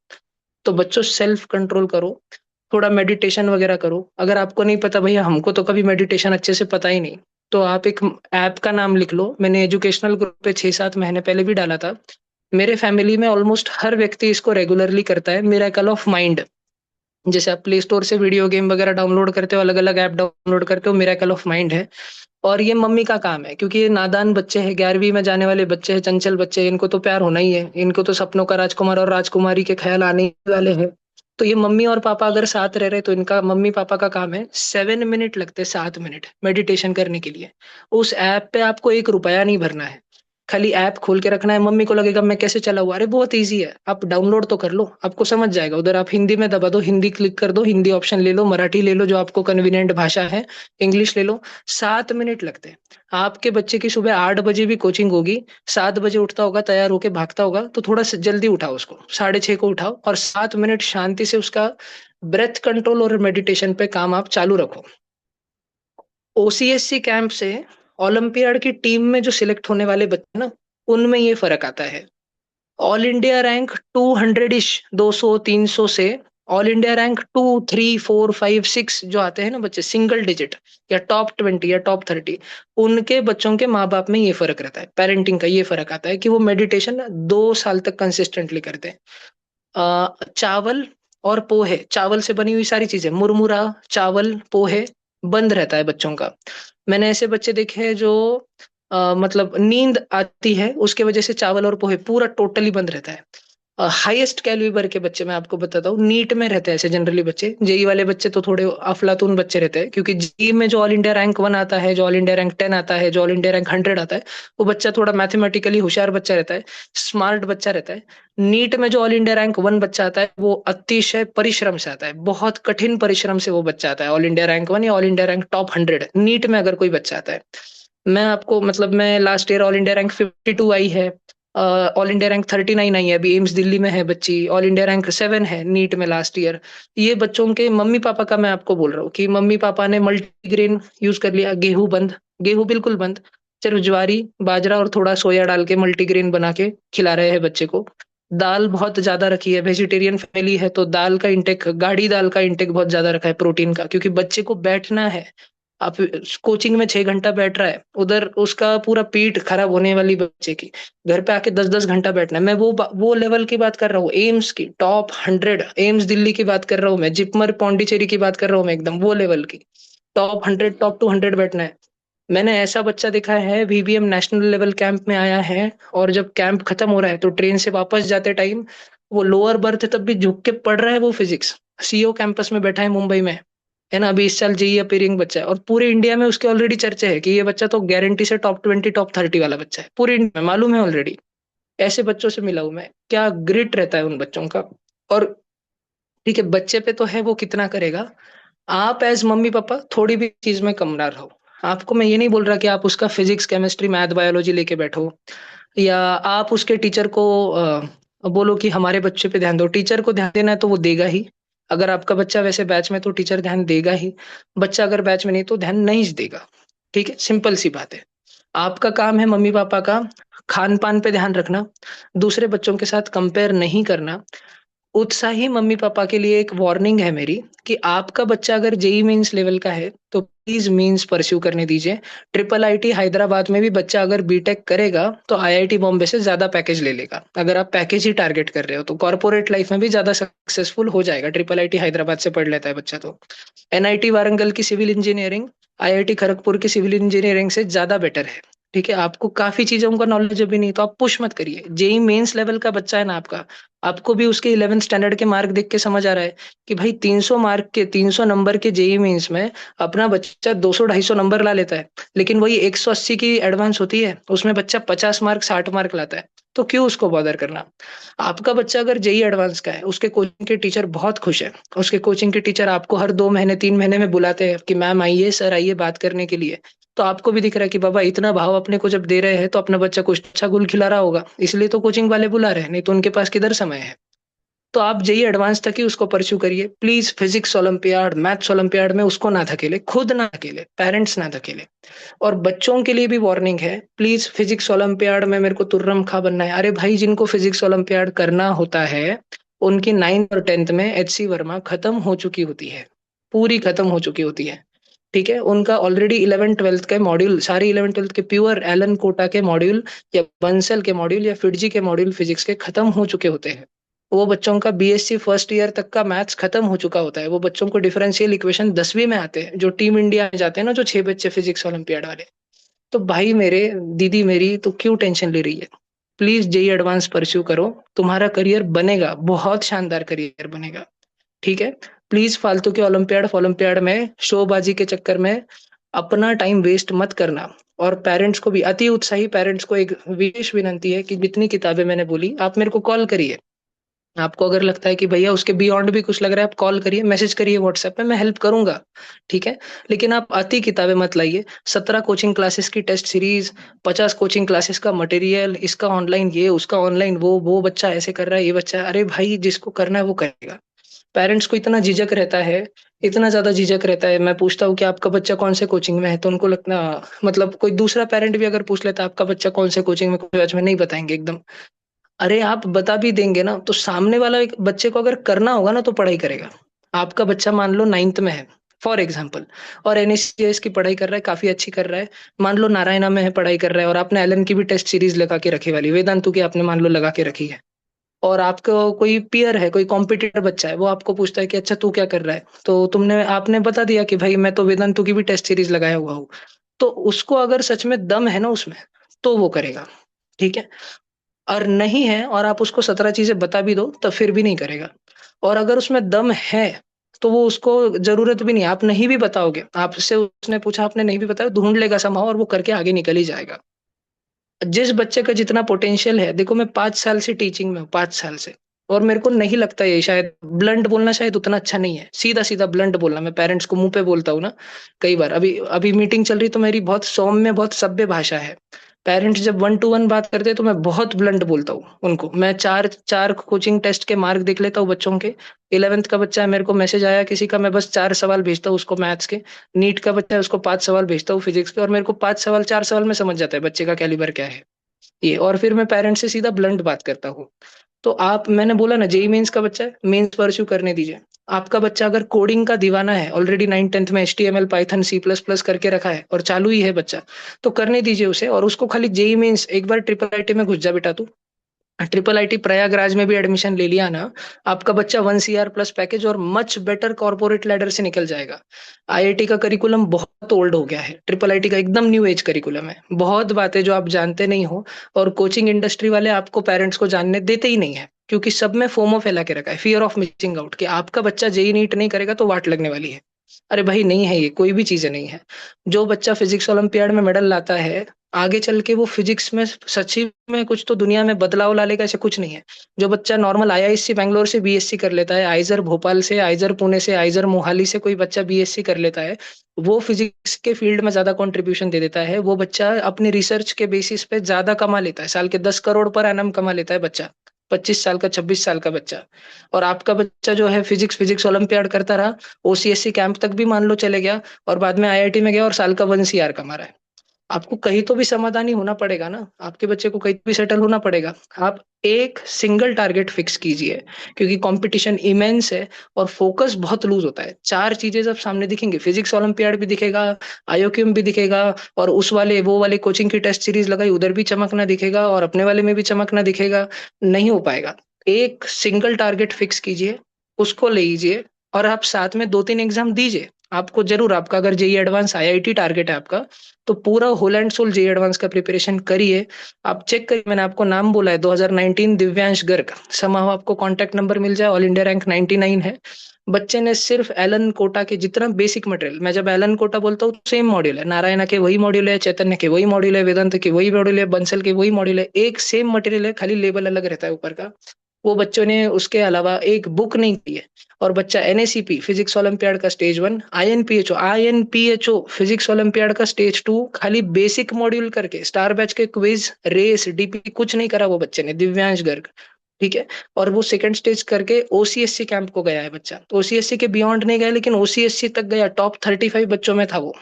तो बच्चों सेल्फ कंट्रोल करो, थोड़ा मेडिटेशन वगैरह करो। अगर आपको नहीं पता, भैया हमको तो कभी मेडिटेशन अच्छे से पता ही नहीं, तो आप एक ऐप का नाम लिख लो, मैंने एजुकेशनल ग्रुप पे 6-7 महीने पहले भी डाला था। मेरे फैमिली में ऑलमोस्ट हर व्यक्ति इसको रेगुलरली करता है, मिरेकल ऑफ माइंड। जैसे आप प्ले स्टोर से वीडियो गेम वगैरह डाउनलोड करते हो, अलग अलग ऐप डाउनलोड करते हो, मिरेकल ऑफ माइंड है। और ये मम्मी का काम है, क्योंकि ये नादान बच्चे हैं, 11वीं में जाने वाले बच्चे हैं, चंचल बच्चे हैं, इनको तो प्यार होना ही है, इनको तो सपनों का राजकुमार और राजकुमारी के ख्याल आने ही वाले हैं। तो ये मम्मी और पापा अगर साथ रह रहे तो इनका, मम्मी पापा का काम है, 7 मिनट लगते हैं, 7 मिनट मेडिटेशन करने के लिए। उस ऐप पे आपको 1 रुपया नहीं भरना है, खाली ऐप खोल के रखना है। मम्मी को लगेगा मैं कैसे चलाऊं, अरे बहुत इजी है, आप डाउनलोड तो कर लो, आपको समझ जाएगा। उधर आप हिंदी में दबा दो, हिंदी क्लिक कर दो, हिंदी ऑप्शन ले लो, मराठी ले लो जो आपको कन्वीनियंट भाषा है, इंग्लिश ले लो। 7 मिनट लगते हैं। आपके बच्चे की सुबह 8 बजे भी कोचिंग होगी, 7 बजे उठता होगा, तैयार होके भागता होगा, तो थोड़ा सा जल्दी उठाओ उसको, 6:30 को उठाओ, और 7 मिनट शांति से उसका ब्रेथ कंट्रोल और मेडिटेशन पे काम आप चालू रखो। ओसीएससी कैंप से ओलंपियाड की टीम में जो सिलेक्ट होने वाले बच्चे ना, उनमें ये फर्क आता है। ऑल इंडिया रैंक 200 इश, 200-300 से ऑल इंडिया रैंक 2, 3, 4, 5, 6 जो आते हैं ना बच्चे, सिंगल डिजिट या टॉप 20 या टॉप 30, उनके बच्चों के माँ बाप में ये फर्क रहता है, पेरेंटिंग का ये फर्क आता है कि वो मेडिटेशन 2 साल तक कंसिस्टेंटली करते हैं। चावल और पोहे, चावल से बनी हुई सारी चीजें, मुरमुरा, चावल, पोहे बंद रहता है बच्चों का। मैंने ऐसे बच्चे देखे हैं जो मतलब नींद आती है उसके वजह से चावल और पोहे पूरा टोटली बंद रहता है। हाईएस्ट कैलिबर के बच्चे मैं आपको बताता हूँ, नीट में रहते हैं ऐसे जनरली बच्चे, जेई वाले बच्चे तो थोड़े अफलातून बच्चे रहते हैं, क्योंकि जेई में जो ऑल इंडिया रैंक 1 आता है, जो ऑल इंडिया रैंक 10 आता है, जो ऑल इंडिया रैंक 100 आता है, वो बच्चा थोड़ा मैथमेटिकली होशियार बच्चा रहता है, स्मार्ट बच्चा रहता है। नीट में जो ऑल इंडिया रैंक 1 बच्चा आता है, वो अतिशय परिश्रम से आता है, बहुत कठिन परिश्रम से वो बच्चा आता है, ऑल इंडिया रैंक 1 या all India rank top 100 NEET में अगर कोई बच्चा आता है। मैं आपको मतलब, मैं last year all India rank 52 आई है, ऑल इंडिया रैंक 39 आई है, अभी एम्स दिल्ली में है बच्ची, ऑल इंडिया रैंक 7 है नीट में लास्ट ईयर। ये बच्चों के मम्मी पापा का मैं आपको बोल रहा हूँ कि मम्मी पापा ने मल्टीग्रेन यूज कर लिया, गेहूं बंद, गेहूं बिल्कुल बंद, सिर्फ ज्वारी बाजरा और थोड़ा सोया डाल के मल्टीग्रेन बना के खिला रहे हैं बच्चे को। दाल बहुत ज्यादा रखी है, वेजिटेरियन फैमिली है तो दाल का इंटेक, गाढ़ी दाल का इंटेक बहुत ज्यादा रखा है प्रोटीन का, क्योंकि बच्चे को बैठना है। आप कोचिंग में 6 घंटा बैठ रहा है, उधर उसका पूरा पीठ खराब होने वाली बच्चे की, घर पे आके 10-10 घंटा बैठना है। मैं वो लेवल की बात कर रहा हूँ, एम्स की टॉप 100, एम्स दिल्ली की बात कर रहा हूँ मैं, जिपमर पौंडीचेरी की बात कर रहा हूँ मैं, एकदम वो लेवल की टॉप 100 टॉप 200 बैठना है। मैंने ऐसा बच्चा देखा है, वीबीएम नेशनल लेवल कैंप में आया है, और जब कैंप खत्म हो रहा है तो ट्रेन से वापस जाते टाइम वो लोअर बर्थ तब भी झुक के पढ़ रहा है वो फिजिक्स, सीओ कैंपस में बैठा है मुंबई में। है ना, अभी इस साल जेई अपीयरिंग बच्चा है और पूरे इंडिया में उसके ऑलरेडी चर्चे है कि ये बच्चा तो गारंटी से टॉप 20 टॉप 30 वाला बच्चा है, पूरे इंडिया में मालूम है ऑलरेडी। ऐसे बच्चों से मिला हूं मैं, क्या ग्रिट रहता है उन बच्चों का। और ठीक है, बच्चे पे तो है वो कितना करेगा। आप एज मम्मी पापा थोड़ी भी चीज में कम ना रहो। आपको मैं ये नहीं बोल रहा कि आप उसका फिजिक्स केमिस्ट्री मैथ बायोलॉजी लेके बैठो, या आप उसके टीचर को बोलो कि हमारे बच्चे पे ध्यान दो। टीचर को ध्यान देना है तो वो देगा ही। अगर आपका बच्चा वैसे बैच में तो टीचर ध्यान देगा ही। बच्चा अगर बैच में नहीं तो ध्यान नहीं देगा। ठीक है, सिंपल सी बात है। आपका काम है मम्मी पापा का खान पान पे ध्यान रखना, दूसरे बच्चों के साथ कंपेयर नहीं करना। उत्साही मम्मी पापा के लिए एक वार्निंग है मेरी कि आपका बच्चा अगर जेई मेंस लेवल का है तो प्लीज मेंस परस्यू करने दीजिए। ट्रिपल आईटी हैदराबाद में भी बच्चा अगर बीटेक करेगा तो आईआईटी बॉम्बे से ज्यादा पैकेज ले लेगा, अगर आप पैकेज ही टारगेट कर रहे हो तो कॉर्पोरेट लाइफ में भी ज्यादा सक्सेसफुल हो जाएगा। ट्रिपल आईटी हैदराबाद से पढ़ लेता है बच्चा तो। एनआईटी वारंगल की सिविल इंजीनियरिंग आईआईटी खड़गपुर की सिविल इंजीनियरिंग से ज्यादा बेटर है। ठीक है, आपको काफी चीजों का नॉलेज अभी नहीं तो आप पुश मत करिए। जेई मेंस लेवल का बच्चा है ना आपका, आपको भी उसके 11th स्टैंडर्ड के मार्क देख के समझ आ रहा है कि भाई 300 मार्क के 300 नंबर के जेई मेंस में अपना बच्चा 200 250 नंबर ला लेता है, लेकिन वही 180 की एडवांस होती है उसमें बच्चा 50 मार्क 60 मार्क लाता है। तो क्यों उसको बॉदर करना। आपका बच्चा अगर जेई एडवांस का है, उसके कोचिंग के टीचर बहुत खुश है, उसके कोचिंग के टीचर आपको हर 2 महीने 3 महीने में बुलाते हैं कि मैम आइए सर आइए बात करने के लिए। तो आपको भी दिख रहा है कि बाबा इतना भाव अपने को जब दे रहे हैं तो अपना बच्चा कुछ अच्छा गुल खिला रहा होगा, इसलिए तो कोचिंग वाले बुला रहे हैं, नहीं तो उनके पास किधर समय है। तो आप जेईई एडवांस तक ही उसको परस्यू करिए please. Physics olympiad maths olympiad में उसको ना धकेले, खुद ना धकेले, पेरेंट्स ना धकेले। और बच्चों के लिए भी वार्निंग है, प्लीज फिजिक्स ओलंपियाड में मेरे को तुर्रम खा बनना है, अरे भाई जिनको फिजिक्स ओलंपियाड करना होता है उनकी 9th और 10th में एचसी वर्मा खत्म हो चुकी होती है, पूरी खत्म हो चुकी होती है। ठीक है, उनका ऑलरेडी 11th 12th के मॉड्यूल, सारे 11th 12th के प्योर एलन कोटा के मॉड्यूल या बंसल के मॉड्यूल या फिटजी के मॉड्यूल फिजिक्स के खत्म हो चुके होते हैं। वो बच्चों का बीएससी फर्स्ट ईयर तक का मैथ्स खत्म हो चुका होता है। वो बच्चों को डिफरेंशियल इक्वेशन 10वीं में आते हैं, जो टीम इंडिया में जाते हैं ना, जो 6 बच्चे फिजिक्स ओलंपियाड वाले। तो भाई मेरे, दीदी मेरी, तो क्यों टेंशन ले रही है। प्लीज जेई एडवांस परस्यू करो, तुम्हारा करियर बनेगा, बहुत शानदार करियर बनेगा। ठीक है, प्लीज फालतू के ओलंपियाड में शोबाजी के चक्कर में अपना टाइम वेस्ट मत करना। और पेरेंट्स को भी, अति उत्साही पेरेंट्स को एक विशेष विनंती है कि जितनी किताबें मैंने बोली आप मेरे को कॉल करिए। आपको अगर लगता है कि भैया उसके बियॉन्ड भी कुछ लग रहा है, आप कॉल करिए, मैसेज करिए व्हाट्सएप पे, मैं हेल्प करूंगा। ठीक है, लेकिन आप अति किताबें मत लाइए। 17 कोचिंग क्लासेस की टेस्ट सीरीज, 50 कोचिंग क्लासेस का मटेरियल, इसका ऑनलाइन ये उसका ऑनलाइन वो बच्चा ऐसे कर रहा है, ये बच्चा, अरे भाई जिसको करना है वो करेगा। पेरेंट्स को इतना झिझक रहता है, इतना ज्यादा झिझक रहता है। मैं पूछता हूँ कि आपका बच्चा कौन से कोचिंग में है तो उनको लगना, मतलब कोई दूसरा पेरेंट भी अगर पूछ लेता है आपका बच्चा कौन से कोचिंग में, कोई बैच में, नहीं बताएंगे एकदम। अरे आप बता भी देंगे ना तो सामने वाला एक बच्चे को अगर करना होगा ना तो पढ़ाई करेगा। आपका बच्चा मान लो 9th में है फॉर एग्जाम्पल, और एनएससीएस की पढ़ाई कर रहा है, काफी अच्छी कर रहा है। मान लो नारायणा में है पढ़ाई कर रहा है, और आपने एलन की भी टेस्ट सीरीज लगा के रखी वाली, वेदांतु की आपने मान लो लगा के रखी है। और आपको कोई पियर है, कोई कॉम्पिटिटर बच्चा है, वो आपको पूछता है कि अच्छा तू क्या कर रहा है, तो तुमने आपने बता दिया कि भाई मैं तो वेदांतु की भी टेस्ट सीरीज लगाया हुआ हूँ। तो उसको अगर सच में दम है ना उसमें, तो वो करेगा। ठीक है, और नहीं है और आप उसको 17 चीजें बता भी दो तब फिर भी नहीं करेगा। और अगर उसमें दम है तो वो, उसको जरूरत भी नहीं, आप नहीं भी बताओगे, आपसे उसने पूछा आपने नहीं भी बताया, ढूंढ लेगा समाव और वो करके आगे निकल ही जाएगा। जिस बच्चे का जितना पोटेंशियल है, देखो मैं 5 साल से टीचिंग में हूँ, 5 साल से, और मेरे को नहीं लगता ये, शायद ब्लंट बोलना शायद उतना अच्छा नहीं है, सीधा सीधा ब्लंट बोलना, मैं पेरेंट्स को मुंह पे बोलता हूँ ना कई बार। अभी अभी मीटिंग चल रही तो मेरी बहुत सौम्य बहुत सभ्य भाषा है। पेरेंट्स जब 1 to 1 बात करते हैं तो मैं बहुत ब्लंट बोलता हूँ उनको। मैं चार चार कोचिंग टेस्ट के मार्क देख लेता हूँ बच्चों के। 11th का बच्चा है, मेरे को मैसेज आया किसी का, मैं बस 4 सवाल भेजता हूँ उसको मैथ्स के। नीट का बच्चा है, उसको 5 सवाल भेजता हूँ फिजिक्स के, और मेरे को 5 सवाल 4 सवाल में समझ जाता है बच्चे का कैलिबर क्या है ये। और फिर मैं पेरेंट्स से सीधा ब्लंट बात करता हूँ। तो आप, मैंने बोला ना जेई मेंस का बच्चा है, मेंस परस्यू करने दीजिए। आपका बच्चा अगर कोडिंग का दीवाना है, ऑलरेडी 9th 10th में HTML पाइथन C++ करके रखा है और चालू ही है बच्चा, तो करने दीजिए उसे। और उसको खाली जेई मेंस एक बार ट्रिपल आईटी में घुस जा बेटा तू, ट्रिपल आईटी प्रयागराज में भी एडमिशन ले लिया ना, आपका बच्चा 1 CR+ पैकेज और मच बेटर कॉर्पोरेट लैडर से निकल जाएगा। आईआईटी का करिकुलम बहुत ओल्ड हो गया है, ट्रिपल आईटी का एकदम न्यू एज करिकुलम है, बहुत बातें जो आप जानते नहीं हो। और कोचिंग इंडस्ट्री वाले आपको, पेरेंट्स को जानने देते ही नहीं है, क्योंकि सब में फोमो फैला के रखा है, फियर ऑफ मिसिंग आउट, कि आपका बच्चा जेई नीट नहीं करेगा तो वाट लगने वाली है। अरे भाई नहीं है, ये कोई भी चीजें नहीं है। जो बच्चा फिजिक्स ओलंपियाड में मेडल लाता है, आगे चल के वो फिजिक्स में सच्ची में कुछ तो दुनिया में बदलाव ला लेगा, ऐसे कुछ नहीं है। जो बच्चा नॉर्मल आईआईएससी बैंगलोर से बीएससी कर लेता है, आइजर भोपाल से, आइजर पुणे से, आइजर मोहाली से कोई बच्चा बीएससी कर लेता है, वो फिजिक्स के फील्ड में ज्यादा कंट्रीब्यूशन दे देता है। वो बच्चा अपनी रिसर्च के बेसिस पे ज्यादा कमा लेता है, साल के 10 करोड़ पर एनम कमा लेता है बच्चा, 25 साल का, 26 साल का बच्चा। और आपका बच्चा जो है फिजिक्स फिजिक्स ओलंपियाड करता रहा, ओसीएससी कैंप तक भी मान लो चले गया, और बाद में आईआईटी में गया और साल का 1 सीआर कमा रहा है। आपको कहीं तो भी समाधानी होना पड़ेगा ना, आपके बच्चे को कहीं तो भी सेटल होना पड़ेगा। आप एक सिंगल टारगेट फिक्स कीजिए, क्योंकि कंपटीशन इमेंस है और फोकस बहुत लूज होता है। चार चीजें जब सामने दिखेंगी, फिजिक्स ओलंपियाड भी दिखेगा, आईओक्यूएम भी दिखेगा, और उस वाले वो वाले कोचिंग की टेस्ट सीरीज लगाई उधर भी चमकना दिखेगा, और अपने वाले में भी चमकना दिखेगा, नहीं हो पाएगा। एक सिंगल टारगेट फिक्स कीजिए, उसको ले लीजिए, और आप साथ में 2-3 एग्जाम दीजिए। आपको जरूर, आपका अगर जेई एडवांस आईआईटी टारगेट है आपका, तो पूरा whole and soul JEE advance का प्रिपरेशन करिए। आप चेक करिए, मैंने आपको नाम बोला है 2019 दिव्यांश गर्ग, समाओ आपको कांटेक्ट नंबर मिल जाए, ऑल इंडिया रैंक 99 है। बच्चे ने सिर्फ एलन कोटा के जितना बेसिक मटेरियल, मैं जब एलन कोटा बोलता हूँ सेम मॉड्यूल है, नारायणा के वही मॉड्यूल है, चैतन्य के वही मॉड्यूल है, वेदांत के वही मॉड्यूल है, बंसल के वही मॉड्यूल है, एक सेम मटेरियल है, खाली लेबल अलग रहता है ऊपर का। वो बच्चों ने उसके अलावा एक बुक नहीं की है। और बच्चा एनएसीपी फिजिक्स ओलंपियाड का स्टेज 1, आईएनपीएचओ फिजिक्स ओलंपियाड का स्टेज 2, खाली बेसिक मॉड्यूल करके स्टार बैच के क्विज रेस डीपी कुछ नहीं करा वो बच्चे ने, दिव्यांश गर्ग। ठीक है। और वो सेकंड स्टेज करके ओसीएससी कैंप को गया है बच्चा, ओसीएससी के बियॉन्ड नहीं गया, लेकिन ओसीएससी तक गया, टॉप 35 बच्चों में था वो।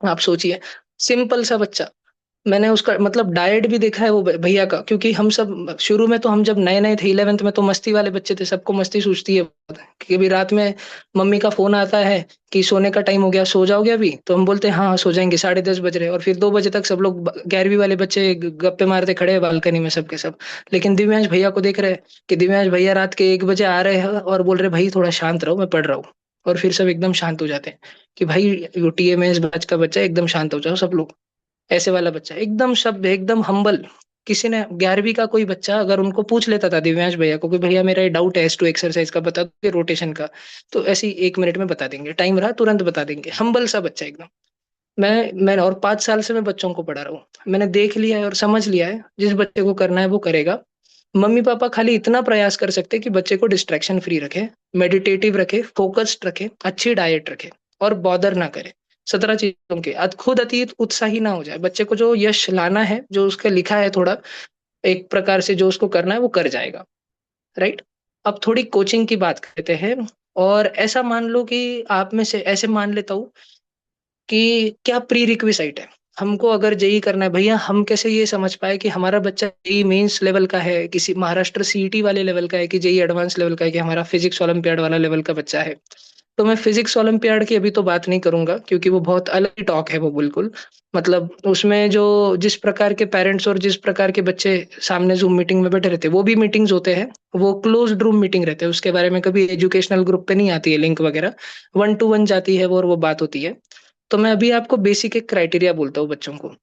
आप सोचिए, सिंपल सा बच्चा। मैंने उसका मतलब डाइट भी देखा है वो भैया का, क्योंकि हम सब शुरू में तो, हम जब नए नए थे 11th में, तो मस्ती वाले बच्चे थे, सबको मस्ती सूझती है कि अभी रात में मम्मी का फोन आता है कि सोने का टाइम हो गया, सो जाओगे अभी, तो हम बोलते हैं हाँ सो जाएंगे, 10:30 बज रहे हैं, और फिर 2 बजे तक सब लोग 11वीं वाले बच्चे गप्पे मारते खड़े हैं बालकनी में सबके सब। लेकिन दिव्यांश भैया को देख रहे हैं कि दिव्यांश भैया रात के 1 बजे आ रहे हैं और बोल रहे भाई थोड़ा शांत रहो, मैं पढ़ रहा हूँ। और फिर सब एकदम शांत हो जाते हैं कि भाई यूटीए में इस बैच का बच्चा, एकदम शांत हो जाओ सब लोग। ऐसे वाला बच्चा एकदम शब्द, एकदम हम्बल। किसी ने 11वीं का कोई बच्चा अगर उनको पूछ लेता था दिव्यांश भैया को कि भैया मेरा ये डाउट है S2 एक्सरसाइज का, बता दोगे रोटेशन का, तो ऐसे ही 1 मिनट में बता देंगे, टाइम रहा तुरंत बता देंगे, हम्बल सा बच्चा एकदम। मैं और 5 साल से मैं बच्चों को पढ़ा रहा हूँ, मैंने देख लिया है और समझ लिया है, जिस बच्चे को करना है वो करेगा। मम्मी पापा खाली इतना प्रयास कर सकते हैं कि बच्चे को डिस्ट्रैक्शन फ्री रखे, मेडिटेटिव रखे, फोकस्ड रखे, अच्छी डाइट रखे, और बॉदर ना करे 17 चीजों के। खुद अतीत उत्साही ना हो जाए, बच्चे को जो यश लाना है, जो उसका लिखा है थोड़ा एक प्रकार से, जो उसको करना है वो कर जाएगा। राइट। अब थोड़ी कोचिंग की बात करते हैं। और ऐसा मान लो कि आप में से ऐसे मान लेता हूँ कि क्या प्री रिक्विसाइट है हमको, अगर जेई करना है भैया, हम कैसे ये समझ पाए कि हमारा बच्चा जेई मेंस लेवल का है, किसी महाराष्ट्र सीईटी वाले लेवल का है, कि जेई एडवांस लेवल का है, कि हमारा फिजिक्स ओलंपियाड वाला लेवल का बच्चा है। तो मैं फिजिक्स ओलंपियाड की अभी तो बात नहीं करूंगा, क्योंकि वो बहुत अलग ही टॉक है वो, बिल्कुल। मतलब उसमें जो जिस प्रकार के पेरेंट्स और जिस प्रकार के बच्चे सामने जूम मीटिंग में बैठे रहते हैं, वो भी मीटिंग्स होते हैं, वो क्लोज्ड रूम मीटिंग रहते हैं, उसके बारे में कभी एजुकेशनल ग्रुप पे नहीं आती है लिंक वगैरह, 1-to-1 जाती है वो, और वो बात होती है। तो मैं अभी आपको बेसिक एक क्राइटेरिया बोलता हूँ बच्चों को।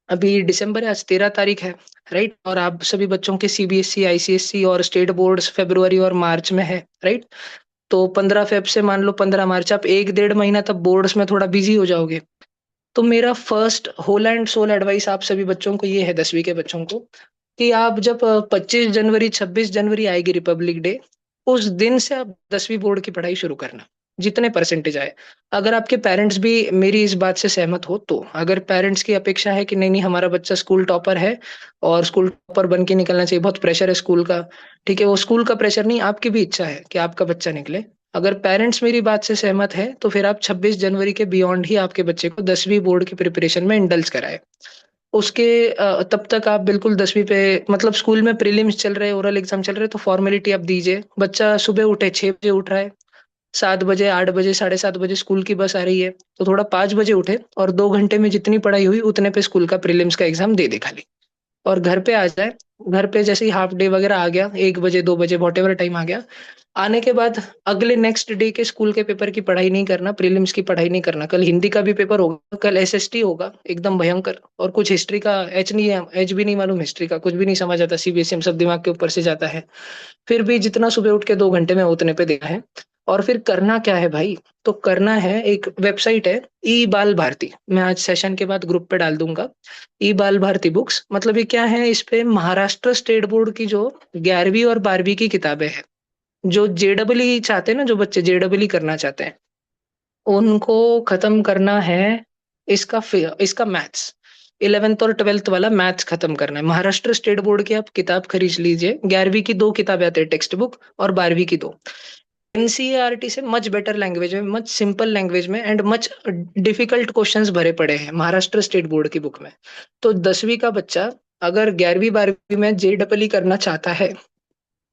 अभी दिसंबर है, आज 13 तारीख है। राइट। और आप सभी बच्चों के सीबीएसई, आईसीएसई और स्टेट बोर्ड्स फरवरी और मार्च में है। राइट। तो 15 फेब से मान लो 15 मार्च, आप 1-1.5 महीना तब बोर्ड्स में थोड़ा बिजी हो जाओगे। तो मेरा first whole and soul advice आप सभी बच्चों को ये है, 10वीं के बच्चों को, कि आप जब 25 जनवरी, 26 जनवरी आएगी रिपब्लिक डे, उस दिन से आप 10वीं बोर्ड की पढ़ाई शुरू करना, जितने परसेंटेज आए। अगर आपके पेरेंट्स भी मेरी इस बात से सहमत हो, तो अगर पेरेंट्स की अपेक्षा है कि नहीं नहीं हमारा बच्चा स्कूल टॉपर है और स्कूल टॉपर बन के निकलना चाहिए, बहुत प्रेशर है स्कूल का, ठीक है, वो स्कूल का प्रेशर नहीं, आपकी भी इच्छा है कि आपका बच्चा निकले, अगर पेरेंट्स मेरी बात से सहमत है, तो फिर आप 26 जनवरी के बियॉन्ड ही आपके बच्चे को 10वीं बोर्ड की प्रिपरेशन में इंडल्ज कराए। उसके तब तक आप बिल्कुल 10वीं पे, मतलब स्कूल में प्रीलिम्स चल रहे हैं, ओरल एग्जाम चल रहे हैं, तो फॉर्मेलिटी आप दीजिए। बच्चा सुबह उठे, 6 बजे उठ रहा है, 7 बजे, 8 बजे, 7:30 बजे स्कूल की बस आ रही है, तो थोड़ा 5 बजे उठे और 2 घंटे में जितनी पढ़ाई हुई उतने पे स्कूल का प्रीलिम्स का एग्जाम दे दे खाली, और घर पे आ जाए। घर पे जैसे ही हाफ डे वगैरह आ गया, 1 बजे, 2 बजे, वॉट एवर टाइम आ गया, आने के बाद अगले नेक्स्ट डे के स्कूल के पेपर की पढ़ाई नहीं करना, प्रीलिम्स की पढ़ाई नहीं करना। कल हिंदी का भी पेपर होगा, कल एसएसटी होगा एकदम भयंकर, और कुछ हिस्ट्री का, एच नहीं है, एच भी नहीं मालूम, हिस्ट्री का कुछ भी नहीं समझ आता, सीबीएसई में सब दिमाग के ऊपर से जाता है। फिर भी जितना सुबह उठ के 2 घंटे में उतने पे देना है। और फिर करना क्या है भाई? तो करना है, एक वेबसाइट है ई बाल भारती, मैं आज सेशन के बाद ग्रुप पे डाल दूंगा। ई बाल भारती बुक्स, मतलब ये क्या है, इस पे महाराष्ट्र स्टेट बोर्ड की जो 11वीं और 12वीं की किताबें हैं, जो जेडबलई चाहते हैं ना, जो बच्चे जेडबलई करना चाहते हैं, उनको खत्म करना है। इसका मैथ्स 11th और 12th वाला मैथ्स खत्म करना है। महाराष्ट्र स्टेट बोर्ड की आप किताब खरीद लीजिए, 11वीं की दो किताबें आती है टेक्स्ट बुक, और 12वीं की दो। एनसीईआरटी से मच बेटर लैंग्वेज में, मच सिंपल लैंग्वेज में एंड मच डिफिकल्ट क्वेश्चंस भरे पड़े हैं महाराष्ट्र स्टेट बोर्ड की बुक में। तो 10वीं का बच्चा अगर 11वीं 12वीं में जेडबलई करना चाहता है,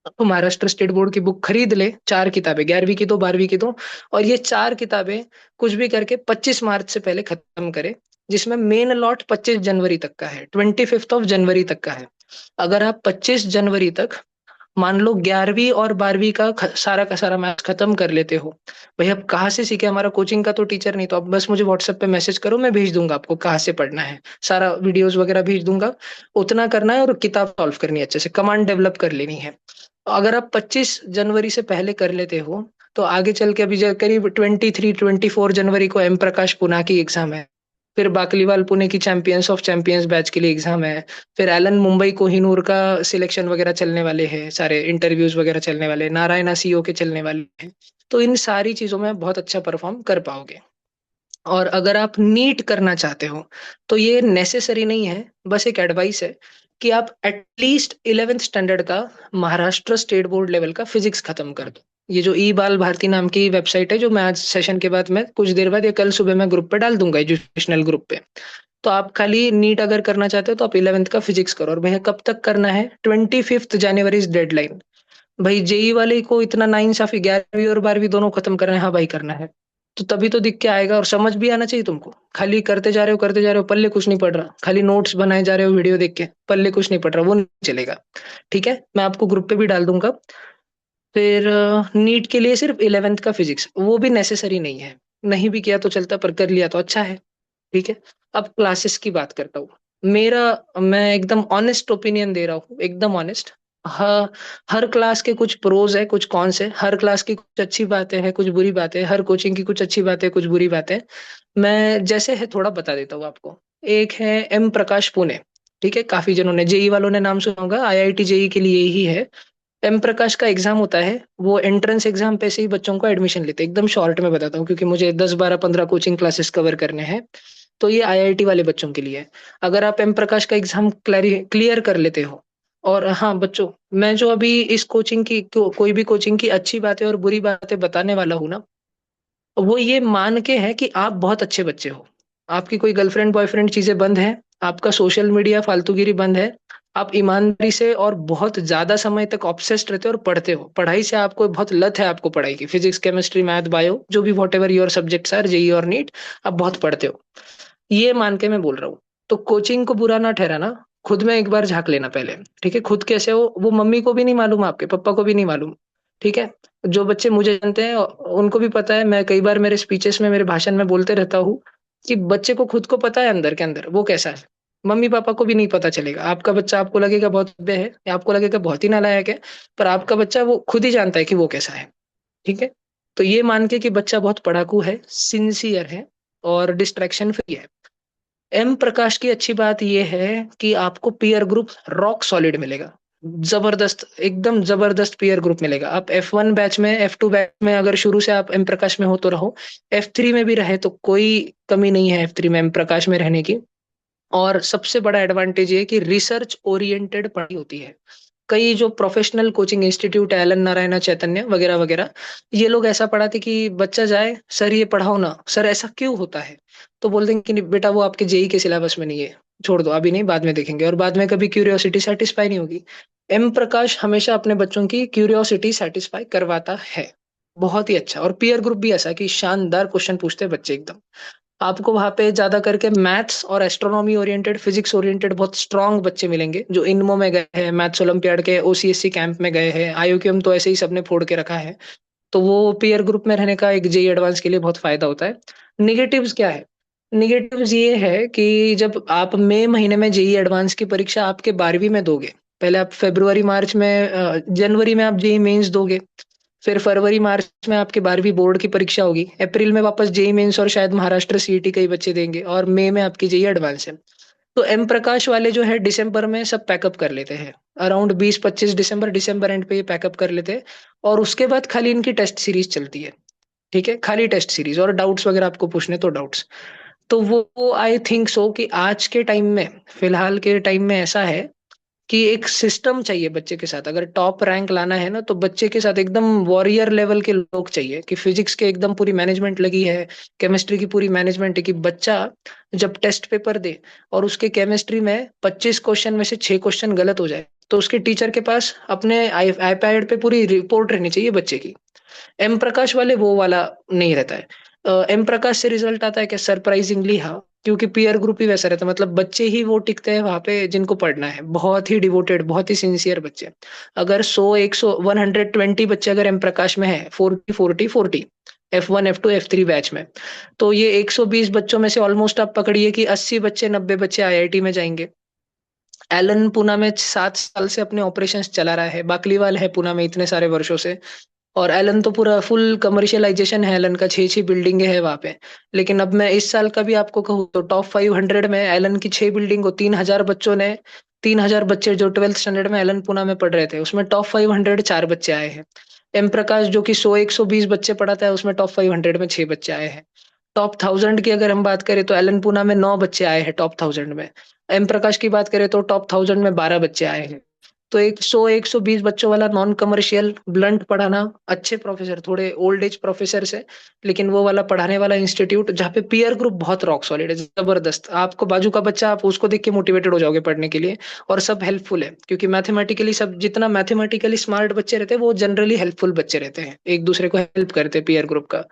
तो महाराष्ट्र स्टेट बोर्ड की बुक खरीद ले, चार किताबें, 11वीं की दो, 12वीं की दो, और ये चार किताबें कुछ भी करके 25 मार्च से पहले खत्म करे, जिसमें मेन लॉट 25 जनवरी तक का है, 25 ऑफ जनवरी तक का है। अगर आप 25 जनवरी तक मान लो 11वीं और 12वीं का सारा मैथ्स खत्म कर लेते हो, भाई अब कहाँ से सीखे, हमारा कोचिंग का तो टीचर नहीं, तो आप बस मुझे व्हाट्सएप पे मैसेज करो, मैं भेज दूंगा आपको कहाँ से पढ़ना है, सारा वीडियोस वगैरह भेज दूंगा। उतना करना है, और किताब सॉल्व करनी है अच्छे से, कमांड डेवलप कर लेनी है। अगर आप 25 जनवरी से पहले कर लेते हो, तो आगे चल के अभी करीब 23-24 जनवरी को एम प्रकाश पुना की एग्जाम है, फिर बाकलीवाल पुणे की चैंपियंस ऑफ चैंपियंस बैच के लिए एग्जाम है, फिर एलन मुंबई कोहिनूर का सिलेक्शन वगैरह चलने वाले हैं, सारे इंटरव्यूज वगैरह चलने वाले हैं, नारायणा सीओ के चलने वाले हैं। तो इन सारी चीजों में बहुत अच्छा परफॉर्म कर पाओगे। और अगर आप नीट करना चाहते हो, तो ये नेसेसरी नहीं है, बस एक एडवाइस है कि आप एटलीस्ट 11th स्टैंडर्ड का महाराष्ट्र स्टेट बोर्ड लेवल का फिजिक्स खत्म कर दो। ये जो ई बाल भारती नाम की वेबसाइट है, जो मैं आज सेशन के बाद, मैं कुछ देर बाद या कल सुबह मैं ग्रुप पे डाल दूंगा, एजुकेशनल ग्रुप पे। तो आप खाली नीट अगर करना चाहते हो, तो आप 11th का फिजिक्स करो। और भैया कब तक करना है? 25 जनवरी इज डेडलाइन। भाई जेई वाले को इतना नाइंसाफी, 11वीं और 12वीं दोनों खत्म करना है? हाँ भाई करना है, तो तभी तो दिख के आएगा, और समझ भी आना चाहिए तुमको। खाली करते जा रहे हो, करते जा रहे हो, पल्ले कुछ नहीं पड़ रहा, खाली नोट्स बनाए जा रहे हो वीडियो देख के, पल्ले कुछ नहीं पड़ रहा, वो नहीं चलेगा। ठीक है, मैं आपको ग्रुप पे भी डाल दूंगा। फिर नीट के लिए सिर्फ 11th का फिजिक्स, वो भी नेसेसरी नहीं है, नहीं भी किया तो चलता, पर कर लिया तो अच्छा है। ठीक है। अब क्लासेस की बात करता हूँ। मेरा मैं एकदम ऑनेस्ट ओपिनियन दे रहा हूँ, एकदम ऑनेस्ट। हाँ, हर क्लास के कुछ प्रोज है, कुछ कॉन्स है, हर क्लास की कुछ अच्छी बातें हैं, कुछ बुरी बातें, हर कोचिंग की कुछ अच्छी बातें, कुछ बुरी बातें। मैं जैसे है थोड़ा बता देता हूँ आपको। एक है एम प्रकाश पुणे। ठीक है, काफी जनों ने, जेई वालों ने नाम सुना होगा, आईआईटी जेई के लिए ही है। एम प्रकाश का एग्जाम होता है, वो एंट्रेंस एग्जाम पे से ही बच्चों को एडमिशन लेते हैं। एकदम शॉर्ट में बताता हूँ, क्योंकि मुझे 10 12 15 कोचिंग क्लासेस कवर करने हैं। तो ये आईआईटी वाले बच्चों के लिए है। अगर आप एम प्रकाश का एग्जाम क्लियर कर लेते हो, और हाँ बच्चों, मैं जो अभी इस कोचिंग की कोई भी कोचिंग की अच्छी बातें और बुरी बातें बताने वाला हूँ ना, वो ये मान के है कि आप बहुत अच्छे बच्चे हो, आपकी कोई गर्लफ्रेंड बॉयफ्रेंड चीजें बंद है, आपका सोशल मीडिया फालतूगिरी बंद है, आप ईमानदारी से और बहुत ज्यादा समय तक ऑब्सेस्ड रहते हो और पढ़ते हो, पढ़ाई से आपको बहुत लत है, आपको पढ़ाई की, फिजिक्स केमिस्ट्री मैथ बायो जो भी whatever your subjects are, JEE और नीट, आप बहुत पढ़ते हो, ये मान के मैं बोल रहा हूँ। तो कोचिंग को बुरा ना ठहराना, खुद में एक बार झांक लेना पहले। ठीक है, खुद कैसे हो वो मम्मी को भी नहीं मालूम, आपके पापा को भी नहीं मालूम। ठीक है, जो बच्चे मुझे जानते हैं उनको भी पता है, मैं कई बार मेरे स्पीचेस में, मेरे भाषण में बोलते रहता हूँ कि बच्चे को खुद को पता है अंदर के अंदर वो कैसा है, मम्मी पापा को भी नहीं पता चलेगा। आपका बच्चा आपको लगेगा बहुत भव्य है, या आपको लगेगा बहुत ही नालायक है, पर आपका बच्चा वो खुद ही जानता है कि वो कैसा है। ठीक है, तो ये मान के कि बच्चा बहुत पढ़ाकू है, सिंसियर है, और डिस्ट्रैक्शन फ्री है। एम प्रकाश की अच्छी बात यह है कि आपको पीयर ग्रुप रॉक सॉलिड मिलेगा, जबरदस्त, एकदम जबरदस्त पीयर ग्रुप मिलेगा। आप F1 बैच में, F2 बैच में अगर शुरू से आप एम प्रकाश में हो तो रहो, F3 में भी रहे तो कोई कमी नहीं है F3 में एम प्रकाश में रहने की। और सबसे बड़ा एडवांटेज ये है कि रिसर्च ओरिएंटेड पढ़ाई होती है। कई जो प्रोफेशनल कोचिंग इंस्टीट्यूट है, एलन नारायणा चैतन्य वगैरह वगैरह, ये लोग ऐसा पढ़ाते कि बच्चा जाए, सर ये पढ़ाओ ना, सर ऐसा क्यों होता है, तो बोल देंगे कि नहीं बेटा, वो आपके जेई के सिलेबस में नहीं है, छोड़ दो, अभी नहीं, बाद में देखेंगे, और बाद में कभी क्यूरियोसिटी सेटिस्फाई नहीं होगी। एम प्रकाश हमेशा अपने बच्चों की क्यूरियोसिटी सेटिस्फाई करवाता है, बहुत ही अच्छा। और पीयर ग्रुप भी ऐसा कि शानदार क्वेश्चन पूछते हैं बच्चे एकदम। आपको वहां पे ज्यादा करके मैथ्स और एस्ट्रोनॉमी ओरिएंटेड, फिजिक्स ओरिएंटेड बहुत स्ट्रांग बच्चे मिलेंगे, जो इनमो में गए हैं, मैथ्स ओलंपियाड के ओसीएससी कैंप में गए हैं, आईओक्यूएम तो ऐसे ही सबने फोड़ के रखा है। तो वो पीयर ग्रुप में रहने का एक जेई एडवांस के लिए बहुत फायदा होता है। निगेटिव्स क्या है? निगेटिव्स ये है कि जब आप मई महीने में जेई एडवांस की परीक्षा आपके 12वीं में दोगे, पहले आप फरवरी मार्च में जनवरी में आप जेई मेंस दोगे, फिर फरवरी मार्च में आपके 12वीं बोर्ड की परीक्षा होगी, अप्रैल में वापस जेईई मेंस और शायद महाराष्ट्र सीईटी कई बच्चे देंगे, और मई में आपकी जेईई एडवांस है। तो एम प्रकाश वाले जो है दिसंबर में सब पैकअप कर लेते हैं, अराउंड 20-25 दिसंबर, दिसंबर एंड पे ये पैकअप कर लेते हैं। और उसके बाद खाली इनकी टेस्ट सीरीज चलती है। ठीक है, खाली टेस्ट सीरीज, और डाउट्स वगैरह आपको पूछने तो डाउट्स। तो वो आई थिंक सो कि आज के टाइम में, फिलहाल के टाइम में ऐसा है कि एक सिस्टम चाहिए बच्चे के साथ। अगर टॉप रैंक लाना है ना, तो बच्चे के साथ एकदम वॉरियर लेवल के लोग चाहिए, कि फिजिक्स के एकदम पूरी मैनेजमेंट लगी है, केमिस्ट्री की पूरी मैनेजमेंट है, कि बच्चा जब टेस्ट पेपर दे और उसके केमिस्ट्री में 25 क्वेश्चन में से 6 क्वेश्चन गलत हो जाए, तो उसके टीचर के पास अपने आईपैड पे पूरी रिपोर्ट रहनी चाहिए बच्चे की। एम प्रकाश वाले वो वाला नहीं रहता है। एम प्रकाश से रिजल्ट आता है क्या? सरप्राइजिंगली हाँ, क्योंकि पीयर ग्रुप ही वैसा रहता है, मतलब बच्चे ही वो टिकते हैं वहां पे जिनको पढ़ना है, बहुत ही डिवोटेड, बहुत ही सिंसियर बच्चे। अगर 100, 100, 120 बच्चे अगर एम प्रकाश में है, 40, 40, 40, F1, F2, F3 बैच में, तो ये 120 बच्चों में से ऑलमोस्ट आप पकड़िए कि 80 बच्चे, 90 बच्चे आईआईटी में जाएंगे। एलन पुणे में 7 साल से अपने ऑपरेशंस चला रहा है, बाकलीवाल है पुणे में इतने सारे वर्षों से, और एलन तो पूरा फुल कमर्शियलाइजेशन है एलन का, 6-6 बिल्डिंगे है वहां पे। लेकिन अब मैं इस साल का भी आपको कहूँ तो टॉप 500 में एलन की 6 बिल्डिंग हो, 3000 बच्चों ने, 3000 बच्चे जो 12th स्टैंडर्ड में एलन पुणे में पढ़ रहे थे, उसमें टॉप 500 4 बच्चे आए हैं। एम प्रकाश जो कि 100-120 बच्चे पढ़ाता है, उसमें टॉप 500 में 6 बच्चे आए हैं। टॉप 1000 की अगर हम बात करें तो एलन पुणे में 9 बच्चे आए हैं टॉप 1000 में। एम प्रकाश की बात करें तो टॉप 1000 में 12 बच्चे आए हैं। तो 100-120 बच्चों वाला नॉन कमर्शियल ब्लंट पढ़ाना, अच्छे प्रोफेसर, थोड़े ओल्ड एज प्रोफेसर है, लेकिन वो वाला पढ़ाने वाला इंस्टीट्यूट जहाँ पे पीयर ग्रुप बहुत रॉक सॉलिड है, जबरदस्त। आपको बाजू का बच्चा, आप उसको देख के मोटिवेटेड हो जाओगे पढ़ने के लिए। और सब हेल्पफुल है, क्योंकि मैथमेटिकली सब, जितना मैथमेटिकली स्मार्ट बच्चे रहते हैं वो जनरली हेल्पफुल बच्चे रहते हैं, एक दूसरे को हेल्प करते हैं पीयर ग्रुप का।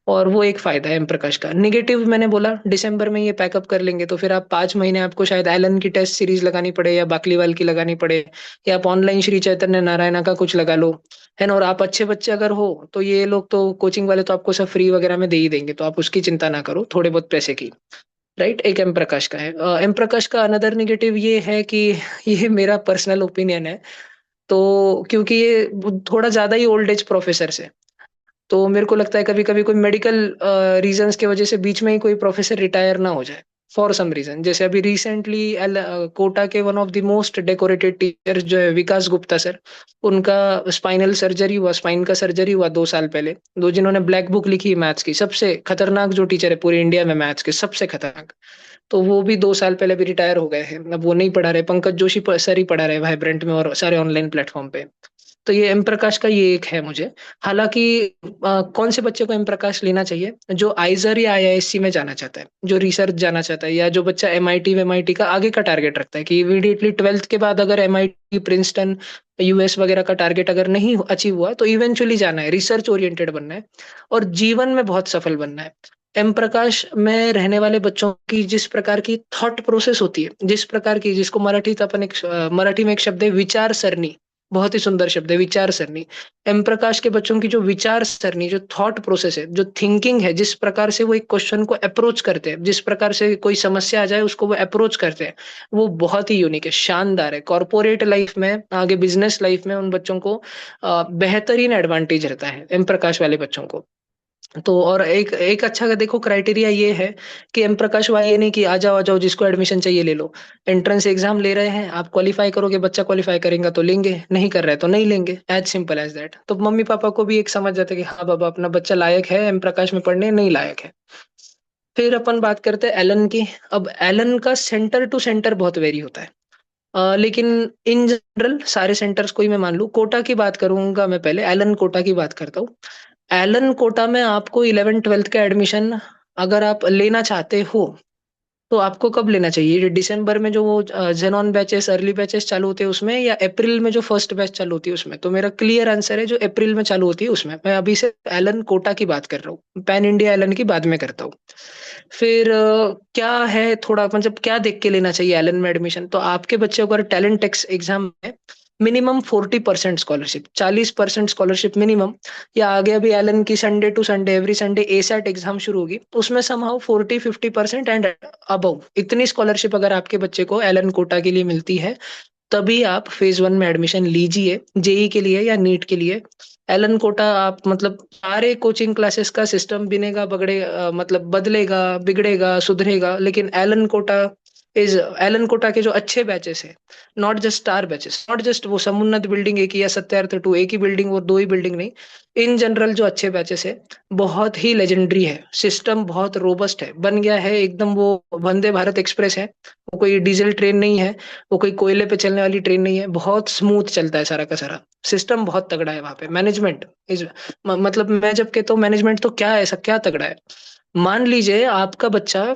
और वो एक फायदा है एम प्रकाश का। निगेटिव मैंने बोला दिसंबर में ये पैकअप कर लेंगे, तो फिर आप 5 महीने आपको शायद एलन की टेस्ट सीरीज लगानी पड़े, या बाकलीवाल की लगानी पड़े, या आप ऑनलाइन श्री चैतन्य नारायणा का कुछ लगा लो, है ना। और आप अच्छे बच्चे अगर हो, तो ये लोग तो कोचिंग वाले तो आपको सब फ्री वगैरह में दे ही देंगे, तो आप उसकी चिंता ना करो, थोड़े बहुत पैसे की। राइट, एक एम प्रकाश का है। एम प्रकाश का अनदर निगेटिव ये है कि ये मेरा पर्सनल ओपिनियन है, तो क्योंकि ये थोड़ा ज्यादा ही ओल्ड एज प्रोफेसर है, तो मेरे को लगता है कभी कभी कोई मेडिकल रीजंस की वजह से बीच में ही कोई प्रोफेसर रिटायर ना हो जाए, फॉर सम रीजन। जैसे अभी रिसेंटली कोटा के one of the most decorated teacher जो है विकास गुप्ता सर, उनका स्पाइनल सर्जरी हुआ, स्पाइन का सर्जरी हुआ 2 साल पहले। दो जिन्होंने ब्लैक बुक लिखी मैथ्स की, सबसे खतरनाक जो टीचर है पूरे इंडिया में मैथ्स के, सबसे खतरनाक, तो वो भी 2 साल पहले भी रिटायर हो गए हैं। अब वो नहीं पढ़ा रहे, पंकज जोशी सर ही पढ़ा रहे वाइब्रेंट में और सारे ऑनलाइन प्लेटफॉर्म पे। तो ये एम प्रकाश का ये एक है मुझे। हालांकि कौन से बच्चे को एम प्रकाश लेना चाहिए? जो आइजर या आईआईएससी में जाना चाहता है, जो रिसर्च जाना चाहता है, या जो बच्चा एमआईटी एमआईटी का आगे का टारगेट रखता है, कि इमीडिएटली 12th के बाद अगर एमआईटी, प्रिंसटन, यूएस वगैरह का टारगेट अगर नहीं अचीव हुआ, तो इवेंचुअली जाना है, रिसर्च ओरिएंटेड बनना है और जीवन में बहुत सफल बनना है। एम प्रकाश में रहने वाले बच्चों की जिस प्रकार की थॉट प्रोसेस होती है, जिस प्रकार की, जिसको मराठीत अपन एक मराठी में एक शब्द है विचार सरणी, बहुत ही सुंदर शब्द है विचार सरणी। एम प्रकाश के बच्चों की जो विचार सरणी, जो थॉट प्रोसेस है, जो थिंकिंग है, जिस प्रकार से वो एक क्वेश्चन को अप्रोच करते हैं, जिस प्रकार से कोई समस्या आ जाए उसको वो अप्रोच करते हैं, वो बहुत ही यूनिक है, शानदार है। कॉर्पोरेट लाइफ में, आगे बिजनेस लाइफ में उन बच्चों को बेहतरीन एडवांटेज रहता है एम प्रकाश वाले बच्चों को। तो और एक एक अच्छा का देखो क्राइटेरिया ये है कि एम प्रकाश वाला ये नहीं कि आ जाओ जिसको एडमिशन चाहिए ले लो। एंट्रेंस एग्जाम ले रहे हैं, आप क्वालिफाई करोगे, बच्चा क्वालिफाई करेगा तो लेंगे, नहीं कर रहा है तो नहीं लेंगे, एज सिंपल एज दैट। तो मम्मी पापा को भी एक समझ जाता है कि हाँ बाबा अपना बच्चा लायक है एम प्रकाश में पढ़ने, नहीं लायक है। फिर अपन बात करते हैं एलन की। अब एलन का सेंटर टू सेंटर बहुत वेरी होता है। लेकिन इन जनरल सारे सेंटर्स को ही मैं मान लूं, कोटा की बात करूंगा मैं, पहले एलन कोटा की बात करता हूँ। एलन कोटा में आपको 11th 12th का एडमिशन अगर आप लेना चाहते हो, तो आपको कब लेना चाहिए? ये दिसंबर में जो वो जेनॉन बैचेस, अर्ली बैचेस चालू होते हैं उसमें, या अप्रैल में जो फर्स्ट बैच चालू होती है उसमें? तो मेरा क्लियर आंसर है जो अप्रैल में चालू होती है उसमें। मैं अभी से एलन कोटा की बात कर रहा हूँ, पैन इंडिया एलन की बाद में करता हूँ। फिर क्या है, थोड़ा मतलब क्या देख के लेना चाहिए एलन में एडमिशन? तो आपके बच्चे को अगर टैलेंट टेक्स एग्जाम में मिनिमम 40% स्कॉलरशिप, 40% स्कॉलरशिप मिनिमम, या आगे अभी एलन की Sunday to Sunday, every Sunday ASAT exam शुरू होगी, उसमें समहाउ 40-50% एंड अबव इतनी स्कॉलरशिप अगर आपके बच्चे को एलन कोटा के लिए मिलती है, तभी आप फेज वन में एडमिशन लीजिए, जेई के लिए या नीट के लिए। एलन कोटा आप मतलब सारे कोचिंग क्लासेस का सिस्टम बिनेगा मतलब बदलेगा, बिगड़ेगा, सुधरेगा, लेकिन एलन कोटा के जो अच्छे बैचेस है, not just star batches, not just वो समुन्नत बिल्डिंग एक ही या सत्यार्थ टू एक ही बिल्डिंग और दो ही बिल्डिंग नहीं, इन जनरल जो अच्छे बैचेस है बहुत ही लेजेंडरी है, सिस्टम बहुत रोबस्ट है, बन गया है एकदम, वो वंदे भारत एक्सप्रेस है, वो कोई डीजल ट्रेन नहीं है, वो कोई कोयले पे चलने वाली ट्रेन नहीं है, बहुत स्मूथ चलता है सारा का सारा। सिस्टम बहुत तगड़ा है वहां पे, मैनेजमेंट इज मतलब मैं जब कहता हूँ मैनेजमेंट तो क्या ऐसा क्या तगड़ा है। मान लीजिए आपका बच्चा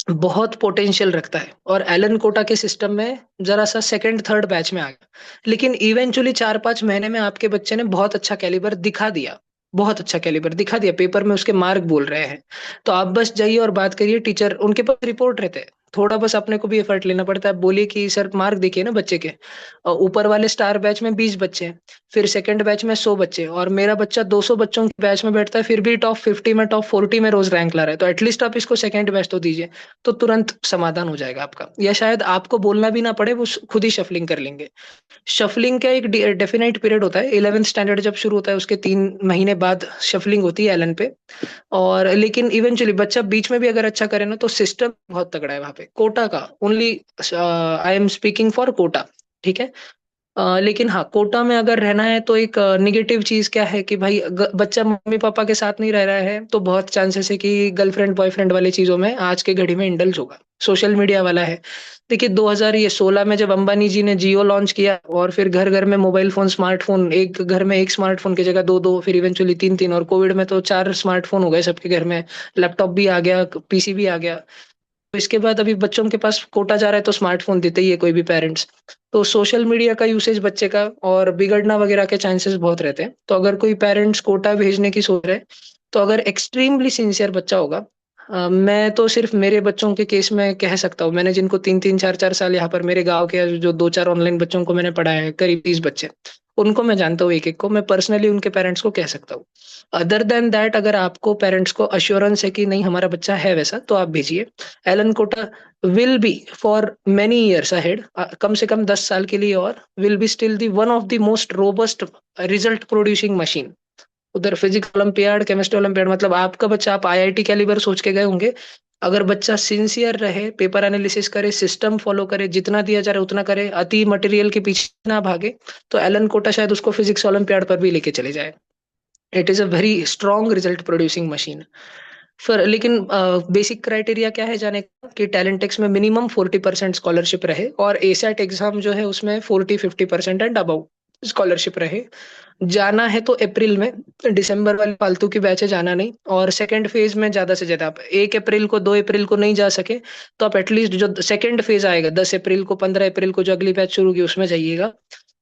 बहुत पोटेंशियल रखता है और एलन कोटा के सिस्टम में जरा सा सेकंड थर्ड बैच में आ गया, लेकिन इवेंचुअली 4-5 महीने में आपके बच्चे ने बहुत अच्छा कैलिबर दिखा दिया, बहुत अच्छा कैलिबर दिखा दिया, पेपर में उसके मार्क बोल रहे हैं, तो आप बस जाइए और बात करिए, टीचर उनके पास रिपोर्ट रहते हैं, थोड़ा बस अपने को भी एफर्ट लेना पड़ता है, आप बोलिए कि सर मार्क देखिए ना बच्चे के, और ऊपर वाले स्टार बैच में 20 बच्चे हैं, फिर सेकंड बैच में 100 बच्चे, और मेरा बच्चा 200 बच्चों के बैच में बैठता है, फिर भी टॉप 50 में टॉप 40 में रोज रैंक ला रहा है, तो एटलीस्ट आप इसको सेकंड बैच तो दीजिए, तो तुरंत समाधान हो जाएगा आपका, या शायद आपको बोलना भी ना पड़े, वो खुद ही शफलिंग कर लेंगे। शफलिंग का एक डेफिनाइट पीरियड होता है, 11th स्टैंडर्ड जब शुरू होता है उसके 3 महीने बाद शफलिंग होती है एलन पे, और लेकिन इवेंचुअली बच्चा बीच में भी अगर अच्छा करे ना तो सिस्टम बहुत तगड़ा है वहां पे, कोटा का only, I am speaking for Kota, ठीक है। लेकिन हाँ, कोटा में अगर रहना है तो एक निगेटिव चीज क्या है कि भाई बच्चा मम्मी पापा के साथ नहीं रह रहा है तो बहुत चांसेस है कि गर्लफ्रेंड बॉयफ्रेंड वाली चीजों में आज के घड़ी में इंडल्ज होगा, सोशल मीडिया वाला है। देखिए 2016 में जब अंबानी जी ने जियो लॉन्च किया और फिर घर घर में मोबाइल फोन स्मार्टफोन, एक घर में एक स्मार्टफोन की जगह दो दो, फिर इवेंचुअली तीन तीन, और कोविड में तो 4 स्मार्टफोन हो गए सबके घर में, लैपटॉप भी आ गया, पीसी भी आ गया, तो इसके बाद अभी बच्चों के पास कोटा जा रहा है तो स्मार्टफोन देते ही है कोई भी पेरेंट्स, तो सोशल मीडिया का यूसेज बच्चे का और बिगड़ना वगैरह के चांसेस बहुत रहते हैं, तो अगर कोई पेरेंट्स कोटा भेजने की सोच रहे हैं तो अगर एक्सट्रीमली सिंसियर बच्चा होगा, मैं तो सिर्फ मेरे बच्चों के केस में कह सकता हूँ, मैंने जिनको 3-3 4-4 साल यहाँ पर मेरे गांव के जो 2-4 ऑनलाइन बच्चों को मैंने पढ़ाया है, करीब 30 बच्चे, उनको मैं जानता हूँ एक एक को, मैं पर्सनली उनके पेरेंट्स को कह सकता हूँ। अदर देन दैट अगर आपको पेरेंट्स को अश्योरेंस है कि नहीं हमारा बच्चा है वैसा, तो आप भेजिए। Allen Kota will be for many years ahead, कम से कम 10 साल के लिए, और will be still the one of the most robust result producing machine. उधर फिजिक्स ओलंपियाड, केमिस्ट्री ओलंपियाड, मतलब आपका बच्चा, आप आईआईटी कैलिबर सोच के गए होंगे, अगर बच्चा सिंसियर रहे, पेपर एनालिसिस करे, सिस्टम फॉलो करे, जितना दिया जा रहा है उतना करे, अति मटेरियल के पीछे ना भागे, तो एलन कोटा शायद उसको फिजिक्स ओलंपियाड पर भी लेके चले जाए। It is a very strong result producing machine. फिर लेकिन बेसिक क्राइटेरिया क्या है जाने का, कि टैलेंट टेक्स में मिनिमम 40% स्कॉलरशिप रहे, और एसैट एग्जाम जो है उसमें 40-50% एंड अबव स्कॉलरशिप रहे। जाना है तो अप्रैल में, दिसंबर वाली फालतू की बैच है, जाना नहीं, और सेकंड फेज में ज्यादा से ज्यादा आप 1 अप्रैल को 2 अप्रैल को नहीं जा सके तो आप एटलीस्ट जो सेकंड फेज आएगा 10 अप्रैल को, 15 अप्रैल को जो अगली बैच शुरू होगी उसमें जाइएगा,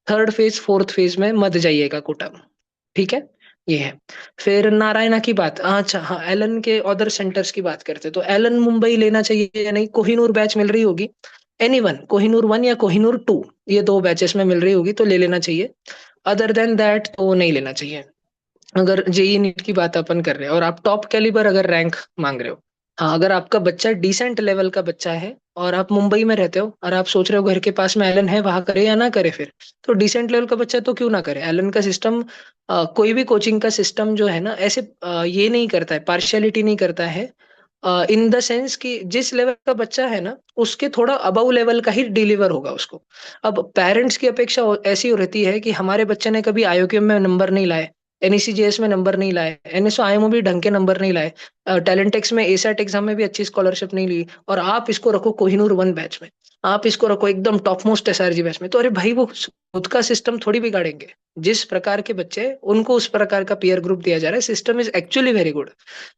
थर्ड फेज फोर्थ फेज में मत जाइएगा कोटा, ठीक है। ये है। फिर नारायणा की बात, अच्छा हाँ, एलन के अदर सेंटर्स की बात करते हैं, तो एलन मुंबई लेना चाहिए या नहीं, कोहिनूर बैच मिल रही होगी, एनी 1, कोहिनूर 1 या कोहिनूर 2, ये दो बैचेस में मिल रही होगी तो ले लेना चाहिए, अदर देन दैट तो नहीं लेना चाहिए। अगर जेई नीट की बात अपन कर रहे हैं और आप टॉप कैलिबर अगर रैंक मांग रहे हो, हाँ, अगर आपका बच्चा डिसेंट लेवल का बच्चा है और आप मुंबई में रहते हो और आप सोच रहे हो घर के पास में एलन है, वहां करे या ना करे, फिर तो डिसेंट लेवल का बच्चा तो क्यों ना करे एलन का सिस्टम। कोई भी कोचिंग का सिस्टम जो है ना ऐसे ये नहीं करता है, पार्शियलिटी नहीं करता है, इन द सेंस कि जिस लेवल का बच्चा है ना उसके थोड़ा अबव लेवल का ही डिलीवर होगा उसको। अब पेरेंट्स की अपेक्षा ऐसी हो रहती है कि हमारे बच्चे ने कभी आईओक्यूएम में नंबर नहीं लाए, एनईसीजेएस में नंबर नहीं लाए, एनएसओ आईएमओ भी ढंग के नंबर नहीं लाए, टैलेंट एक्स में एसैट एग्जाम में भी अच्छी स्कॉलरशिप नहीं ली, और आप इसको रखो कोहिनूर 1 बैच में, आप इसको रखो एकदम टॉप मोस्ट एसआरजी बैच में, तो अरे भाई वो खुद का सिस्टम थोड़ी बिगाड़ेंगे। जिस प्रकार के बच्चे उनको उस प्रकार का पीयर ग्रुप दिया जा रहा है, system is actually very good.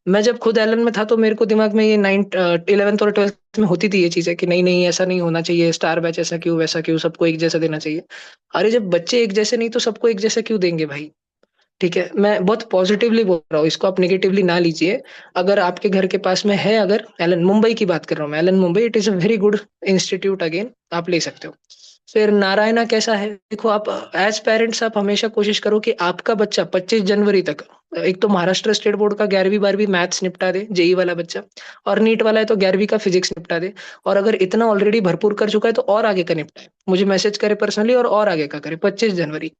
मैं जब खुद एलन में था तो मेरे को दिमाग में ये 11th और 12th में होती थी ये चीजें कि नहीं नहीं ऐसा नहीं होना चाहिए, स्टार बैच ऐसा क्यों वैसा क्यों, सबको एक जैसा देना चाहिए। अरे जब बच्चे एक जैसे नहीं तो सबको एक जैसा क्यों देंगे भाई। ठीक है, मैं बहुत पॉजिटिवली बोल रहा हूँ, इसको आप नेगेटिवली ना लीजिए। अगर आपके घर के पास में है, अगर एलन मुंबई की बात कर रहा हूँ मैं, Allen Mumbai it is a very good institute, again आप ले सकते हो। फिर नारायणा कैसा है, देखो आप एज पेरेंट्स आप हमेशा कोशिश करो कि आपका बच्चा 25 जनवरी तक एक तो महाराष्ट्र स्टेट बोर्ड का 11वीं 12वीं मैथ्स निपटा दे जेई वाला बच्चा, और नीट वाला है तो 11वीं का फिजिक्स निपटा दे। और अगर इतना ऑलरेडी भरपूर कर चुका है तो और आगे का निपटाए, मुझे मैसेज करे पर्सनली, और आगे का करे 25 जनवरी।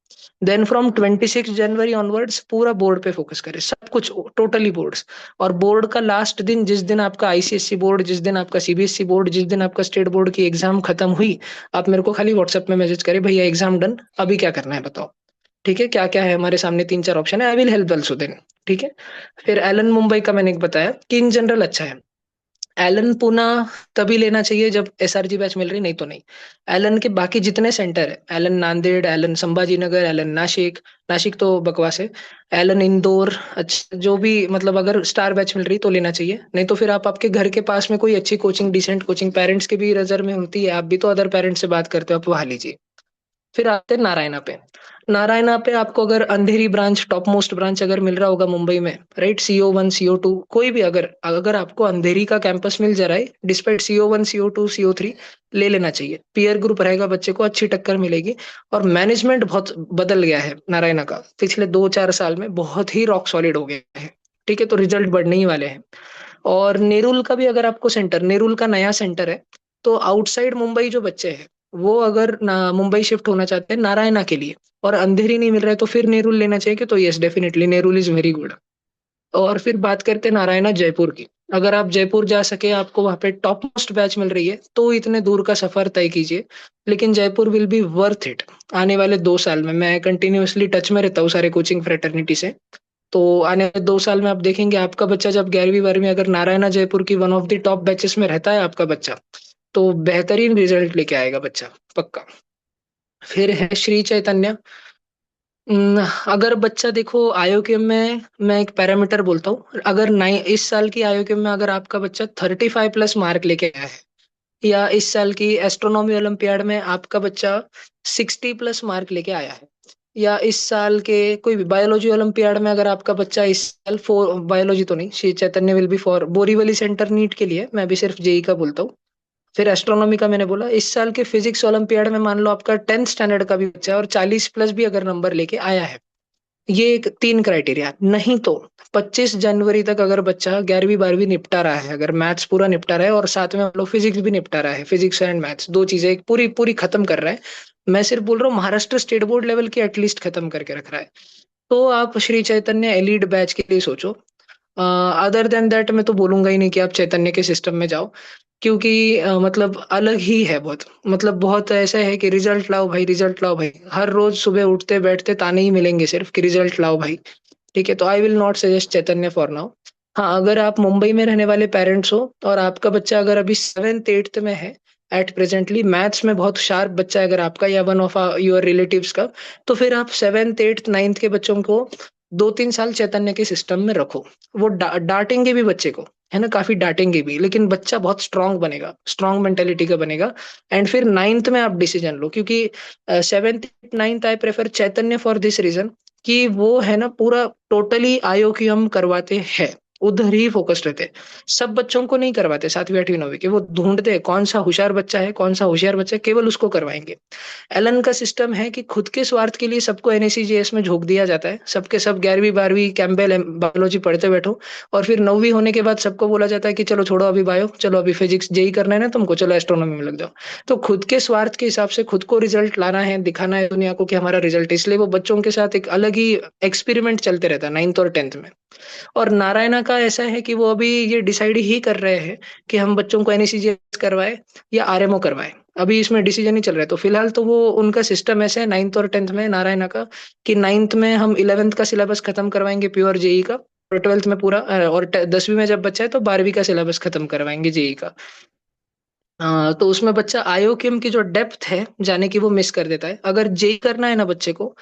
देन फ्रॉम 26 जनवरी ऑनवर्ड्स पूरा बोर्ड पे फोकस करे, सब कुछ टोटली बोर्ड्स। और बोर्ड का लास्ट दिन, जिस दिन आपका आईसीएससी बोर्ड, जिस दिन आपका सीबीएसई बोर्ड, जिस दिन आपका स्टेट बोर्ड की एग्जाम खत्म हुई, आप मेरे को खाली व्हाट्सएप में मैसेज करे, भैया एग्जाम डन, अभी क्या करना है बताओ। ठीक है, क्या क्या है हमारे सामने, 3 4 ऑप्शन है, I will help also then. ठीक है। फिर एलन मुंबई का मैंने एक बताया कि इन जनरल अच्छा है। एलन पुणे तभी लेना चाहिए जब एसआरजी बैच मिल रही, नहीं तो नहीं। एलन के बाकी जितने सेंटर है, Allen Nanded, Allen Sambhajinagar, Allen Nashik, Nashik तो बकवास है, एलन इंदौर, अच्छा जो भी, मतलब अगर स्टार बैच मिल रही तो लेना चाहिए। नहीं तो फिर आप आपके घर के पास में कोई अच्छी कोचिंग, डिसेंट कोचिंग, पेरेंट्स के भी नजर में होती है, आप भी तो अदर पेरेंट्स से बात करते हो, आप वहां लीजिए। फिर आते हैं नारायणा पे। नारायणा पे आपको अगर अंधेरी ब्रांच, टॉप मोस्ट ब्रांच अगर मिल रहा होगा मुंबई में, राइट, CO1 CO2 कोई भी, अगर अगर आपको अंधेरी का कैंपस मिल जा रहा है डिस्पाइट CO1 CO2 CO3, ले लेना चाहिए। पीयर ग्रुप रहेगा बच्चे को, अच्छी टक्कर मिलेगी। और मैनेजमेंट बहुत बदल गया है नारायणा का, पिछले 2 4 साल में बहुत ही रॉक सॉलिड हो गया है। ठीक है, तो रिजल्ट बढ़ने ही वाले हैं। और नेरुल का भी अगर आपको सेंटर, नेरुल का नया सेंटर है, तो आउटसाइड मुंबई जो बच्चे हैं, वो अगर मुंबई शिफ्ट होना चाहते हैं नारायणा के लिए, और अंधेरी नहीं मिल रहा है, तो फिर नेरुल लेना चाहिए कि, तो yes definitely Nerul is very good. और फिर बात करते हैं नारायणा जयपुर की। अगर आप जयपुर जा सके, आपको वहां पे टॉप मोस्ट बैच मिल रही है, तो इतने दूर का सफर तय कीजिए। लेकिन Jaipur will be worth it. आने वाले 2 साल में मैं कंटिन्यूअसली टच में रहता हूँ सारे कोचिंग फ्रेटर्निटी से, तो आने वाले 2 साल में आप देखेंगे आपका बच्चा जब 11वीं 12वीं अगर नारायणा जयपुर की one of the top batches में रहता है आपका बच्चा, तो बेहतरीन रिजल्ट लेके आएगा बच्चा, पक्का। फिर है श्री चैतन्य। अगर बच्चा देखो आयोकेम में, मैं एक पैरामीटर बोलता हूँ, अगर इस साल की आयोकेम में अगर आपका बच्चा 35+ मार्क लेके आया है, या इस साल की एस्ट्रोनॉमी ओलंपियाड में आपका बच्चा 60+ मार्क लेके आया है, या इस साल के कोई भी बायोलॉजी ओलंपियाड में अगर आपका बच्चा इस साल फोर, बायोलॉजी तो नहीं, Sri Chaitanya will be for Borivali centre NEET के लिए, मैं भी सिर्फ जेई का बोलता हूँ। फिर एस्ट्रोनॉमी का मैंने बोला, इस साल के फिजिक्स ओलंपियाड में मान लो आपका 10th स्टैंडर्ड का भी बच्चा है और 40+ भी अगर नंबर लेके आया है, ये एक 3 क्राइटेरिया। नहीं तो 25 जनवरी तक अगर बच्चा 11वीं 12वीं निपटा रहा है, अगर मैथ्स पूरा निपटा रहा है और साथ में हम लोग फिजिक्स भी निपटा रहा है, फिजिक्स एंड मैथ्स दो चीजें एक पूरी पूरी खत्म कर रहा है, मैं सिर्फ बोल रहा हूँ महाराष्ट्र स्टेट बोर्ड लेवल की एटलीस्ट खत्म करके रख रहा है, तो आप श्री चैतन्य एलीड बैच के लिए सोचो। अदर देन दैट मैं तो बोलूंगा ही नहीं कि आप चैतन्य के सिस्टम में जाओ, क्योंकि मतलब अलग ही है बहुत, मतलब बहुत ऐसा है कि रिजल्ट लाओ भाई, रिजल्ट लाओ भाई, हर रोज सुबह उठते बैठते ताने ही मिलेंगे सिर्फ कि रिजल्ट लाओ भाई। ठीक है, तो I will not suggest Chaitanya for now. हाँ, अगर आप मुंबई में रहने वाले पेरेंट्स हो और आपका बच्चा अगर अभी 7th 8th में है, एट प्रेजेंटली मैथ्स में बहुत शार्प बच्चा है अगर आपका, या वन ऑफ योर रिलेटिव्स का, तो फिर आप 7th 8th 9th के बच्चों को 2 3 साल चैतन्य के सिस्टम में रखो। वो डांटेंगे भी बच्चे को, है ना, काफी डांटेंगे भी, लेकिन बच्चा बहुत स्ट्रांग बनेगा, स्ट्रांग मेंटेलिटी का बनेगा। एंड फिर 9th में आप डिसीजन लो, क्योंकि 7th 9th I prefer Chaitanya for this reason कि वो है ना पूरा टोटली आयो की हम करवाते हैं, उधर ही फोकस्ड रहते हैं। सब बच्चों को नहीं करवाते 7वीं 8वीं 9वीं के, वो ढूंढते हैं कौन सा होशियार बच्चा है, कौन सा होशियार बच्चा है, केवल उसको करवाएंगे। एलन का सिस्टम है कि खुद के स्वार्थ के लिए सबको एनएसीजीएस में झोंक दिया जाता है, सबके सब 11वीं 12वीं कैंपबेल बायोलॉजी पढ़ते बैठो, और फिर 9वीं होने के बाद सबको बोला जाता है कि चलो छोड़ो अभी बायो, चलो अभी फिजिक्स जेई करना है ना तुमको, चलो एस्ट्रोनॉमी में लग जाओ। तो खुद के स्वार्थ के हिसाब से खुद को रिजल्ट लाना है, दिखाना है दुनिया को कि हमारा रिजल्ट, इसलिए वो बच्चों के साथ एक अलग ही एक्सपेरिमेंट चलते रहता है 9th और 10th में। और नारायणा का ऐसा है कि वो अभी ये डिसाइड ही कर रहे हैं कि हम बच्चों को एनएसीजीएस करवाए या आरएमओ करवाए, अभी इसमें डिसीजन ही चल रहा है। तो फिलहाल तो वो उनका सिस्टम ऐसे है 9th और 10th में नारायणा का, कि 9th में हम 11th का सिलेबस खत्म करवाएंगे प्योर जेई का, और 12th में पूरा, और 10वीं में जब बच्चा है तो 12वीं का सिलेबस खत्म करवाएंगे जेई का। तो उसमें बच्चा आयोकिम की जो डेप्थ है जाने की वो मिस कर देता है। अगर जेई करना है ना बच्चे को,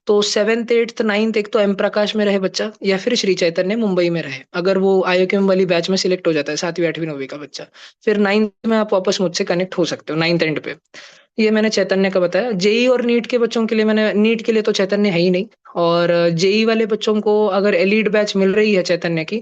तो 7th 8th 9th एक तो एम प्रकाश में रहे बच्चा, या फिर श्री चैतन्य मुंबई में रहे, अगर वो आईओक्यूएम वाली बैच में सिलेक्ट हो जाता है 7वीं 8वीं 9वीं का बच्चा। फिर 9th में आप वापस मुझसे कनेक्ट हो सकते हो 9th एंड पे। ये मैंने चैतन्य का बताया। जेई और नीट के बच्चों के लिए, मैंने नीट के लिए तो चैतन्य है ही नहीं, और जेई वाले बच्चों को अगर एलीड बैच मिल रही है चैतन्य की,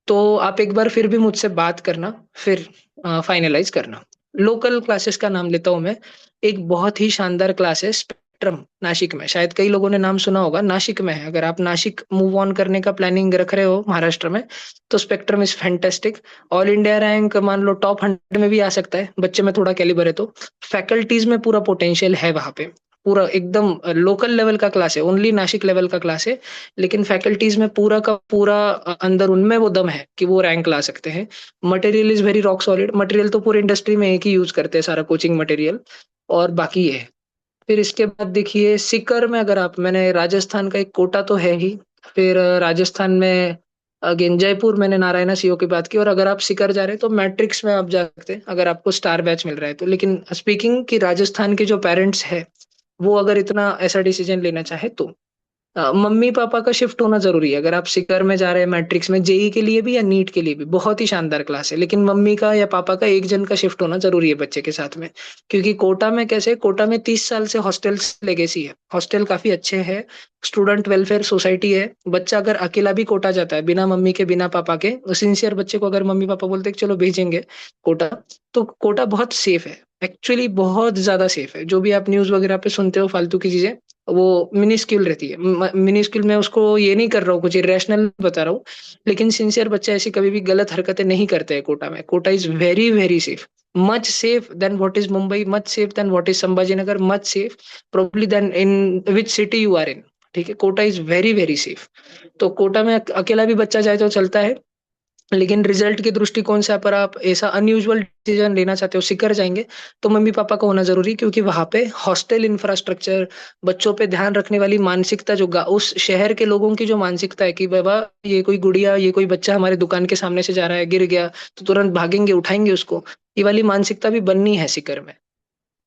तो आप एक बार फिर भी मुझसे बात करना, फिर फाइनलाइज करना। लोकल क्लासेस का नाम लेता हूं मैं, एक बहुत ही शानदार क्लास है, स्पेक्ट्रम नासिक में, शायद कई लोगों ने नाम सुना होगा, नासिक में है। अगर आप नासिक मूव ऑन करने का प्लानिंग रख रहे हो महाराष्ट्र में, तो spectrum is fantastic. All India rank मान लो टॉप 100 में भी आ सकता है, बच्चे में थोड़ा कैलिबर है तो। फैकल्टीज में पूरा पोटेंशियल है वहां पे, पूरा एकदम लोकल लेवल का क्लास है, ओनली नासिक लेवल का क्लास है। लेकिन फैकल्टीज में पूरा का पूरा अंदर उनमें वो दम है कि वो रैंक ला सकते हैं। Material is very rock solid, material तो पूरी इंडस्ट्री में एक ही यूज करते हैं सारा कोचिंग मटेरियल। और बाकी ये है। फिर इसके बाद देखिए सीकर में, अगर आप, मैंने राजस्थान का एक कोटा तो है ही। फिर राजस्थान में अगेन जयपुर, मैंने नारायणा सीओ की बात की। और अगर आप सीकर जा रहे हैं तो मैट्रिक्स में आप जा सकते हैं अगर आपको स्टार बैच मिल रहा है तो। लेकिन स्पीकिंग कि राजस्थान के जो पेरेंट्स है, वो अगर इतना ऐसा डिसीजन लेना चाहे तो मम्मी पापा का शिफ्ट होना जरूरी है। अगर आप सिकर में जा रहे हैं मैट्रिक्स में, जेई के लिए भी या नीट के लिए भी बहुत ही शानदार क्लास है, लेकिन मम्मी का या पापा का एक जन का शिफ्ट होना जरूरी है बच्चे के साथ में। क्योंकि कोटा में कैसे, कोटा में 30 साल से हॉस्टल लेगेसी है, हॉस्टल काफी अच्छे हैं, स्टूडेंट वेलफेयर सोसाइटी है। बच्चा अगर अकेला भी कोटा जाता है बिना मम्मी के बिना पापा के, सिंसियर बच्चे को अगर मम्मी पापा बोलते हैं कि चलो भेजेंगे कोटा, तो कोटा बहुत सेफ है, एक्चुअली बहुत ज्यादा सेफ है। जो भी आप न्यूज वगैरह पे सुनते हो फालतू की चीजें, वो मिनिस्क्यूल रहती है। मिनिस्क्यूल में उसको ये नहीं कर रहा हूँ, कुछ इरेशनल बता रहा हूँ, लेकिन सिंसियर बच्चे ऐसी कभी भी गलत हरकतें नहीं करते हैं कोटा में। Kota is very very safe, much safe than what is Mumbai, much safe than what is Sambhajinagar, much safe probably than in which city you are in. ठीक है, Kota is very very safe. तो कोटा में अकेला भी बच्चा जाए तो चलता है। लेकिन रिजल्ट के दृष्टिकोण से अगर आप ऐसा अनयूजुअल डिसीजन लेना चाहते हो, सिकर जाएंगे, तो मम्मी पापा का होना जरूरी, क्योंकि वहां पे हॉस्टल इंफ्रास्ट्रक्चर, बच्चों पे ध्यान रखने वाली मानसिकता, जो उस शहर के लोगों की जो मानसिकता है कि बाबा ये कोई गुड़िया, ये कोई बच्चा हमारे दुकान के सामने से जा रहा है, गिर गया तो तुरंत भागेंगे उठाएंगे उसको, ये वाली मानसिकता भी बननी है सिकर में।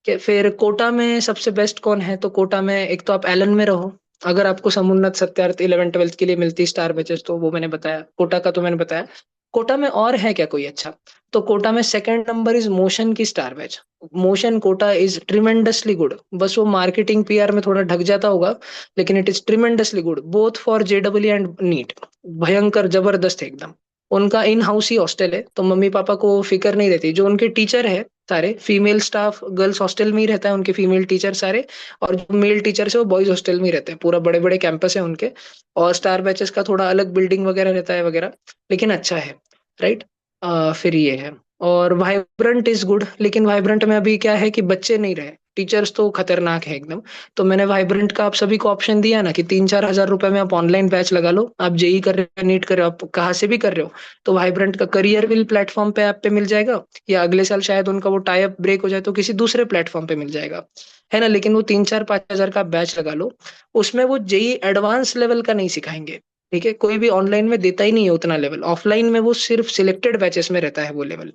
कि फिर कोटा में सबसे बेस्ट कौन है, तो कोटा में एक तो आप एलन में रहो। अगर आपको समुन्नत सत्यार्थ 11 12 के लिए मिलती स्टार बैचेस, तो वो मैंने बताया, कोटा का तो मैंने बताया। कोटा में और है क्या कोई अच्छा, तो कोटा में सेकंड नंबर इज मोशन की star batch. Motion Kota is tremendously good, बस वो मार्केटिंग पीआर में थोड़ा ढक जाता होगा, लेकिन it is tremendously good both for जेडब्ल्यू एंड नीट। भयंकर जबरदस्त है एकदम। उनका इन हाउस ही हॉस्टल है, तो मम्मी पापा को फिक्र नहीं रहती। जो उनके टीचर है सारे फीमेल स्टाफ, गर्ल्स हॉस्टल में ही रहता है उनके फीमेल टीचर सारे, और जो मेल टीचर्स है वो बॉयज हॉस्टल में ही रहते हैं। पूरा बड़े बड़े कैंपस है उनके, और स्टार बैचेस का थोड़ा अलग बिल्डिंग वगैरह रहता है वगैरह, लेकिन अच्छा है। राइट। फिर ये है। और वाइब्रेंट इज गुड, लेकिन वाइब्रेंट में अभी क्या है कि बच्चे नहीं रहे, टीचर्स तो खतरनाक है एकदम। तो मैंने वाइब्रेंट का आप सभी को ऑप्शन दिया ना कि 3 4 हज़ार रुपए में आप ऑनलाइन बैच लगा लो। आप जेई कर रहे हो, नीट कर रहे हो, आप कहाँ से भी कर रहे हो, तो वाइब्रेंट का करियर विल प्लेटफॉर्म पे आप पे मिल जाएगा, या अगले साल शायद उनका वो टाई अप ब्रेक हो जाए तो किसी दूसरे प्लेटफॉर्म पे मिल जाएगा, है ना। लेकिन वो 3 4 5 हज़ार का बैच लगा लो, उसमें वो जेई एडवांस लेवल का नहीं सिखाएंगे। ठीक है, कोई भी ऑनलाइन में देता ही नहीं है उतना लेवल, ऑफलाइन में वो सिर्फ सिलेक्टेड बैचेस में रहता है वो लेवल।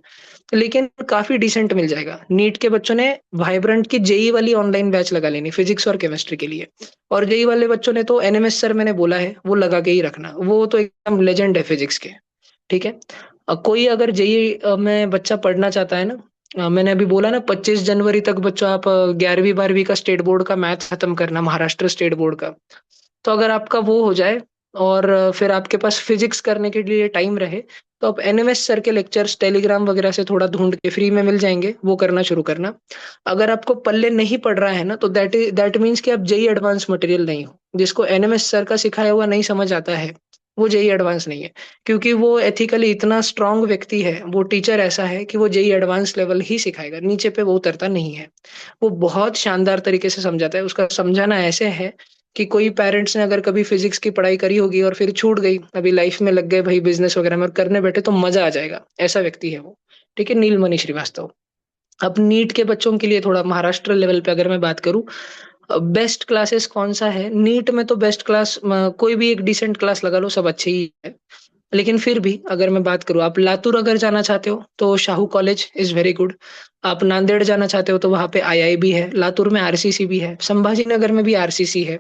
लेकिन काफी डिसेंट मिल जाएगा। नीट के बच्चों ने वाइब्रेंट की जेई वाली ऑनलाइन बैच लगा लेनी, फिजिक्स और केमिस्ट्री के लिए। और जेई वाले बच्चों ने तो एनएमएस सर मैंने बोला है वो लगा के ही रखना, वो तो एकदम लेजेंड है फिजिक्स के। ठीक है। कोई अगर जेई में बच्चा पढ़ना चाहता है ना, मैंने अभी बोला ना 25 जनवरी तक बच्चों आप 11वीं 12वीं का स्टेट बोर्ड का मैथ खत्म करना, महाराष्ट्र स्टेट बोर्ड का। तो अगर आपका वो हो जाए और फिर आपके पास फिजिक्स करने के लिए टाइम रहे, तो आप एनएमएस सर के लेक्चर्स टेलीग्राम वगैरह से थोड़ा ढूंढ के फ्री में मिल जाएंगे, वो करना शुरू करना। अगर आपको पल्ले नहीं पड़ रहा है ना, तो दैट मीन्स कि आप जेई एडवांस मटेरियल नहीं हो। जिसको एनएमएस सर का सिखाया हुआ नहीं समझ आता है, वो जेई एडवांस नहीं है। क्योंकि वो एथिकली इतना स्ट्रांग व्यक्ति है, वो टीचर ऐसा है कि वो जेई एडवांस लेवल ही सिखाएगा, नीचे पे वो उतरता नहीं है। वो बहुत शानदार तरीके से समझाता है, उसका समझाना ऐसे है कि कोई पेरेंट्स ने अगर कभी फिजिक्स की पढ़ाई करी होगी और फिर छूट गई, अभी लाइफ में लग गए भाई बिजनेस वगैरह में और करने बैठे, तो मजा आ जाएगा, ऐसा व्यक्ति है वो। ठीक है, नीलमणि श्रीवास्तव। अब नीट के बच्चों के लिए थोड़ा महाराष्ट्र लेवल पे अगर मैं बात करूं, बेस्ट क्लासेस कौन सा है नीट में, तो बेस्ट क्लास कोई भी एक डिसेंट क्लास लगा लो, सब अच्छे ही है। लेकिन फिर भी अगर मैं बात करूं, आप लातूर अगर जाना चाहते हो तो Shahu college is very good. आप नांदेड़ जाना चाहते हो तो वहां पे आईआईबी है, लातूर में आरसीसी भी है, संभाजी नगर में भी आरसीसी है।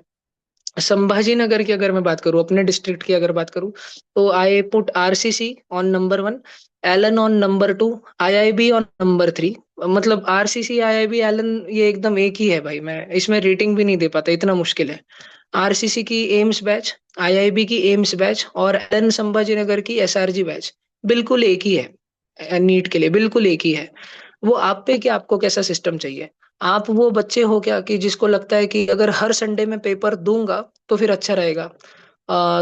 संभाजीनगर की अगर मैं बात करूं, अपने डिस्ट्रिक्ट की अगर बात करूं, तो I put RCC on number 1, Allen on number 2, IIB on number 3। मतलब आरसीसी आईआईबी एलन ये एकदम एक ही है भाई, मैं इसमें रेटिंग भी नहीं दे पाता, इतना मुश्किल है। आरसीसी की एम्स बैच, आईआईबी की एम्स बैच और एलन संभाजीनगर की एसआरजी बैच बिल्कुल एक ही है। नीट के लिए बिल्कुल एक ही है। वो आप पे कि आपको कैसा सिस्टम चाहिए। आप वो बच्चे हो क्या कि जिसको लगता है कि अगर हर संडे में पेपर दूंगा तो फिर अच्छा रहेगा,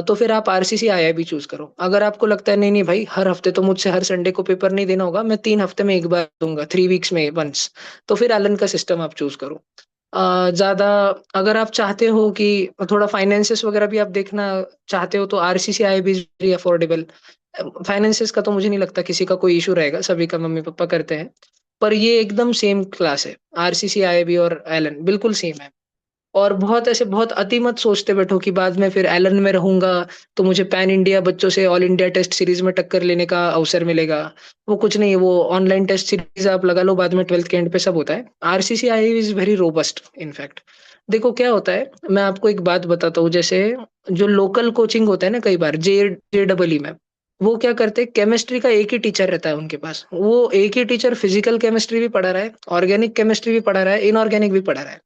तो फिर आप आरसीसी आईआईबी चूज करो। अगर आपको लगता है नहीं नहीं भाई, हर हफ्ते तो मुझसे हर संडे को पेपर नहीं देना होगा, मैं 3 हफ्ते में एक बार दूंगा, 3 वीक्स में वंस, तो फिर एलन का सिस्टम आप चूज करो। ज्यादा अगर आप चाहते हो कि थोड़ा फाइनेंसिस वगैरह भी आप देखना चाहते हो, तो RCC IIB is very affordable. Finances का तो मुझे नहीं लगता किसी का कोई इशू रहेगा, सभी का मम्मी पापा करते हैं। पर ये एकदम सेम क्लास है, आरसीसी आईआईबी और एलन बिल्कुल सेम है। और बहुत ऐसे बहुत अति मत सोचते बैठो कि बाद में फिर एलन में रहूंगा तो मुझे पैन इंडिया बच्चों से ऑल इंडिया टेस्ट सीरीज में टक्कर लेने का अवसर मिलेगा। वो कुछ नहीं है, वो ऑनलाइन टेस्ट सीरीज आप लगा लो, बाद में 12th के एंड पे सब होता है। RCC I is very robust in fact. देखो क्या होता है, मैं आपको एक बात बताता हूँ। जैसे जो लोकल कोचिंग होता है ना, कई बार जे में वो क्या करते हैं, केमिस्ट्री का एक ही टीचर रहता है उनके पास, वो एक ही टीचर फिजिकल केमिस्ट्री भी पढ़ा रहा है, ऑर्गेनिक केमिस्ट्री भी पढ़ा रहा है, इनऑर्गेनिक भी पढ़ा रहा है।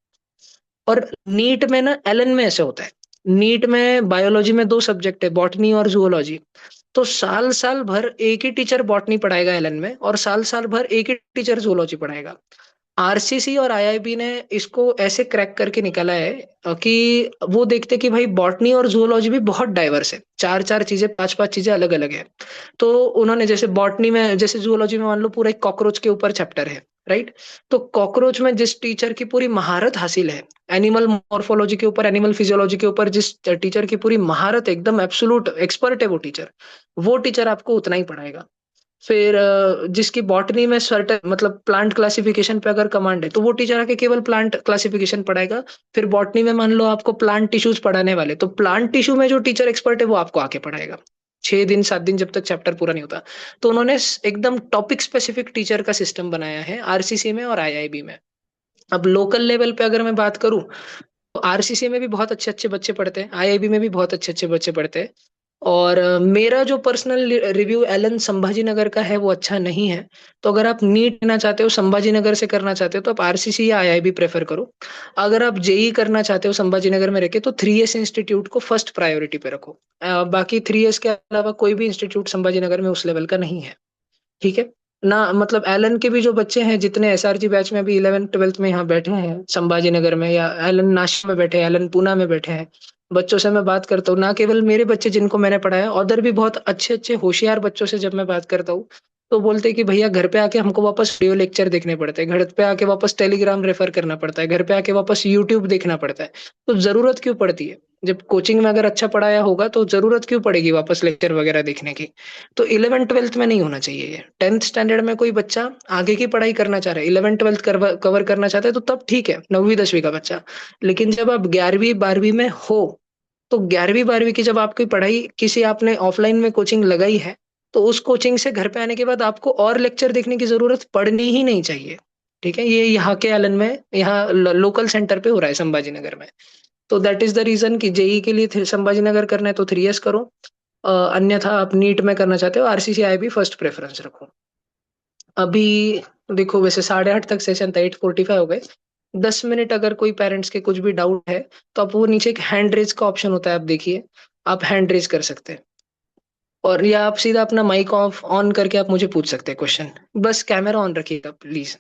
और नीट में ना, एलन में ऐसे होता है। नीट में बायोलॉजी में दो सब्जेक्ट है, बॉटनी और जूलॉजी। तो साल साल भर एक ही टीचर बॉटनी पढ़ाएगा एलन में, और साल साल भर एक ही टीचर जूलॉजी पढ़ाएगा। आरसीसी और आईआईबी ने इसको ऐसे क्रैक करके निकाला है कि वो देखते कि भाई बॉटनी और जूलॉजी भी बहुत डाइवर्स है, चार चार चीजें, पांच पांच चीजें अलग अलग है। तो उन्होंने जैसे बॉटनी में, जैसे जूलॉजी में मान लो पूरा एक कॉकरोच के ऊपर चैप्टर है, राइट। तो कॉकरोच में जिस टीचर की पूरी महारत हासिल है, एनिमल मॉर्फोलॉजी के ऊपर, एनिमल फिजियोलॉजी के ऊपर जिस टीचर की पूरी महारत है, एकदम एब्सोल्यूट एक्सपर्ट है वो टीचर आपको उतना ही पढ़ाएगा। फिर जिसकी बॉटनी में सर्टेन मतलब प्लांट क्लासिफिकेशन पे अगर कमांड है, तो वो टीचर आके केवल प्लांट क्लासिफिकेशन पढ़ाएगा। फिर बॉटनी में मान लो आपको प्लांट टिश्यूज पढ़ाने वाले, तो प्लांट टिश्यू में जो टीचर एक्सपर्ट है वो आपको आके पढ़ाएगा, 6 दिन 7 दिन जब तक चैप्टर पूरा नहीं होता। तो उन्होंने एकदम टॉपिक स्पेसिफिक टीचर का सिस्टम बनाया है आरसीसी में और आईआईबी में। अब लोकल लेवल पे अगर मैं बात करूं, तो आरसीसी में भी बहुत अच्छे अच्छे बच्चे पढ़ते हैं, आईआईबी में भी बहुत अच्छे अच्छे बच्चे पढ़ते हैं। और मेरा जो personal review Elon Sambhaji Nagar का है वो अच्छा नहीं है। तो अगर आप नीट लेना चाहते हो, संभाजी नगर से करना चाहते हो, तो आप आरसीसी या आईआईबी प्रेफर करो। अगर आप जेई करना चाहते हो संभाजी नगर में रह के, तो 3S इंस्टीट्यूट को फर्स्ट प्रायोरिटी पे रखो। बाकी 3S के अलावा कोई भी इंस्टीट्यूट संभाजी नगर में उस लेवल का नहीं है, ठीक है ना। मतलब एलन के भी जो बच्चे हैं, जितने एसआरजी बैच में अभी 11th 12th में यहाँ बैठे हैं संभाजी नगर में, या एलन नाशिक में बैठे हैं, एलन पूना में बैठे हैं, बच्चों से मैं बात करता हूँ, ना केवल मेरे बच्चे जिनको मैंने पढ़ाया, उधर भी बहुत अच्छे अच्छे होशियार बच्चों से जब मैं बात करता हूँ, तो बोलते हैं कि भैया घर पे आके हमको वापस वीडियो लेक्चर देखने पड़ते हैं, घर पे आके वापस टेलीग्राम रेफर करना पड़ता है, घर पे आके वापस यूट्यूब देखना पड़ता है। तो जरूरत क्यों पड़ती है, जब कोचिंग में अगर अच्छा पढ़ाया होगा तो जरूरत क्यों पड़ेगी वापस लेक्चर वगैरह देखने की। तो 11th 12th में नहीं होना चाहिए ये। 10th स्टैंडर्ड में कोई बच्चा आगे की पढ़ाई करना चाह रहा है, 11th 12th कवर करना चाहता है, तो तब ठीक है, 9वीं 10वीं का बच्चा। लेकिन जब आप 11वीं 12वीं में हो, तो 11वीं 12वीं की जब आपकी पढ़ाई किसी आपने ऑफलाइन में कोचिंग लगाई है, तो उस कोचिंग से घर पे आने के बाद आपको और लेक्चर देखने की जरूरत पड़नी ही नहीं चाहिए। ठीक है, ये यहाँ के एलन में, यहाँ लोकल सेंटर पे हो रहा है संभाजी नगर में। तो दैट इज द रीजन कि जेई के लिए संभाजी नगर करना है तो 3S करो। अन्यथा आप नीट में करना चाहते हो, आरसीसी आईआईबी फर्स्ट प्रेफरेंस रखो। अभी देखो, वैसे 8:30 तक सेशन था, 8:45 हो गए। 10 मिनट अगर कोई पेरेंट्स के कुछ भी डाउट है, तो आप वो नीचे एक हैंड रेज का ऑप्शन होता है, आप देखिए, आप हैंड रेज कर सकते हैं। और या आप सीधा अपना माइक ऑफ ऑन करके आप मुझे पूछ सकते हैं क्वेश्चन। बस कैमरा ऑन रखिएगा प्लीज।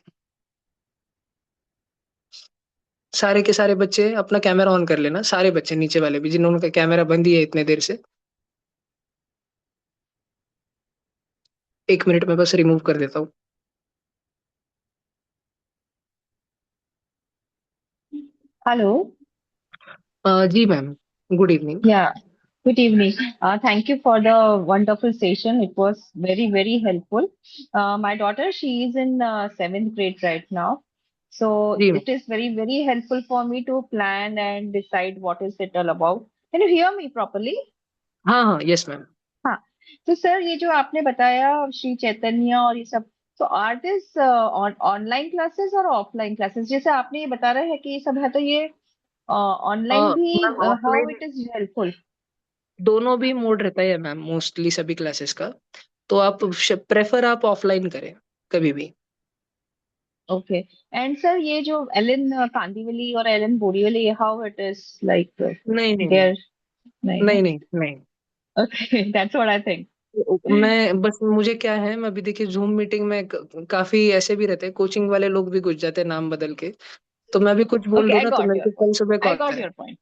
सारे के सारे बच्चे अपना कैमरा ऑन कर लेना, सारे बच्चे नीचे वाले भी जिन्होंने का कैमरा बंद ही है इतने देर से। 1 मिनट में बस रिमूव कर देता हूँ। Hello. जी ma'am, good evening. Yeah. Good evening. Thank you for the wonderful session. It was very, very helpful. My daughter, she is in seventh grade right now. So जी ma'am. it is very, very helpful for me to plan and decide what is it all about. Can you hear me properly? हाँ हाँ, yes ma'am. हाँ. तो sir ये जो आपने बताया श्री चैतन्य और ये सब, तो आर दिस ऑनलाइन क्लासेस और ऑफलाइन क्लासेस, जैसे आपने ये बता रहे हैं कि ये सब है, तो ये ऑनलाइन भी ma'am how offline it is helpful? दोनों भी मोड रहता है मैम, मोस्टली सभी क्लासेस का। तो आप प्रेफर आप ऑफलाइन करें कभी भी। ओके. एंड सर ये जो एलन कांदीवली और Allen Borivali, how it is like नहीं नहीं नहीं, देयर? नहीं ना? नहीं नहीं नहीं। Okay. That's what I think. मैं बस, मुझे क्या है, मैं अभी देखिए जूम मीटिंग में काफी ऐसे भी रहते हैं, कोचिंग वाले लोग भी घुस जाते हैं नाम बदल के। तो मैं भी कुछ बोल ओके, दूं आई ना तो गॉट मेरे योर को कल पॉइंट, सुबह को आई आता गॉट है। Your point.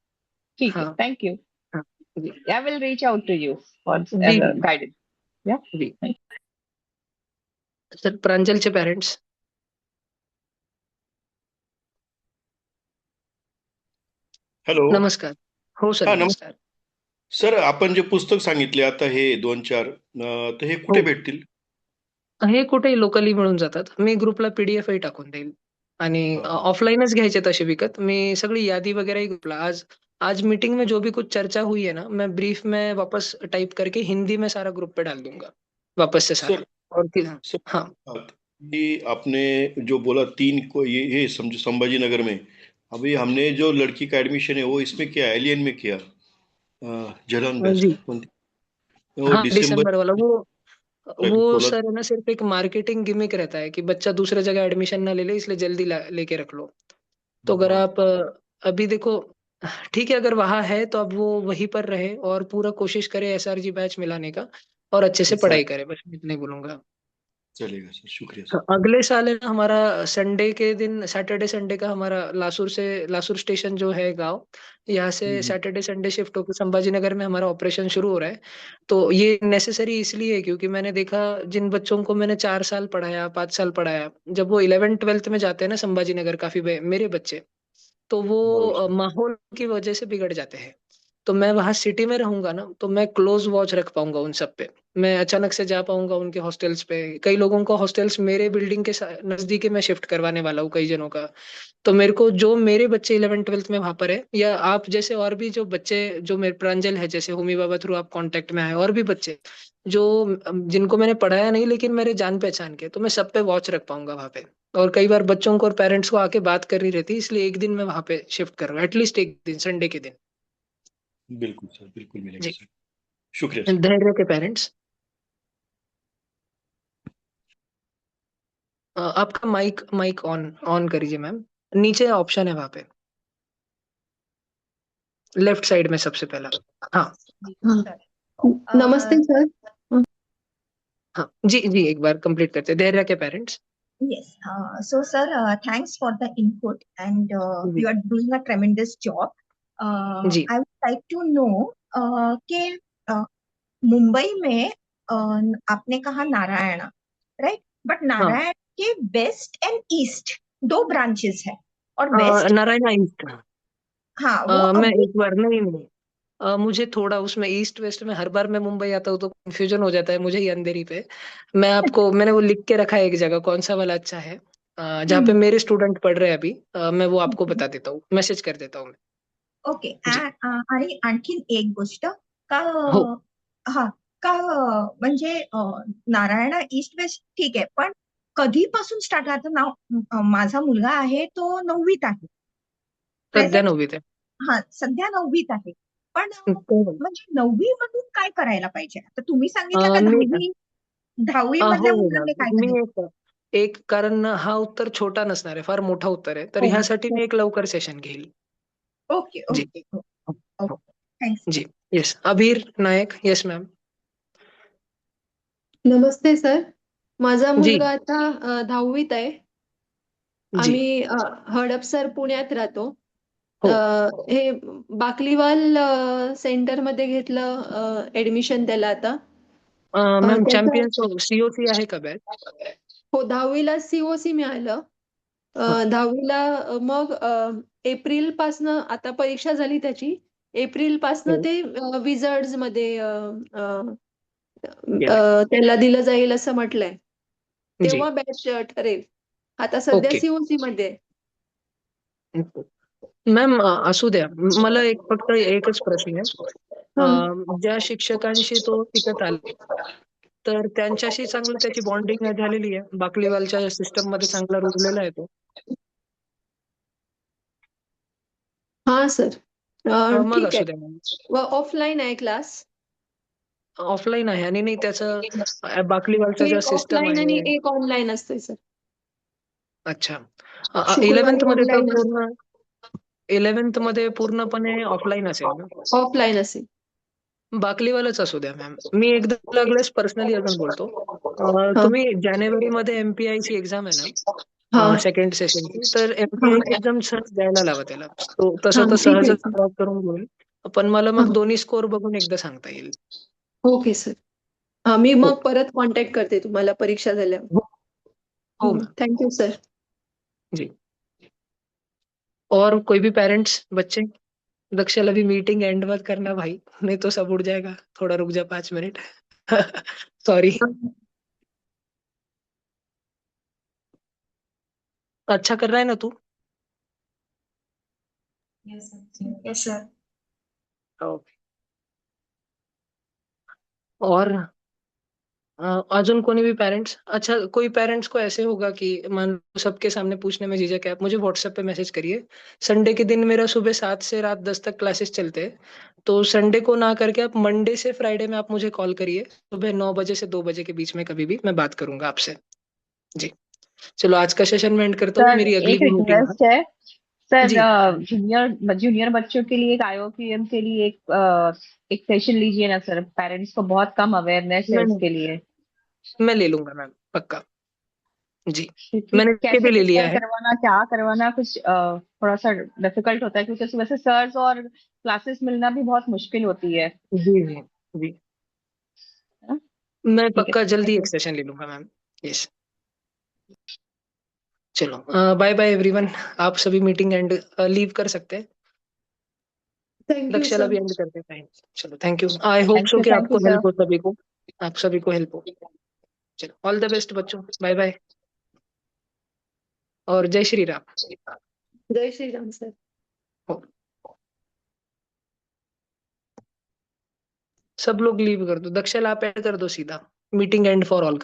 ठीक है, हाँ। Thank you. हाँ जी। I will reach out to you for जी जी गाइडेंस। या जी। सर प्रांजलचे पेरेंट्स। हॅलो. नमस्कार. हो सर, हा, नमस्कार. सर, आपण जे पुस्तक सांगितले आता हे 2-4, तर हे कुठे हो, भेटतील? हे कुठेही लोकली मिळून जातात. मी ग्रुपला पीडीएफही टाकून देईल. आणि हा, हा. ऑफलाइनच घ्यायचे तसे विकत. मी सगळी यादी वगैरह ही ग्रुपला आज आज मीटिंग में जो भी कुछ चर्चा हुई है ना, मैं ब्रीफ में वापस टाइप करके हिंदी में सारा ग्रुप पे डाल दूंगा वापस से सारा। सर और फिर सर हाँ बात, ये आपने जो बोला 3 को, ये समझो संभाजी नगर में, अभी हमने जो लड़की का एडमिशन है वो इसमें किया, एलियन में किया, जलन बेस्ट जी। कौन थी? वो हाँ, दिसंबर दिसंबर वाला अभी वो बोला। सर है ना, सिर्फ एक मार्केटिंग गिमिक रहता है कि बच्चा दूसरे जगह एडमिशन ना ले ले, इसलिए जल्दी लेके रख लो। तो हाँ, अगर हाँ। आप अभी देखो, ठीक है, अगर वहां है तो अब वो वहीं पर रहे और पूरा कोशिश करे एसआरजी बैच मिलाने का, और अच्छे से सर पढ़ाई करे, बस मैं इतना ही बोलूंगा। चलेगा सर, शुक्रिया हाँ, सर। अगले साल है ना हमारा, संडे के दिन, सैटरडे संडे का हमारा लासुर स्टेशन जो है गांव, यहाँ से हम्म, सैटरडे संडे शिफ्ट होकर संभाजी नगर में हमारा ऑपरेशन शुरू हो रहा है। तो ये नेसेसरी इसलिए है क्योंकि मैंने देखा, जिन बच्चों को मैंने 4 साल पढ़ाया, 5 साल पढ़ाया, जब वो 11th 12th में जाते हैं ना संभाजी नगर, काफी मेरे बच्चे, तो वो बरोबर सर। माहौल की वजह से बिगड़ जाते हैं। तो मैं वहां सिटी में रहूंगा ना, तो मैं क्लोज वॉच रख पाऊंगा उन सब पे। मैं अचानक से जा पाऊंगा उनके हॉस्टल्स पे, कई लोगों को हॉस्टल्स मेरे बिल्डिंग के नजदीक ही मैं शिफ्ट करवाने वाला हूँ कई जनों का। तो मेरे को जो मेरे बच्चे 11th 12th में वहां पर है, या आप जैसे और भी जो बच्चे, जो मेरे प्रांजल है, जैसे होमी बाबा थ्रू आप कांटेक्ट में आए, और भी बच्चे जो जिनको मैंने पढ़ाया नहीं लेकिन मेरे जान पहचान के, तो मैं सब पे वॉच रख पाऊंगा वहां पे। और कई बार बच्चों को और पेरेंट्स को आके बात करनी रहती है, इसलिए एक दिन मैं वहां पे शिफ्ट कर रहा हूँ, एटलीस्ट एक दिन, संडे के दिन। बिल्कुल सर, बिल्कुल मिलेगा जी। सर। शुक्रिया सर। धैर्य के पेरेंट्स। आपका माइक माइक ऑन ऑन करिए मैम, नीचे ऑप्शन है वहां पे, लेफ्ट साइड में सबसे पहला। हाँ। हाँ, नमस्ते सर। हाँ जी जी, एक बार कंप्लीट करते हैं, धैर्य के parents. Yes. So, sir, thanks for the input, and जी you are doing a tremendous job. जी I would like to know कि मुंबई में आपने कहा नारायणा, राइट? बट हाँ। नारायण के वेस्ट एंड ईस्ट दो ब्रांचेस है, और वेस्ट, नारायणा ईस्ट। हाँ, वो मैं अभी, एक बार, नहीं नहीं, मुझे थोड़ा उसमें ईस्ट वेस्ट में, हर बार मैं मुंबई आता हूँ तो कंफ्यूजन हो जाता है मुझे ही अंधेरी पे। मैंने वो लिख के रखा है एक जगह, कौन सा वाला अच्छा है, जहाँ पे मेरे स्टूडेंट पढ़ रहे हैं अभी, मैं वो आपको बता देता हूँ, मैसेज कर देता हूँ मैं। ओके. जी। आणि आणखीन एक गोष्ट का, हो. हा, का म्हणजे नारायणा ईस्ट वेस्ट ठीक आहे, पण कधीपासून स्टार्ट, आता नाव, माझा मुलगा आहे तो 9वीत आहे, सध्या प्रेझेंट, 9वीत आहे. हा, सध्या 9वीत आहे, पण तो, म्हणजे 9वी मधून काय करायला पाहिजे? आता तुम्ही अ, सांगितलं का मी 10वी हो मधल्या हो मुलांना काय मॅम, मी करायचं? एक कारण हा उत्तर छोटा नसणार आहे, फार मोठा उत्तर आहे, तर हो, ह्यासाठी मी एक लवकर सेशन घेईल. ओके जी. ओके हो. हो. Okay, thanks. जी. Yes, Abir Nayak. Yes ma'am. नमस्ते सर. माझा जी मुलगा आता 10वीत आहे. जी. आम्ही हडपसर पुण्यात राहतो. हो. हे बाकलीवाल सेंटरमध्ये घेतलं ऍडमिशन त्याला आता. मॅम, त्याचं चॅम्पियन्स सीओसी आहे का बॅच? हो, 10वीला सीओसी मिळालं. हा. 10वीला मग एप्रिल पासनं आता परीक्षा झाली त्याची. एप्रिल पासनं हो. ते विझर्ड्स मध्ये येस. त्याला दिलं जाईल असं म्हटलंय. जी. तेव्हा बॅच ठरेल. आता सध्या ओके. सीओसी मध्ये आहे. मॅम, असू द्या. मला एक फक्त एकच प्रश्न आहे. हं. ज्या शिक्षकांशी तो शिकत आला, तर त्यांच्याशी चांगलं त्याची बॉन्डिंग झालेली आहे, बाकलीवालच्या सिस्टम मध्ये चांगला रुजलेला आहे तो. हां सर. मग ठीक असू आहे. द्या मॅम. ऑफलाईन आहे क्लास. ऑफलाईन आहे, आणि नाही त्याचं बाकलीवालचा जो एक सिस्टम ऑफलाईन आणि आहे. एक ऑनलाईन असते सर. अच्छा. शुक्रवारी 11th मध्ये तर ऑनलाईन असते. पूर्ण, 11th मध्ये पूर्णपणे ऑफलाईन असेल ना? ऑफलाईन असेल. बाकलीवालाच असू द्या मॅम. मी एकदा लागल्यास पर्सनली अजून बोलतो. हा तुम्ही जानेवारीमध्ये MPIची एक्झाम आहे हा ना, सेकंड सेशनची, तर MPI एक्झाम सहज द्यायला लावा त्याला. तो हा तसं तर ठीक आहे सहजच सर. क्रॅक करून घेईल. पण मला हा मग दोन्ही स्कोर बघून एकदा सांगता येईल. Okay sir. मी हो मग परत कॉन्टॅक्ट करते तुम्हाला परीक्षा हो हो झाल्यावर. मॅम. Thank you sir. जी. और कोई भी पेरेंट्स, बच्चे? दक्षल अभी मीटिंग एंड मत करना भाई, नहीं तो सब उड़ जाएगा. थोड़ा रुक जा 5 मिनट. सॉरी. अच्छा कर रहा है ना तू? Yes sir. ओके. और अजून कोई भी पेरेंट्स? अच्छा, कोई पेरेंट्स को ऐसे होगा कि मान लो सबके सामने पूछने में झिझक है, आप मुझे व्हाट्सएप पे मैसेज करिए. संडे के दिन मेरा सुबह 7 से रात 10 तक क्लासेस चलते हैं. तो संडे को ना करके आप मंडे से फ्राइडे में आप मुझे कॉल करिए. सुबह 9 बजे से 2 बजे के बीच में कभी भी मैं बात करूंगा आपसे. जी. चलो आज का सेशन मैं एंड करता हूँ. सर मेरी अगली एक भी मीटिंग है. रिक्वेस्ट है सर, जी. जूनियर बच्चों के लिए एक IOPM के लिए एक सेशन लीजिए ना सर, पेरेंट्स को बहुत कम अवेयरनेस है मैं इसके लिए। मैं ले लूंगा मैम, पक्का. जी. क्योंकि मैंने इसके कैसे भी ले लिया प्रिपेयर है. करवाना, क्या करवाना, कुछ थोड़ा सा डिफिकल्ट होता है, क्योंकि उसमें वैसे सर्स और क्लासेस मिलना भी बहुत मुश्किल होती है जी जी जी. ना? मैं ठीक है पक्का सर, जल्दी थैंक एक यू। सेशन ले लूंगा मैम. यस. चलो बाय बाय एवरीवन. आप सभी मीटिंग एंड लीव कर सकते हैं. थँक्यू दक्षाला सर. भी एंड करते हैं. चलो thank you. I hope so कि थैंक यू आपको सर। हेल्प हो, सभी को. आप सभी को हेल्प हो. चलो ऑल द बेस्ट बच्चों. Bye bye. और जय श्री राम. जय श्रीराम सर. हो. सब लोग लीव कर दो. दक्षाला आप एंड कर दो सीधा. मीटिंग एंड फॉर ऑल कर